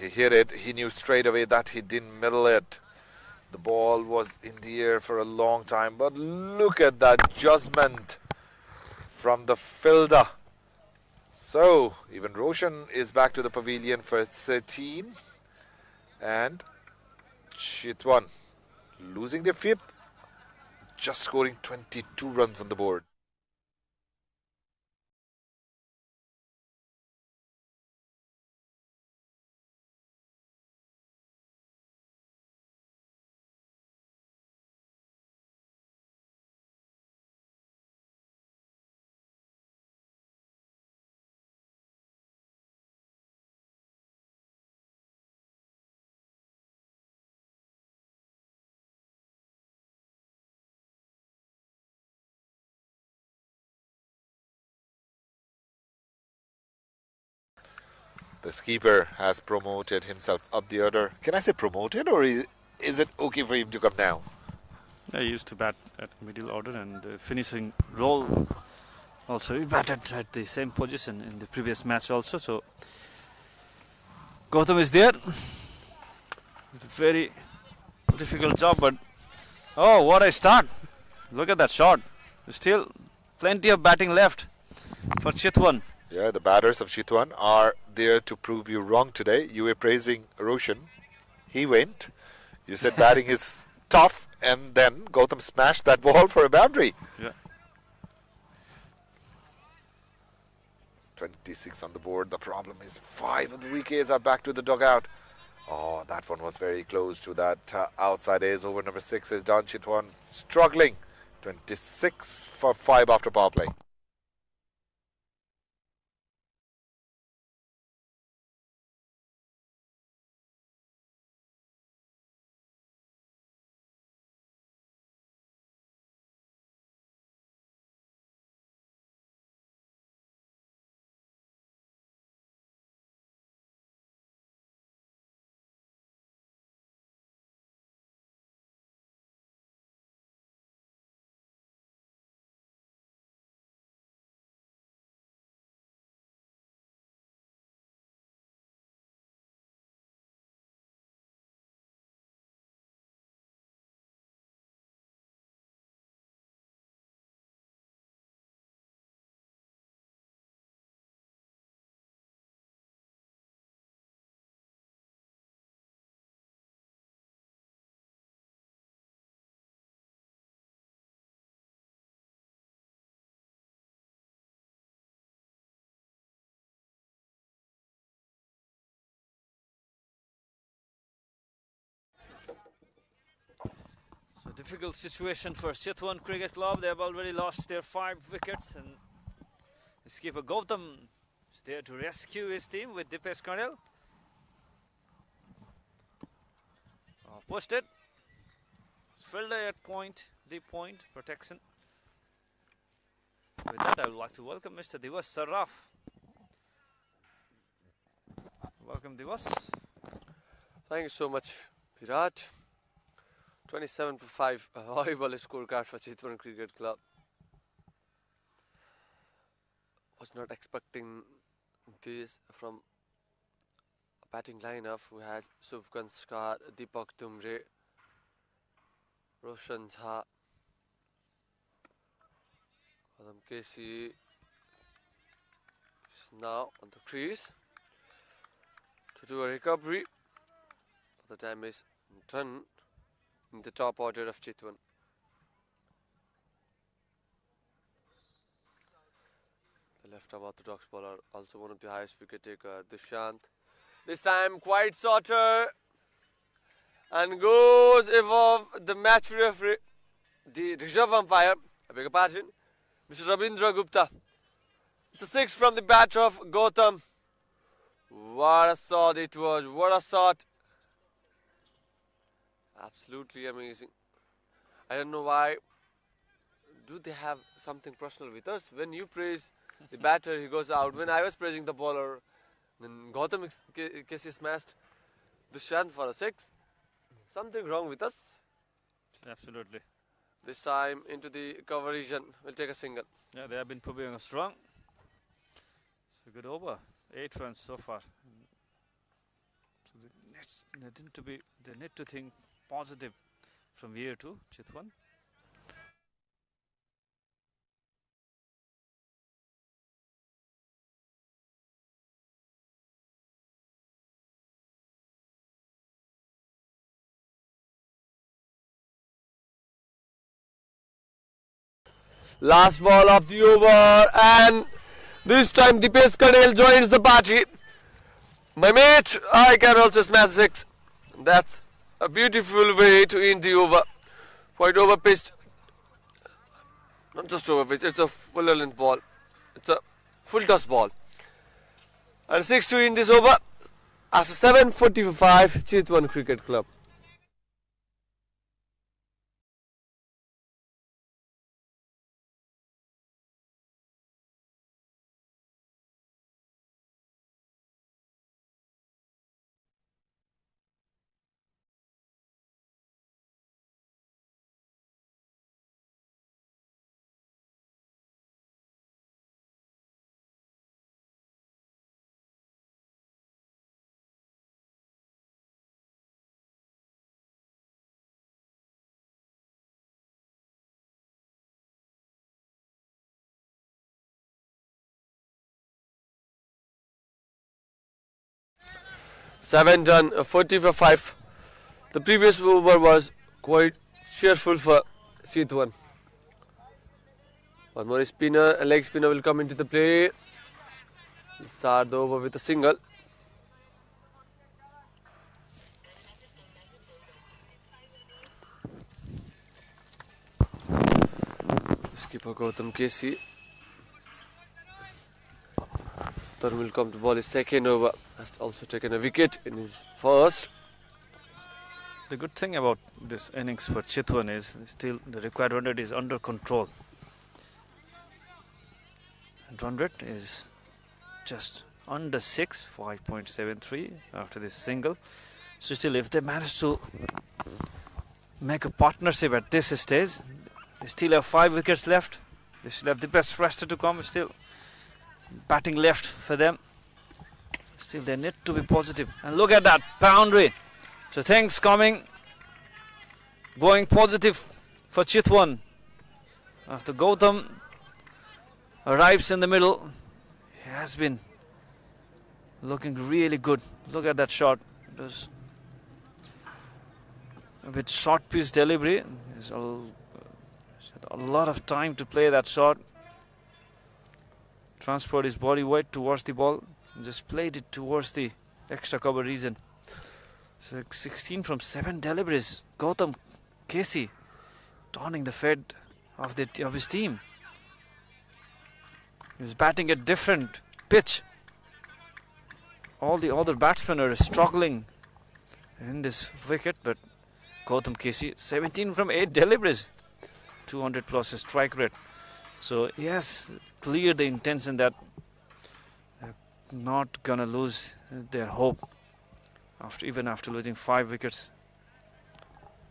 [SPEAKER 3] He hit it. He knew straight away that he didn't middle it. The ball was in the air for a long time, but look at that judgment from the fielder. So, even Roshan is back to the pavilion for 13. And Chitwan losing their 5th, just scoring 22 runs on the board. The skipper has promoted himself up the order. Can I say promoted, or is it okay for him to come down?
[SPEAKER 6] I used to bat at middle order, and the finishing role Also, he batted at the same position in the previous match also. So Gautam is there. Very difficult job, but oh, what a start! Look at that shot. Still plenty of batting left for Chitwan.
[SPEAKER 3] Yeah, the batters of Chitwan are there to prove you wrong today. You were praising Roshan. He went. You said batting is tough, and then Gautam smashed that ball for a boundary.
[SPEAKER 6] Yeah.
[SPEAKER 3] 26 on the board. The problem is 5 of the wickets are back to the dugout. Oh, that one was very close to that outside edge. Over number 6 is done. Chitwan struggling. 26 for 5 after power play.
[SPEAKER 6] So difficult situation for Chitwan Cricket Club. They have already lost their 5 wickets, and skipper Gautam is there to rescue his team with Dipesh Karel. Posted. Fielder at point, deep point, protection. With that, I would like to welcome Mr. Divas Sarraf. Welcome, Divas.
[SPEAKER 8] Thank you so much, Virat. 27 for 5, a horrible scorecard for Chitwan Cricket Club. Was not expecting this from a batting lineup who had Sufgan Skar, Deepak Dumre, Roshan Jha, Gautam KC is now on the crease to do a recovery. The time is done in the top order of Chitwan. The left-arm orthodox bowler, also one of the highest wicket taker, Dushyant. This time quite shorter and goes above the match referee, the reserve umpire, I beg your pardon, Mr. Rabindra Gupta. It's a 6 from the batter of Gautam. What a shot it was, what a shot. Absolutely amazing. I don't know why. Do they have something personal with us? When you praise the batter, he goes out. When I was praising the bowler, then Gautam KC smashed Dushyant for a 6. Something wrong with us.
[SPEAKER 6] Absolutely.
[SPEAKER 8] This time into the cover region. We'll take a single.
[SPEAKER 6] Yeah, they have been proving us wrong. It's a good over. 8 runs so far. So they need to think positive from here to Chitwan.
[SPEAKER 8] Last ball of the over, and this time Dipesh Karel joins the party. My mate, I can also smash 6. That's a beautiful way to end the over. Quite over pitched. Not just over pitched, it's a full length ball. It's a full toss ball. And 6 to end this over after 7:45, Chitwan Cricket Club. 7 done, 40 for 5. The previous over was quite cheerful for Chitwan. One more spinner, a leg spinner will come into the play. He'll start the over with a single. Skipper Gautam KC. Then will come to ball his second over. Has also taken a wicket in his first.
[SPEAKER 6] The good thing about this innings for Chitwan is still the required run rate is under control. And run rate is just under 6, 5.73 after this single. So still, if they manage to make a partnership at this stage, they still have 5 wickets left. They still have the best rester to come. Still batting left for them. Still, they need to be positive. And look at that boundary. So things going positive for Chitwan. After Gautam arrives in the middle, he has been looking really good. Look at that shot. It was a bit short piece delivery. There's a lot of time to play that shot. Transport his body weight towards the ball. And just played it towards the extra cover region. So 16 from 7 deliveries. Gautam KC donning the fate of his team. He's batting a different pitch. All the other batsmen are struggling in this wicket, but Gautam KC 17 from 8 deliveries. 200 plus strike rate. So he has cleared the intention that they're not gonna lose their hope even after losing 5 wickets.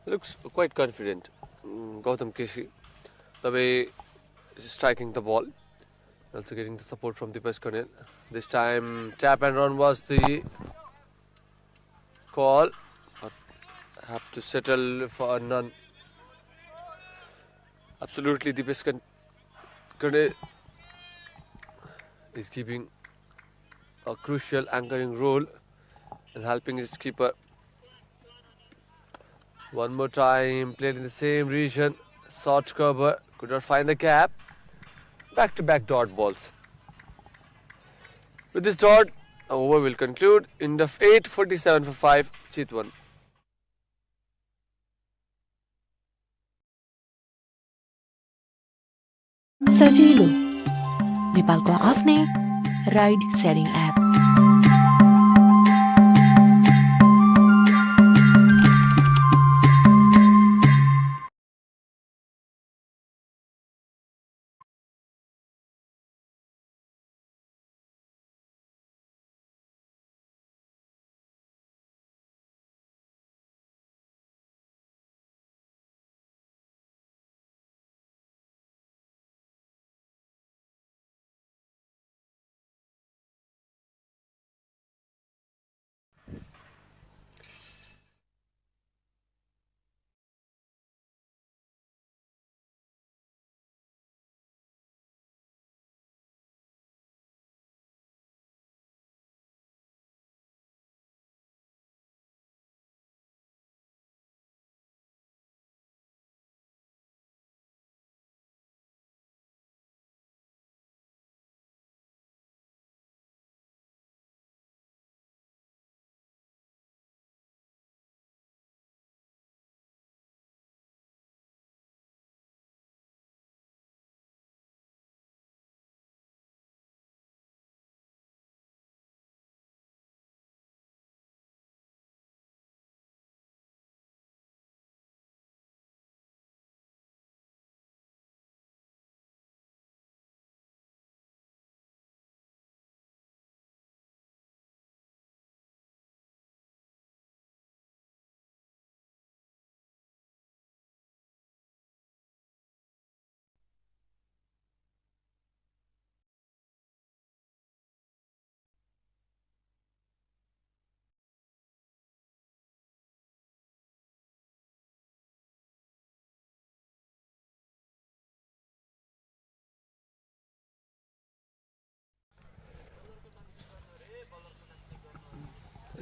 [SPEAKER 8] Looks quite confident, Gautam KC, the way he's striking the ball. Also getting the support from the Deepesh Cornell. This time tap and run was the call. But have to settle for none. Absolutely, Deepesh Cornell is keeping a crucial anchoring role and helping his keeper. One more time, played in the same region. Short cover, could not find the gap. Back-to-back dot balls. With this dot, our over will conclude in the 8:47 for 5, Chitwan.
[SPEAKER 1] सजिलो नेपालको आफ्नै ride sharing app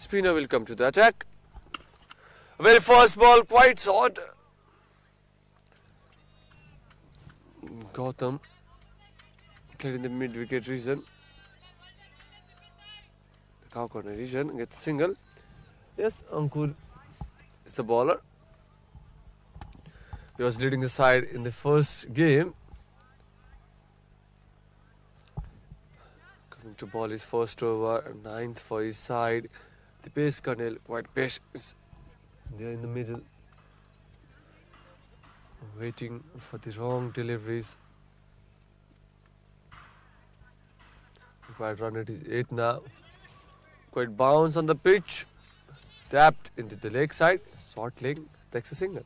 [SPEAKER 8] spinner will come to the attack. Very first ball, quite short. Gautam played in the mid-wicket region. The cow corner region gets a single. Yes, Ankur is the bowler. He was leading the side in the first game. Coming to ball his first over, 9th for his side. The pace Colonel quite patient. There in the middle, waiting for the wrong deliveries. Quite run it is 8 now. Quite bounce on the pitch. Tapped into the leg side. Short leg takes a single.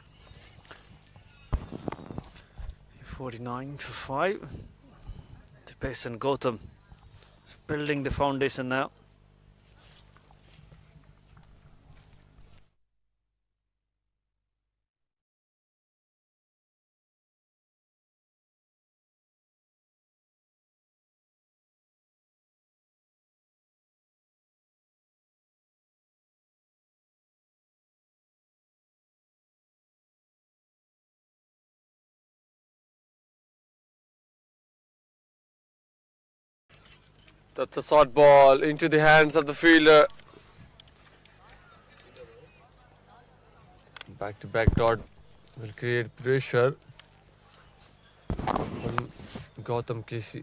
[SPEAKER 6] 49 for 5. The pace and Gautam is building the foundation now.
[SPEAKER 8] That's a short ball into the hands of the fielder. Back-to-back dot will create pressure on Gautam KC.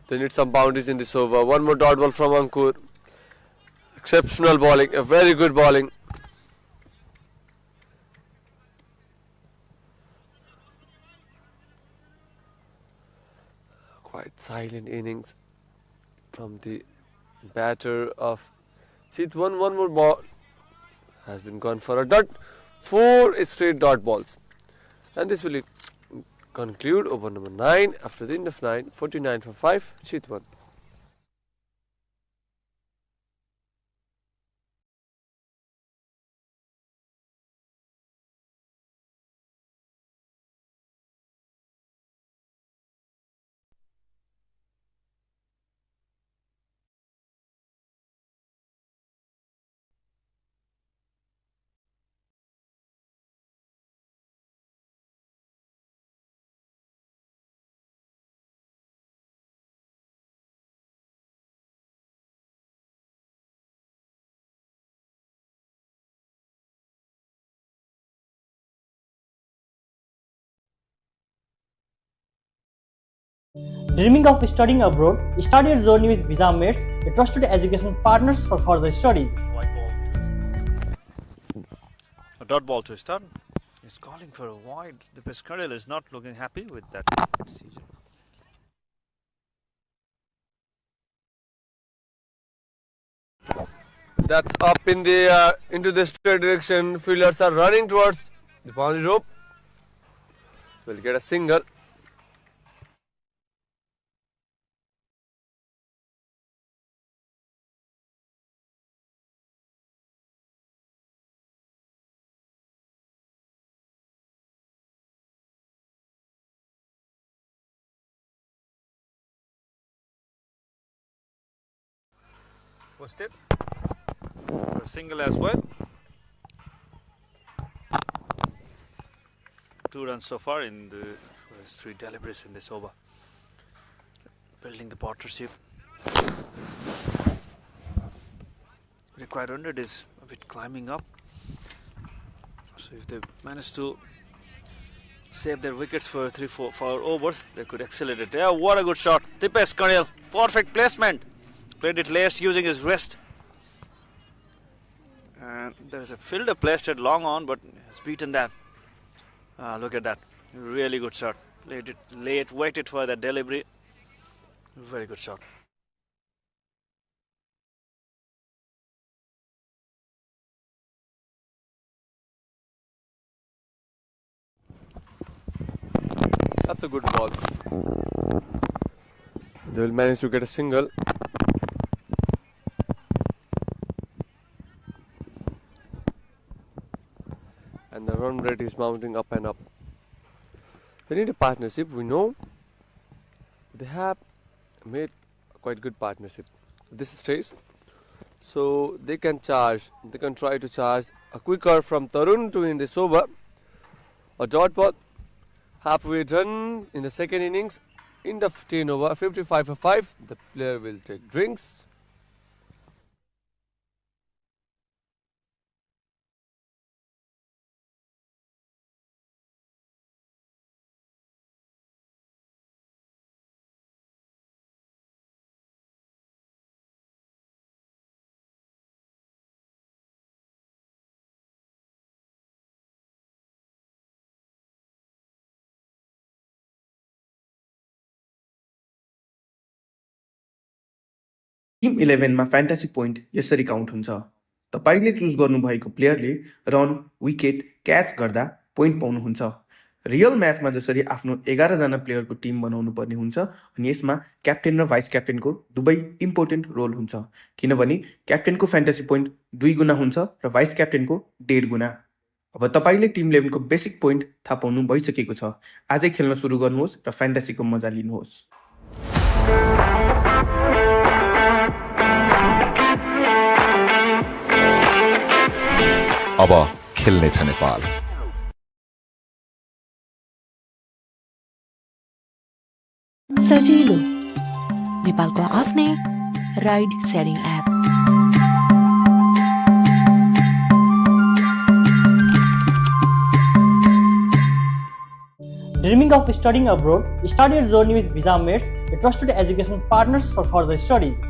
[SPEAKER 8] They need some boundaries in this over. One more dot ball from Ankur. Exceptional bowling, a very good bowling. Quite silent innings from the batter of Chitwan. One more ball has been gone for a dot. 4 straight dot balls. And this will conclude over number 9 after the end of 9. 49 for 5, Chitwan.
[SPEAKER 2] Dreaming of studying abroad? Start your journey with Visa Mates, a trusted education partners for further studies.
[SPEAKER 6] White ball. A dot ball to start. He's calling for a wide. The Pescarel is not looking happy with that decision.
[SPEAKER 8] That's up in the into the straight direction. Fielders are running towards the boundary rope. Will get a single.
[SPEAKER 6] First tip for a single as well. 2 runs so far in the first 3 deliveries in this over. Building the partnership. Required 100 is a bit climbing up. So if they manage to save their wickets for 3-4 overs, they could accelerate. Yeah, what a good shot. Tipesh Karnil, perfect placement. Played it last using his wrist. And there is a fielder placed it long on, but has beaten that. Look at that. Really good shot. Played it late, waited for that delivery. Very good shot.
[SPEAKER 8] That's a good ball. They will manage to get a single. And the run rate is mounting up and up. They need a partnership, we know. They have made quite good partnership. This stage, so they can charge. They can try to charge a quicker from Tarun to win this over. A dot ball, halfway done in the second innings. In the 10 over, 55 for 5. The player will take drinks.
[SPEAKER 5] Team 11मा fantasy point यसरी count हुन्छ। तपाईँले choose गर्नुभएको प्लेयरले run, wicket, catch गर्दा point पाउनुहुन्छ। Real म्याचमा जसरी आफ्नो 11जना प्लेयरको टिम बनाउनु पर्ने हुन्छ अनि यसमा क्याप्टेन र भाइस क्याप्टेनको दुवै इम्पोर्टेन्ट रोल हुन्छ, किनभने क्याप्टेनको फ्यान्टासी पोइन्ट 2 गुणा हुन्छ र भाइस क्याप्टेनको 1.5 गुणा। अब तपाईँले टिम 11को बेसिक पोइन्ट थाहा पाउनु भइसकेको छ। आजै खेल्न सुरु गर्नुहोस् र फ्यान्टासीको मजा लिनुहोस्।
[SPEAKER 3] अब खेल्नेछ नेपाल।
[SPEAKER 1] सजिलो नेपालको आफ्नै ride sharing app.
[SPEAKER 2] Dreaming of studying abroad? Start your journey with Visa Mates, a trusted education partners for further studies.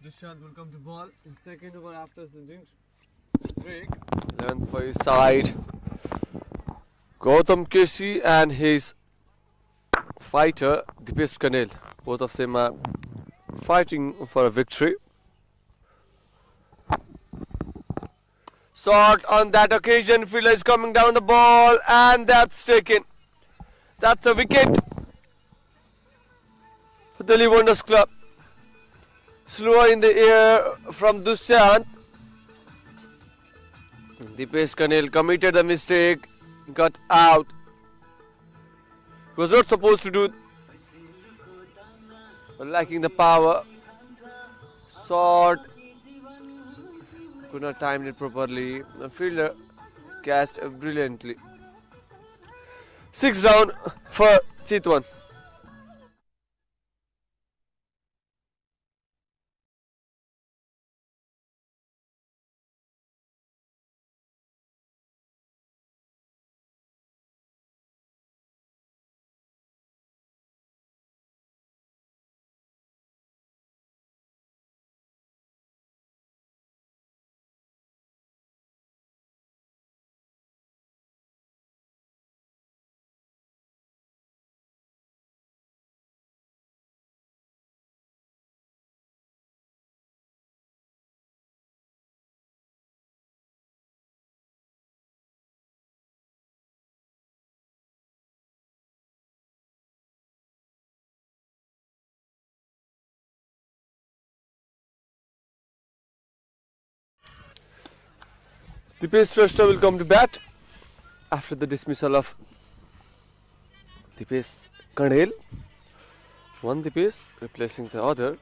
[SPEAKER 8] Dushyant will come to ball in second over after the drinks break. 11th for his side. Gautam KC and his fighter Dipesh Kanel. Both of them are fighting for a victory. Shot on that occasion. Fielder is coming down the ball and that's taken. That's a wicket for Delhi Wonders Club. Slower in the air from Dushyant. Dipesh Kanel committed a mistake, got out. He was not supposed to do, lacking the power. Shot, could not time it properly. The fielder cast brilliantly. 6 down for Chitwan. The pace thruster will come to bat after the dismissal of the pace Kandel. One the pace replacing the other.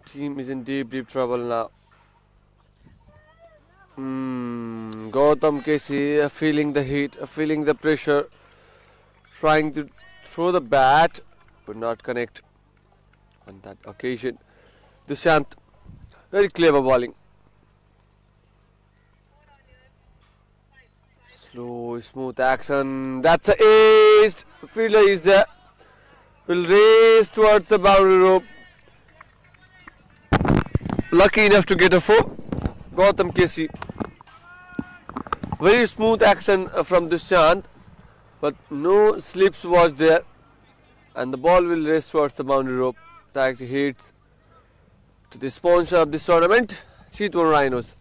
[SPEAKER 8] Team is in deep trouble now. Gautam KC feeling the heat, feeling the pressure, trying to throw the bat, could not connect on that occasion. Dushant, very clever bowling. Slow, smooth action. That's a ace. Fielder is there. Will race towards the boundary rope. Lucky enough to get a 4. Gautam KC. Very smooth action from Dushant, but no slips was there, and the ball will race towards the boundary rope. That hits to the sponsor of this tournament, Chitwan Rhinos.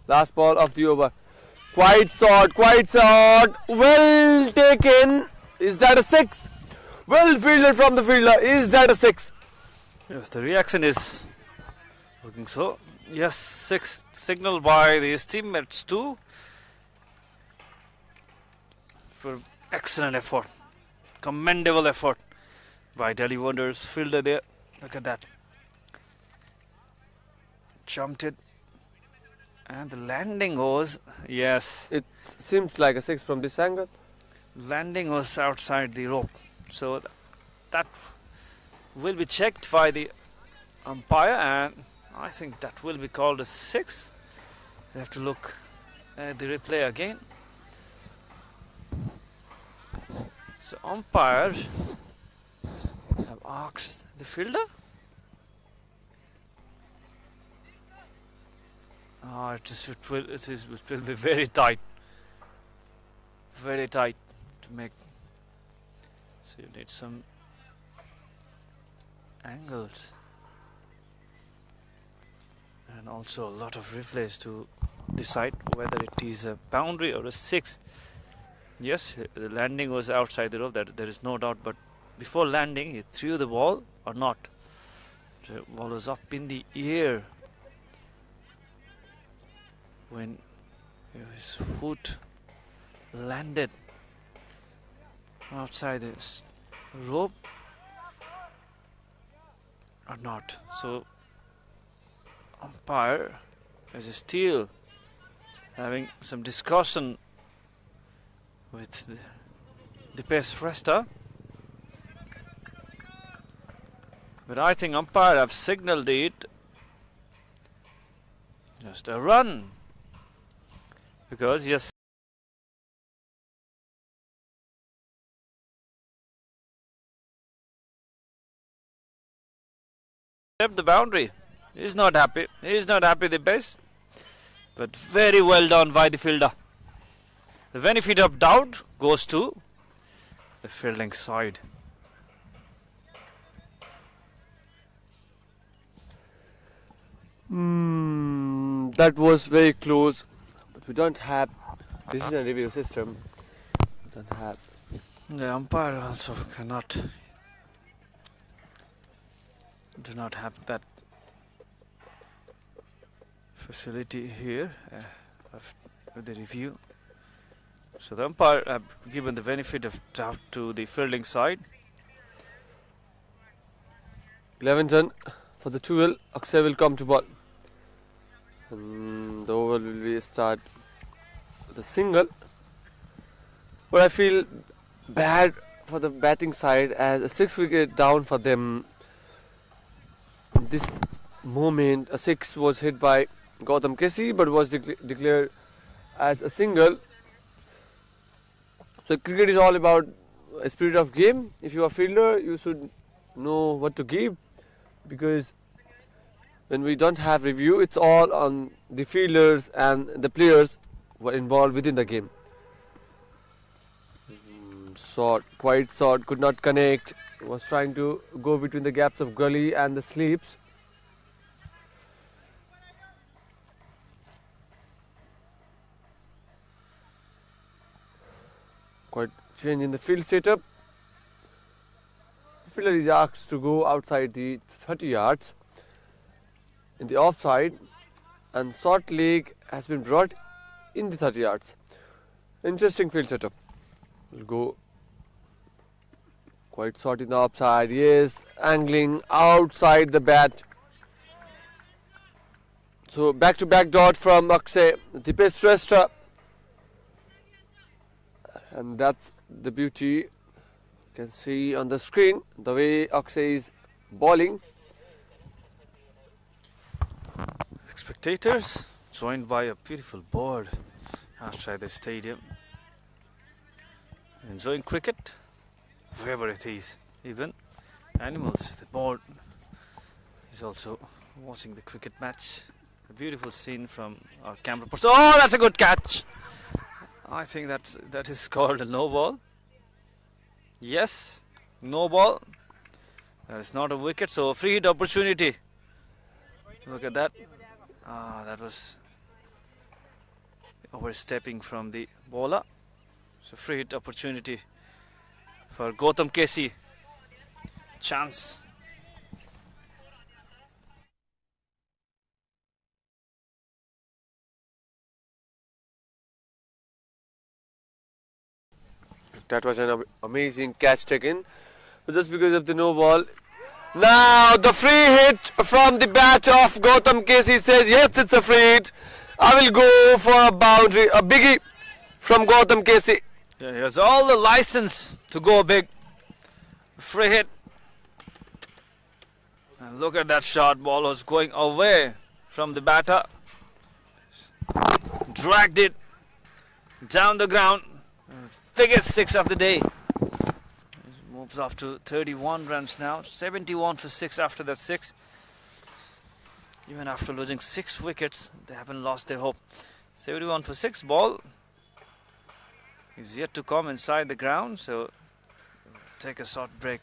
[SPEAKER 8] Last ball of the over. Quite short. Well taken. Is that a 6? Well fielded from the fielder. Is that a 6?
[SPEAKER 6] Yes, the reaction is looking so. Yes, 6 signaled by his teammates too. For excellent effort, commendable effort by Delhi Wonders fielder there. Look at that. Jumped it. And the landing was, yes.
[SPEAKER 8] It seems like a 6 from this angle.
[SPEAKER 6] Landing was outside the rope. So that will be checked by the umpire, and I think that will be called a 6. We have to look at the replay again. So umpires have asked the fielder. Oh, it will be very tight to make. So you need some angles and also a lot of replays to decide whether it is a boundary or a 6. Yes, the landing was outside the rope, that there is no doubt, but before landing he threw the ball or not. The ball was up in the air when his foot landed outside this rope or not. So umpire is still having some discussion with the pace thruster, but I think umpire have signaled it just a run, because yes, the boundary. He's not happy. He's not happy the best, but very well done by the fielder. The benefit of doubt goes to the fielding side.
[SPEAKER 8] That was very close, but we don't have. This is a review system. We don't have.
[SPEAKER 6] The umpire also do not have that facility here with the review. So the umpire have given the benefit of doubt to the fielding side.
[SPEAKER 8] 11th run for the 12. Akshay will come to ball. And the over will be start with a single. But I feel bad for the batting side, as a 6 wicket down for them. This moment, a 6 was hit by Gautam KC, but was declared as a single. So cricket is all about a spirit of game. If you are a fielder, you should know what to give, because when we don't have review, it's all on the fielders and the players who are involved within the game. Short, quite short, could not connect. Was trying to go between the gaps of gully and the sleeps. Quite change in the field setup. fielder is asked to go outside the 30 yards in the offside, and short leg has been brought in the 30 yards. Interesting field setup. Will go quite short in the offside. Yes, angling outside the bat. So back-to-back dot from Akshay, Dipesh Shrestha. And that's the beauty. You can see on the screen the way Akshay is bowling.
[SPEAKER 6] Spectators joined by a beautiful bird outside the stadium, enjoying cricket wherever it is. Even animals, the bird is also watching the cricket match. A beautiful scene from our camera person. Oh, that's a good catch. I think that is called a no ball. Yes, no ball. That is not a wicket, so a free hit opportunity. Look at that. That was overstepping from the bowler. So free hit opportunity for Gautam KC. Chance.
[SPEAKER 8] That was an amazing catch taken, but just because of the no ball. Now the free hit from the bat of Gautam KC says yes, it's a free hit. I will go for a boundary, a biggie from Gautam KC.
[SPEAKER 6] Yeah, he has all the license to go big. Free hit. And look at that shot. Ball was going away from the batter. Dragged it down the ground. Biggest six of the day. Moves up to 31 runs now. 71 for 6 after that 6. Even after losing 6 wickets, they haven't lost their hope. 71 for 6. Ball is yet to come inside the ground, so take a short break.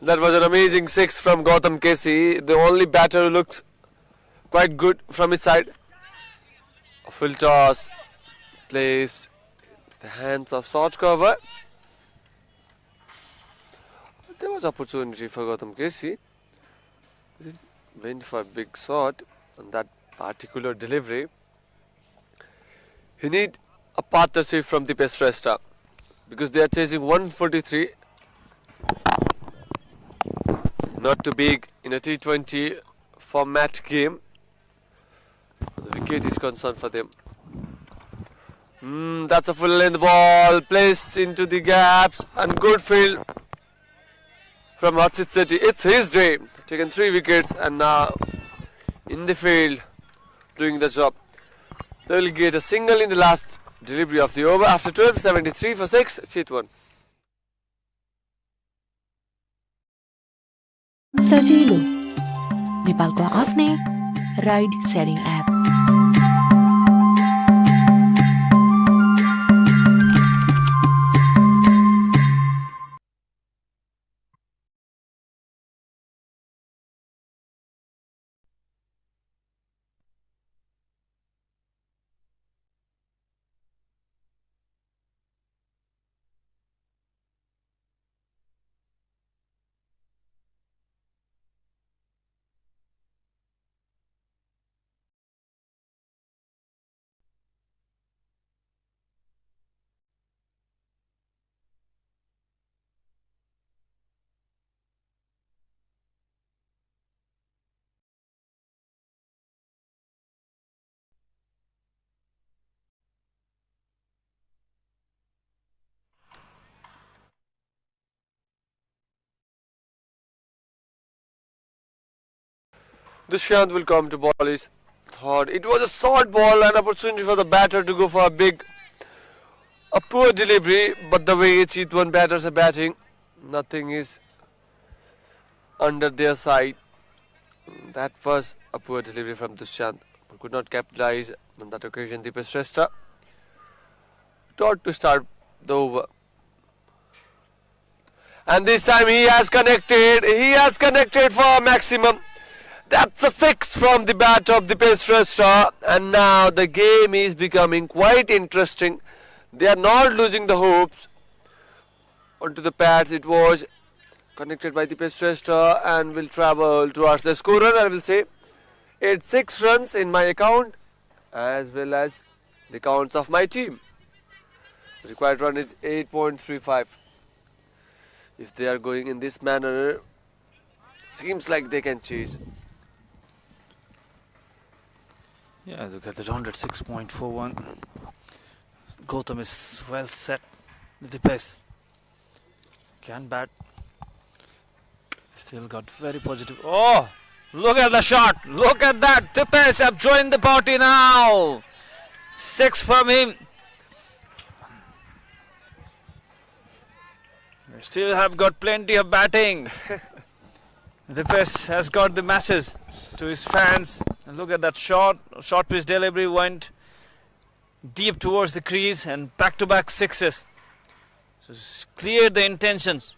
[SPEAKER 8] That was an amazing 6 from Gautam KC. The only batter who looks quite good from his side. A full toss placed the hands of short cover. There was opportunity for Gautam KC. He went for a big shot on that particular delivery. He need a partnership from Dipesh Shrestha because they are chasing 143. Not too big in a T20 format game. The wicket is concerned for them. That's a full length ball placed into the gaps and good field from Harshit Sethi. It's his day. Taken 3 wickets and now in the field doing the job. They will get a single in the last delivery of the over after 12, 73 for 6, Chitwan.
[SPEAKER 1] सजिलो नेपालको आफ्नै ride setting app
[SPEAKER 8] Dushyant will come to ball his third. It was a short ball, an opportunity for the batter to go for a poor delivery, but the way Chitwan batters are batting, nothing is under their side. That was a poor delivery from Dushyant, but could not capitalize on that occasion. Dipesh Shrestha thought to start the over. And this time he has connected. He has connected for a maximum. That's a 6 from the bat of Dipesh Shrestha. And now the game is becoming quite interesting. They are not losing the hopes. Onto the pads it was connected by Dipesh Shrestha and will travel towards the scorer. I will say it's 6 runs in my account as well as the counts of my team. The required run is 8.35. If they are going in this manner, seems like they can chase.
[SPEAKER 6] Yeah, look at the round at 6.41. Gautam is well set with the pace. Can bat. Still got very positive. Oh, look at the shot. Look at that. Dipesh have joined the party now. 6 from him. We still have got plenty of batting. Dipesh has got the message to his fans. And look at that shot pitch delivery went deep towards the crease and back-to-back sixes. So cleared the intentions.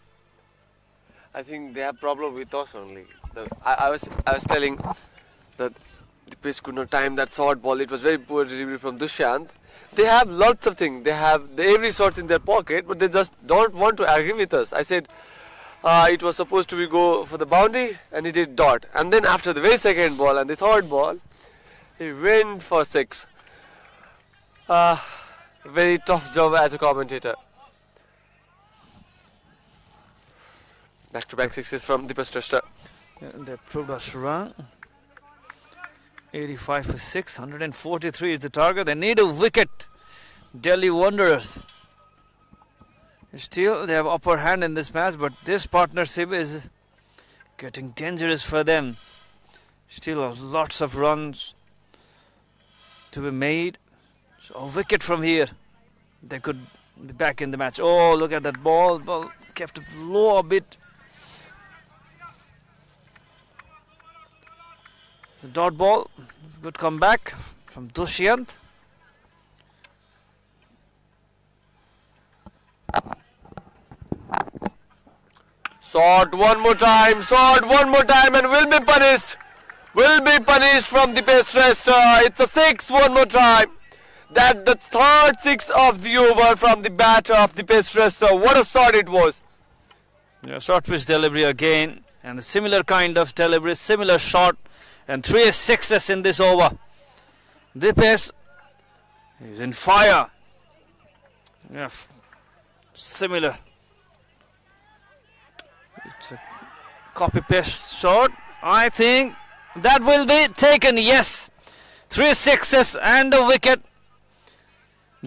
[SPEAKER 8] I think they have problem with us only. I was telling that the pitch could not time that short ball. It was very poor delivery from Dushyant. They have lots of things. They have every shot in their pocket, but they just don't want to agree with us. I said it was supposed to be go for the boundary, and he did dot. And then after the very second ball and the third ball, he went for 6. Very tough job as a commentator. Back-to-back sixes from Dipesh Shrestha.
[SPEAKER 6] They proved us wrong. 85 for 6, 143 is the target. They need a wicket. Delhi Wanderers. Still, they have upper hand in this match, but this partnership is getting dangerous for them. Still, lots of runs to be made. So, a wicket from here. They could be back in the match. Oh, look at that ball. Ball kept it low a bit. The dot ball, good comeback from Dushyant.
[SPEAKER 8] Shot one more time, and will be punished. Will be punished from Dipesh Shrestha. It's a 6 one more time. That the third 6 of the over from the batter of Dipesh Shrestha. What a shot it was.
[SPEAKER 6] Yeah, short pitch delivery again, and a similar kind of delivery, similar shot, and 3 sixes in this over. Dipesh is in fire. Yeah, similar. It's a copy-paste shot. I think that will be taken. Yes, 3 sixes and a wicket.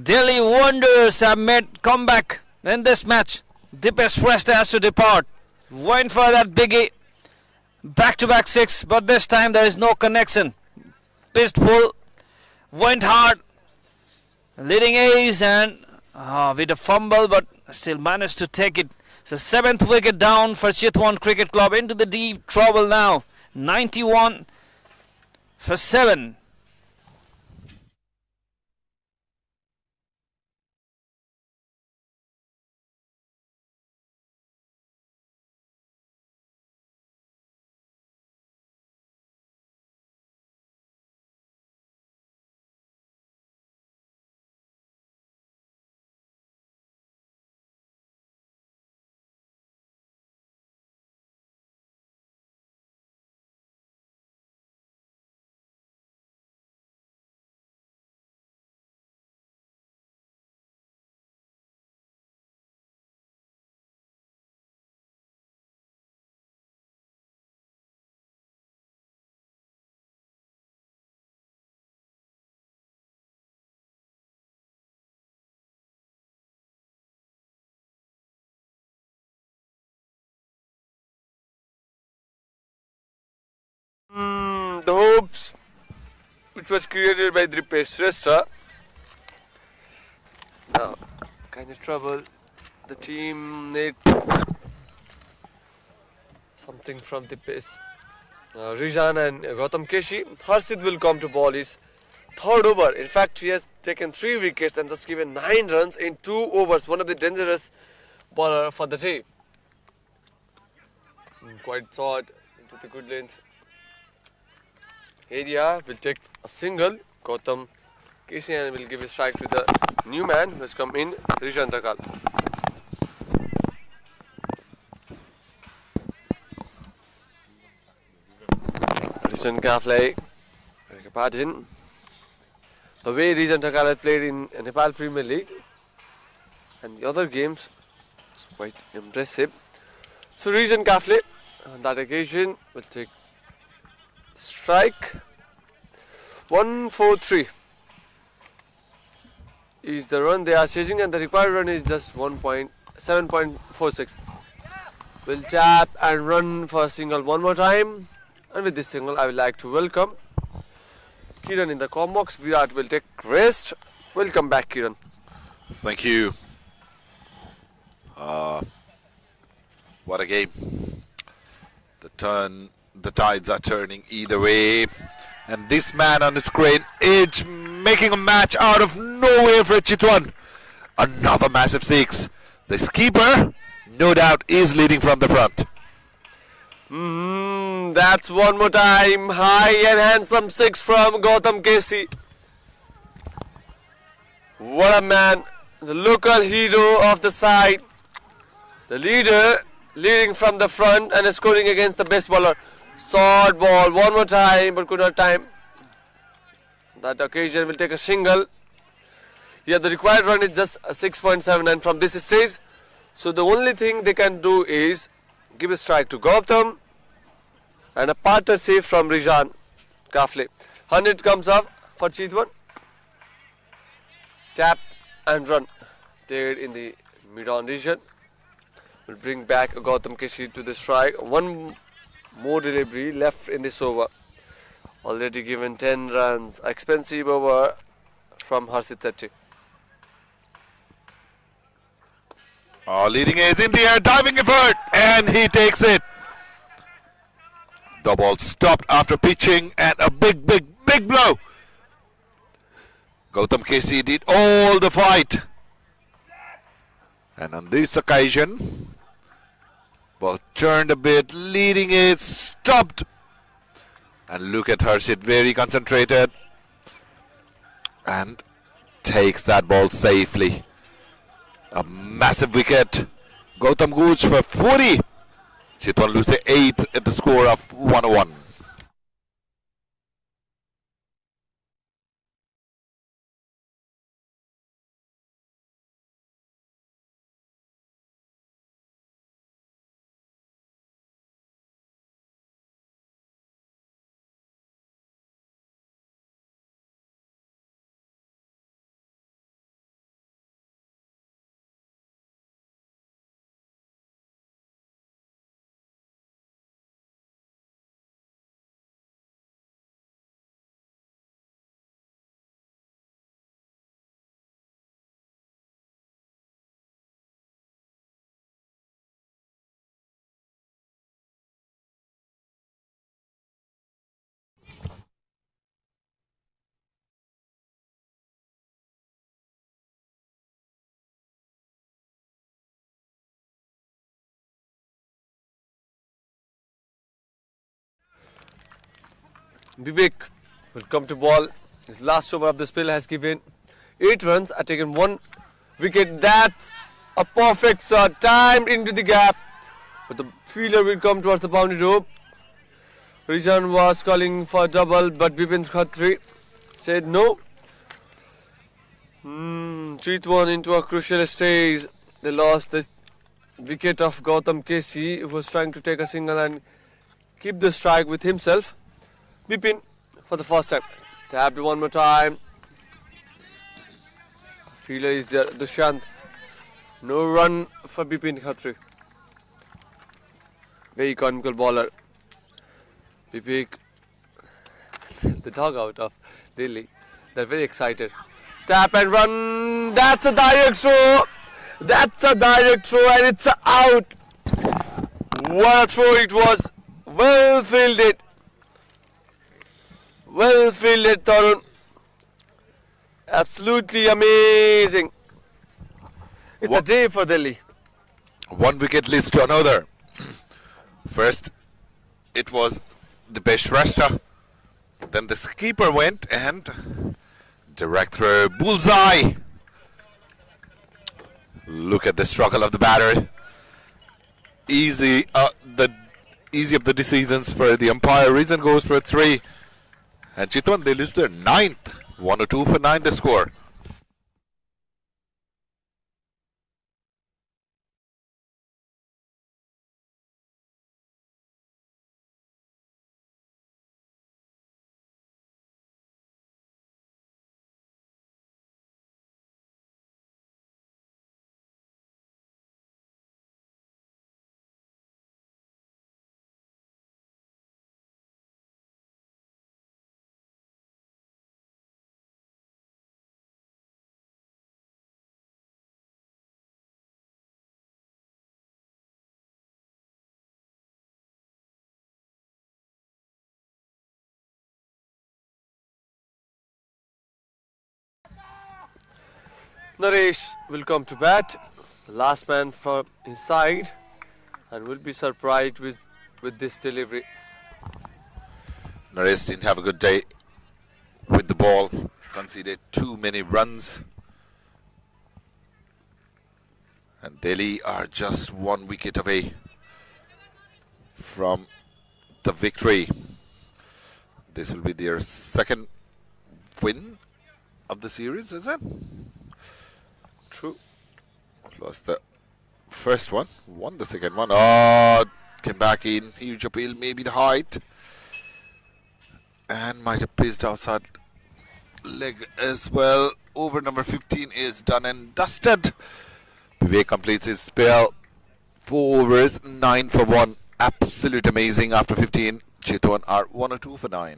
[SPEAKER 6] Delhi Wanderers have made comeback in this match. Dipesh Shrestha has to depart. Went for that biggie. Back-to-back 6, but this time there is no connection. Pitched full, went hard, Leading ace and with a fumble, but still managed to take it. So 7th wicket down for Chitwan Cricket Club, into the deep trouble now. 91 for 7.
[SPEAKER 8] The hopes which was created by Dripesh Shrestha. Now, kind of trouble. The team needs something from Dripesh. Rijan and Gautam KC. Harshit will come to ball his third over. In fact, he has taken 3 wickets and just given 9 runs in 2 overs. One of the dangerous bowler for the team. Quite short into the good length area. Will take a single. Gautam KC and will give a strike to the new man who has come in, Rijan Takal. Rijan Kafle, pardon. The way Rijan Takal has played in Nepal Premier League and the other games is quite impressive. So Rijan Kafle on that occasion will take strike. 143 is the run they are chasing, and the required run is just 7.46. Will tap and run for a single one more time, and with this single I would like to welcome Kiran in the com box. Virat will take rest. Welcome back, Kiran.
[SPEAKER 3] Thank you. What a game. The tides are turning either way. And this man on the screen is making a match out of nowhere for Chitwan. Another massive 6. The skipper, no doubt, is leading from the front.
[SPEAKER 8] That's one more time. High and handsome 6 from Gautam KC. What a man. The local hero of the side. The leader leading from the front and scoring against the best bowler. Short ball one more time, but could not time. That occasion will take a single. Yeah, the required run is just 6.79 from this stage. So the only thing they can do is give a strike to Gautam and a partner save from Rijan Kafle. 100 comes up for Chitwan. Tap and run. Played in the mid-on region. Will bring back Gautam KC to the strike. One more delivery left in this over. Already given 10 runs. Expensive over from Harshit Sethi.
[SPEAKER 3] Leading is in the air, diving effort, and he takes it. The ball stopped after pitching, and a big blow. Gautam KC did all the fight. And on this occasion, ball turned a bit, leading is stopped. And look at Harshit, very concentrated. And takes that ball safely. A massive wicket. Gautam goes for 40. Chitwan loses the 8th at the score of 101.
[SPEAKER 8] Vivek will come to ball. His last over of the spell has given 8 runs, has taken 1 wicket. That's a perfect shot, timed into the gap. But the fielder will come towards the boundary rope. Rizan was calling for double, but Bipin Khatri said no. Chitwan into a crucial stage. They lost the wicket of Gautam KC, who was trying to take a single and keep the strike with himself. Bipin for the first time. Tapped one more time. Fielder is there, Dushyant. No run for Bipin Khatri. Very economical bowler. Vivek, the dugout of Delhi. They're very excited. Tap and run. That's a direct throw. That's a direct throw and it's out. What a throw it was. Well fielded. Well fielded, Tarun. Absolutely amazing. It's a day for Delhi.
[SPEAKER 3] 1 wicket leads to another. First, it was the best rester. Then the skipper went and direct throw, bullseye. Look at the struggle of the batter. Easy of the decisions for the umpire. Reason goes for 3. And Chitwan, they lose their 9th. 1 or 2 for 9 the score.
[SPEAKER 8] Naresh will come to bat. Last man from his side and will be surprised with this delivery.
[SPEAKER 3] Naresh didn't have a good day with the ball. Conceded too many runs. And Delhi are just 1 wicket away from the victory. This will be their 2nd win of the series, is it?
[SPEAKER 8] True.
[SPEAKER 3] Lost the first one, won the second one. Oh, came back in. Huge appeal, maybe the height. And might have pitched outside leg as well. Over number 15 is done and dusted. Vivek completes his spell. 4 overs, 9 for 1. Absolute amazing after 15. Chitwan are 1 or 2 for 9.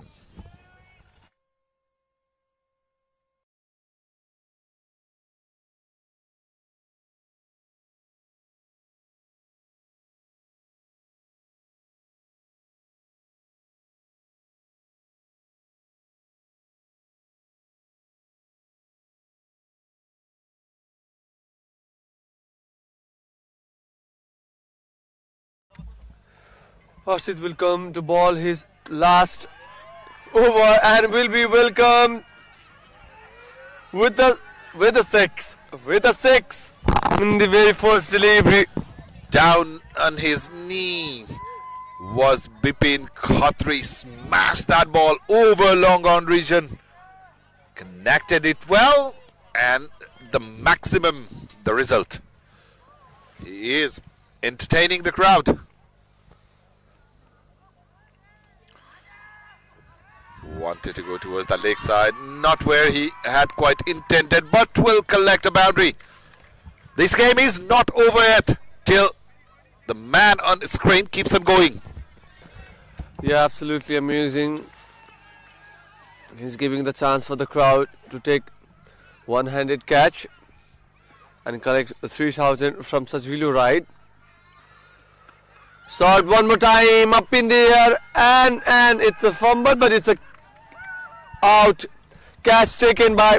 [SPEAKER 8] Harshit will come to ball his last over and will be welcomed with a 6. With a 6 in the very first delivery.
[SPEAKER 3] Down on his knee was Bipin Khatri. Smashed that ball over long on region. Connected it well and the maximum, the result. He is entertaining the crowd. Wanted to go towards the leg side, not where he had quite intended, but will collect a boundary. This game is not over yet till the man on the screen keeps on going.
[SPEAKER 8] Yeah, absolutely amazing. He's giving the chance for the crowd to take one-handed catch and collect 3,000 from such value ride. Shot one more time, up in the air, and it's a fumble, but it's a out. Catch taken by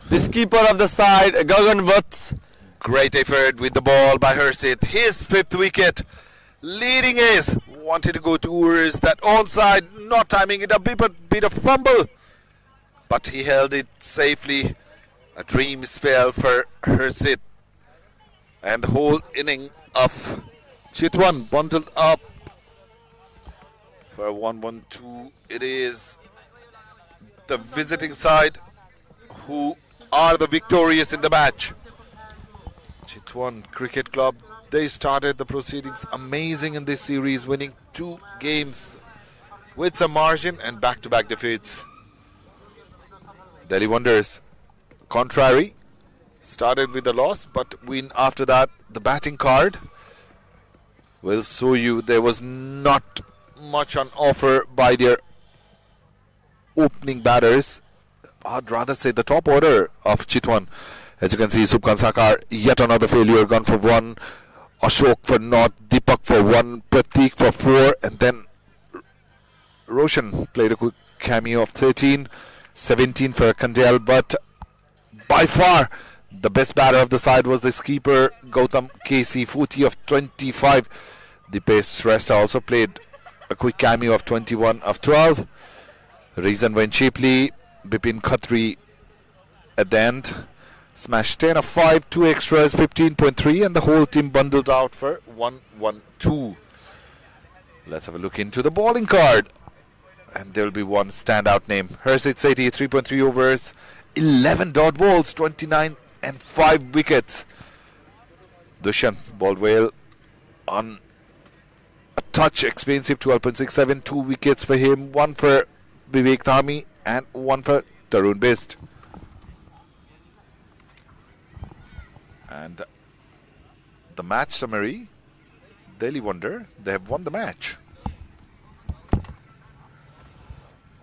[SPEAKER 8] the keeper of the side, Gagan Vats.
[SPEAKER 3] Great effort with the ball by Harshit. His 5th wicket. Leading is wanted to go towards that onside, not timing it, a bit of fumble, but he held it safely. A dream spell for Hersit, and the whole inning of Chitwan bundled up for a 1-1-2. It is the visiting side who are the victorious in the match. Chitwan Cricket Club, they started the proceedings amazing in this series, winning 2 games with some margin and back-to-back defeats. Delhi Wonders, contrary, started with a loss but win after that. The batting card will show you there was not much on offer by their opening batters. I'd rather say the top order of Chitwan. As you can see, Subkan Sakar, yet another failure, gone for 1. Ashok for naught, Deepak for 1, Pratik for 4, and then Roshan played a quick cameo of 13, 17 for Kandel, but by far the best batter of the side was the skipper Gautam KC, 40 of 25. Dipesh Shrestha also played a quick cameo of 21 of 12. Reason went cheaply. Bipin Khatri at the end smashed 10 of 5, 2 extras, 15.3, and the whole team bundled out for 1-1-2. Let's have a look into the bowling card. And there will be one standout name. Harshit Sethi, 3.3 overs, 11 dot balls, 29 and 5 wickets. Dushyant bowled well on a touch expensive, 12.67, 2 wickets for him, 1 for Vivek Dhami and 1 for Tarun Best. And the match summary, Delhi Wonder, they have won the match.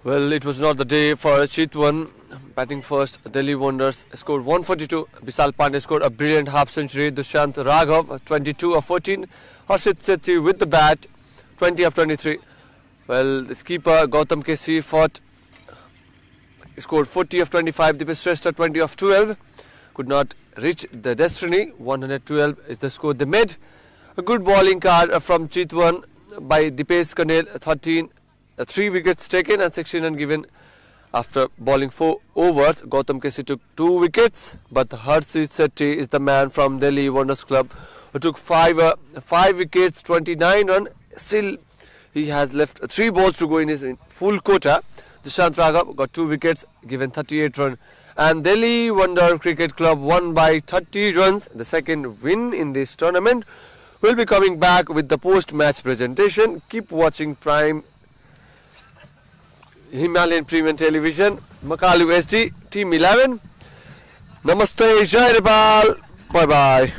[SPEAKER 8] Well, it was not the day for Chitwan. Batting first, Delhi Wonders scored 142. Vishal Pandey scored a brilliant half century. Dushyant Raghav, 22 of 14. Harshit Sethi with the bat, 20 of 23. Well, the skipper Gautam KC scored 40 of 25. Dipesh Shrestha, 20 of 12. Could not reach the destiny. 112 is the score they made. A good bowling card from Chitwan by Dipesh Kandel, 13. 3 wickets taken and 16 run given after bowling 4 overs. Gautam KC took 2 wickets, but Harshit Sethi is the man from Delhi Wonders Club who took 5 wickets, 29 run. Still, he has left 3 balls to go in his full quota. Dushyant Raghav got 2 wickets, given 38 run. And Delhi Wonder Cricket Club won by 30 runs. The second win in this tournament. We'll be coming back with the post-match presentation. Keep watching Prime Himalayan Premium Television, Makalu SD, Team 11. Namaste, Jai Nepal, bye-bye.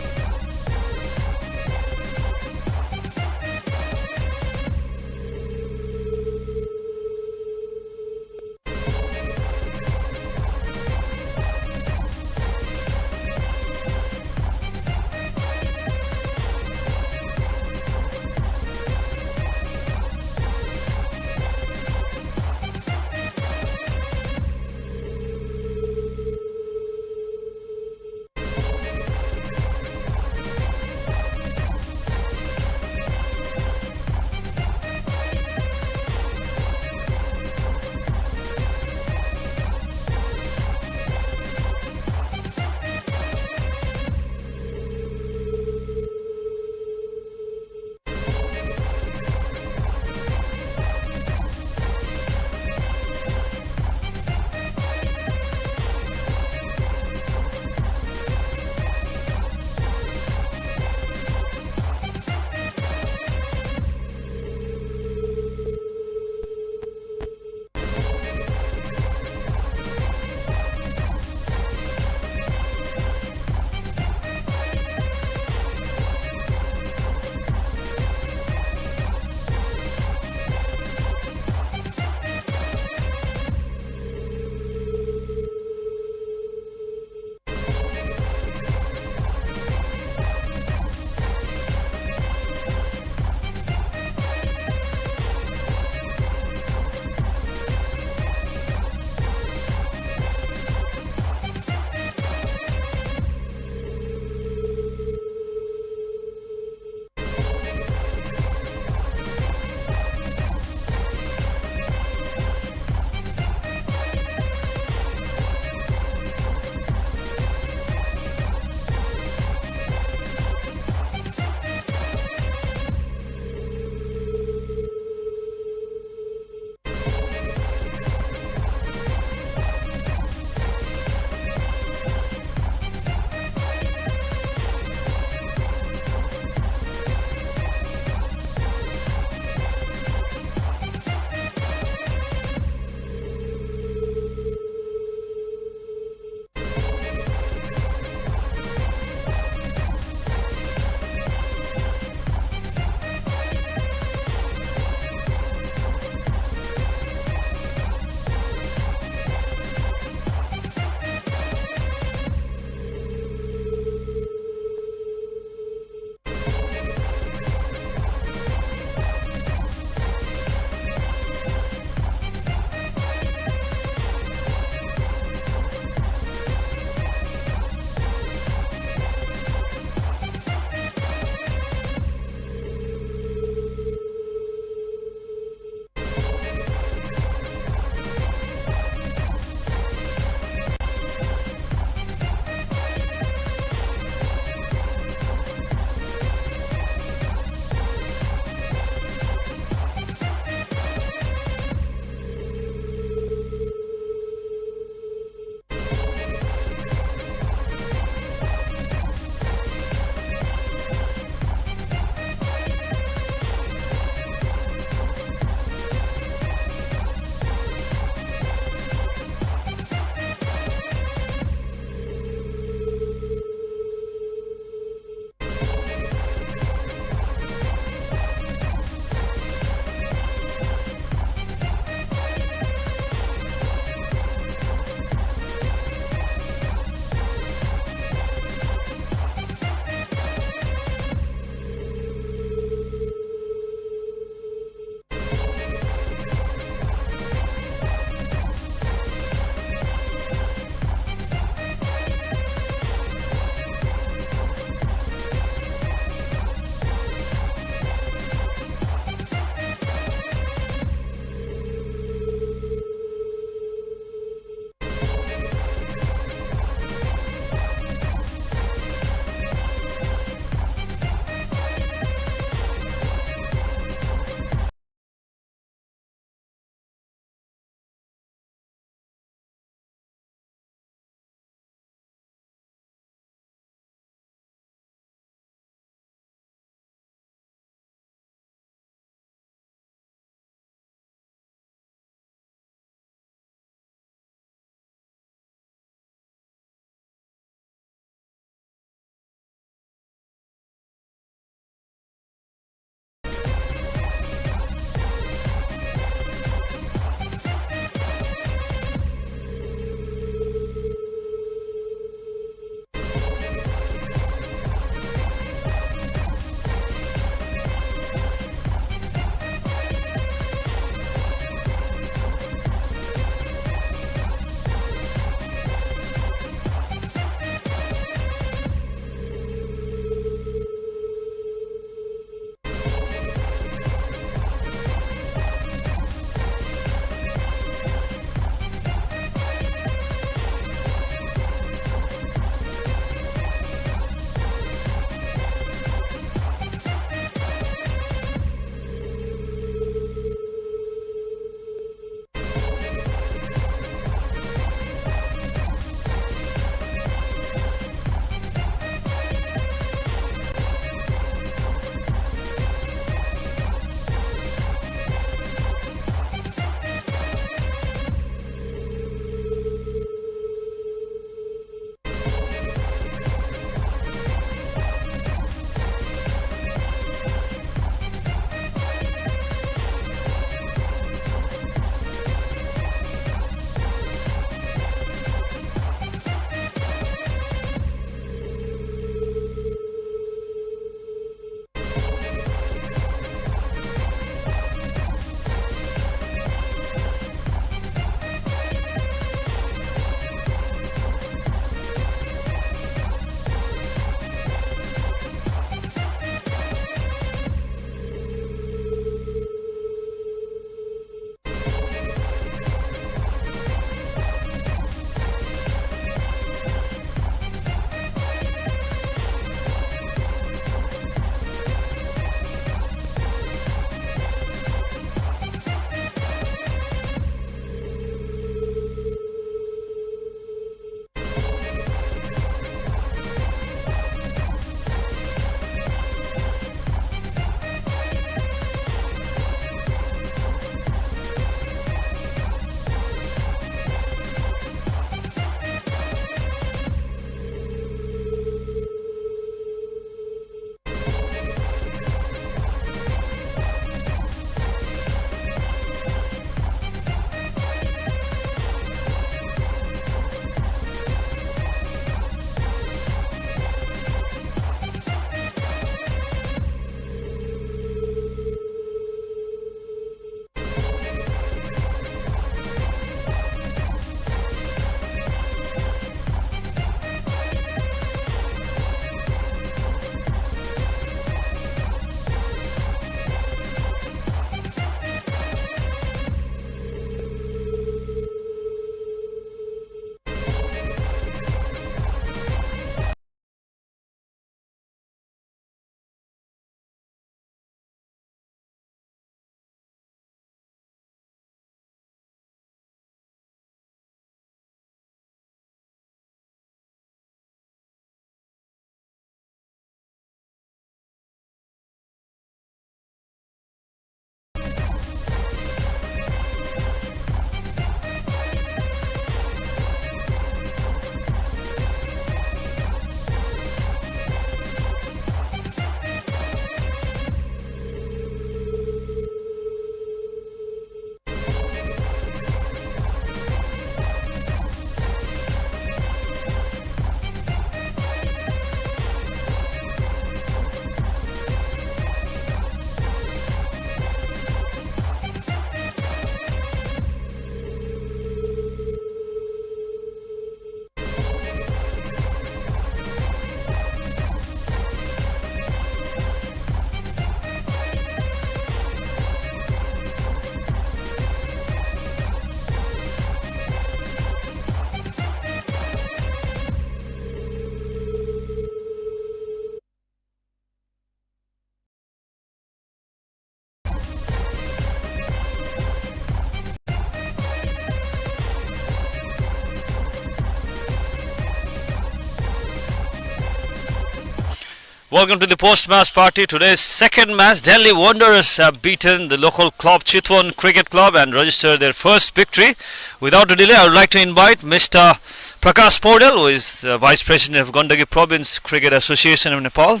[SPEAKER 6] Welcome to the post-match party. Today's second match, Delhi Wanderers have beaten the local club Chitwan Cricket Club and registered their first victory. Without a delay, I would like to invite Mr. Prakash Paudel, who is Vice President of Gandaki Province Cricket Association of Nepal,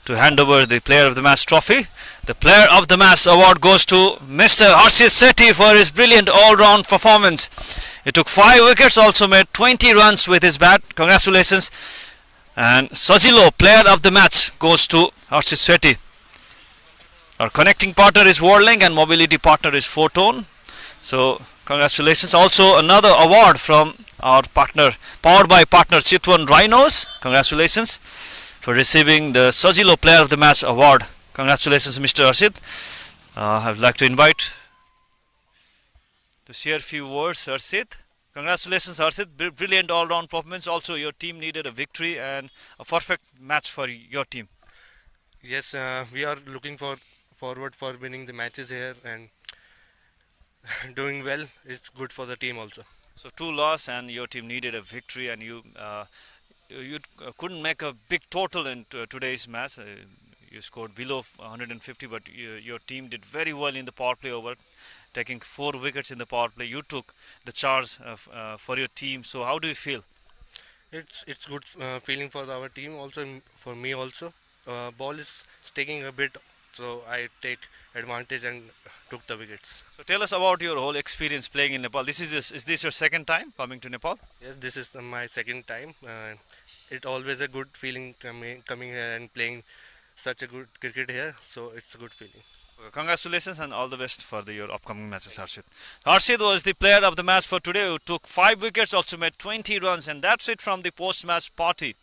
[SPEAKER 6] to hand over the Player of the Match trophy. The Player of the Match award goes to Mr. Harshit Sethi for his brilliant all-round performance. He took 5 wickets, also made 20 runs with his bat. Congratulations. And Sajilo, Player of the Match, goes to Harshit Sethi. Our connecting partner is Warling and mobility partner is Photon. So congratulations. Also another award from our partner, powered by partner Chitwan Rhinos. Congratulations for receiving the Sajilo Player of the Match award. Congratulations, Mr. Harshit. I would like to invite to share a few words, Harshit. Congratulations, Harshit. Brilliant all-round performance. Also, your team needed a victory and a perfect match for your team.
[SPEAKER 9] Yes, we are looking forward for winning the matches here and doing well. It's good for the team also.
[SPEAKER 6] So 2 loss and your team needed a victory, and you couldn't make a big total in today's match. You scored below 150, but your team did very well in the power play over, taking 4 wickets in the power play. You took the charge for your team. So how do you feel?
[SPEAKER 9] It's good feeling for our team also, for me also. Ball is taking a bit, so I take advantage and took the wickets.
[SPEAKER 6] So tell us about your whole experience playing in Nepal. Is this your second time coming to Nepal?
[SPEAKER 9] Yes, this is my second time. It's always a good feeling coming here and playing such a good cricket here, so it's a good feeling.
[SPEAKER 6] Congratulations and all the best for your upcoming matches, Harshit. Harshit was the player of the match for today, who took 5 wickets, also made 20 runs, and that's it from the post-match party.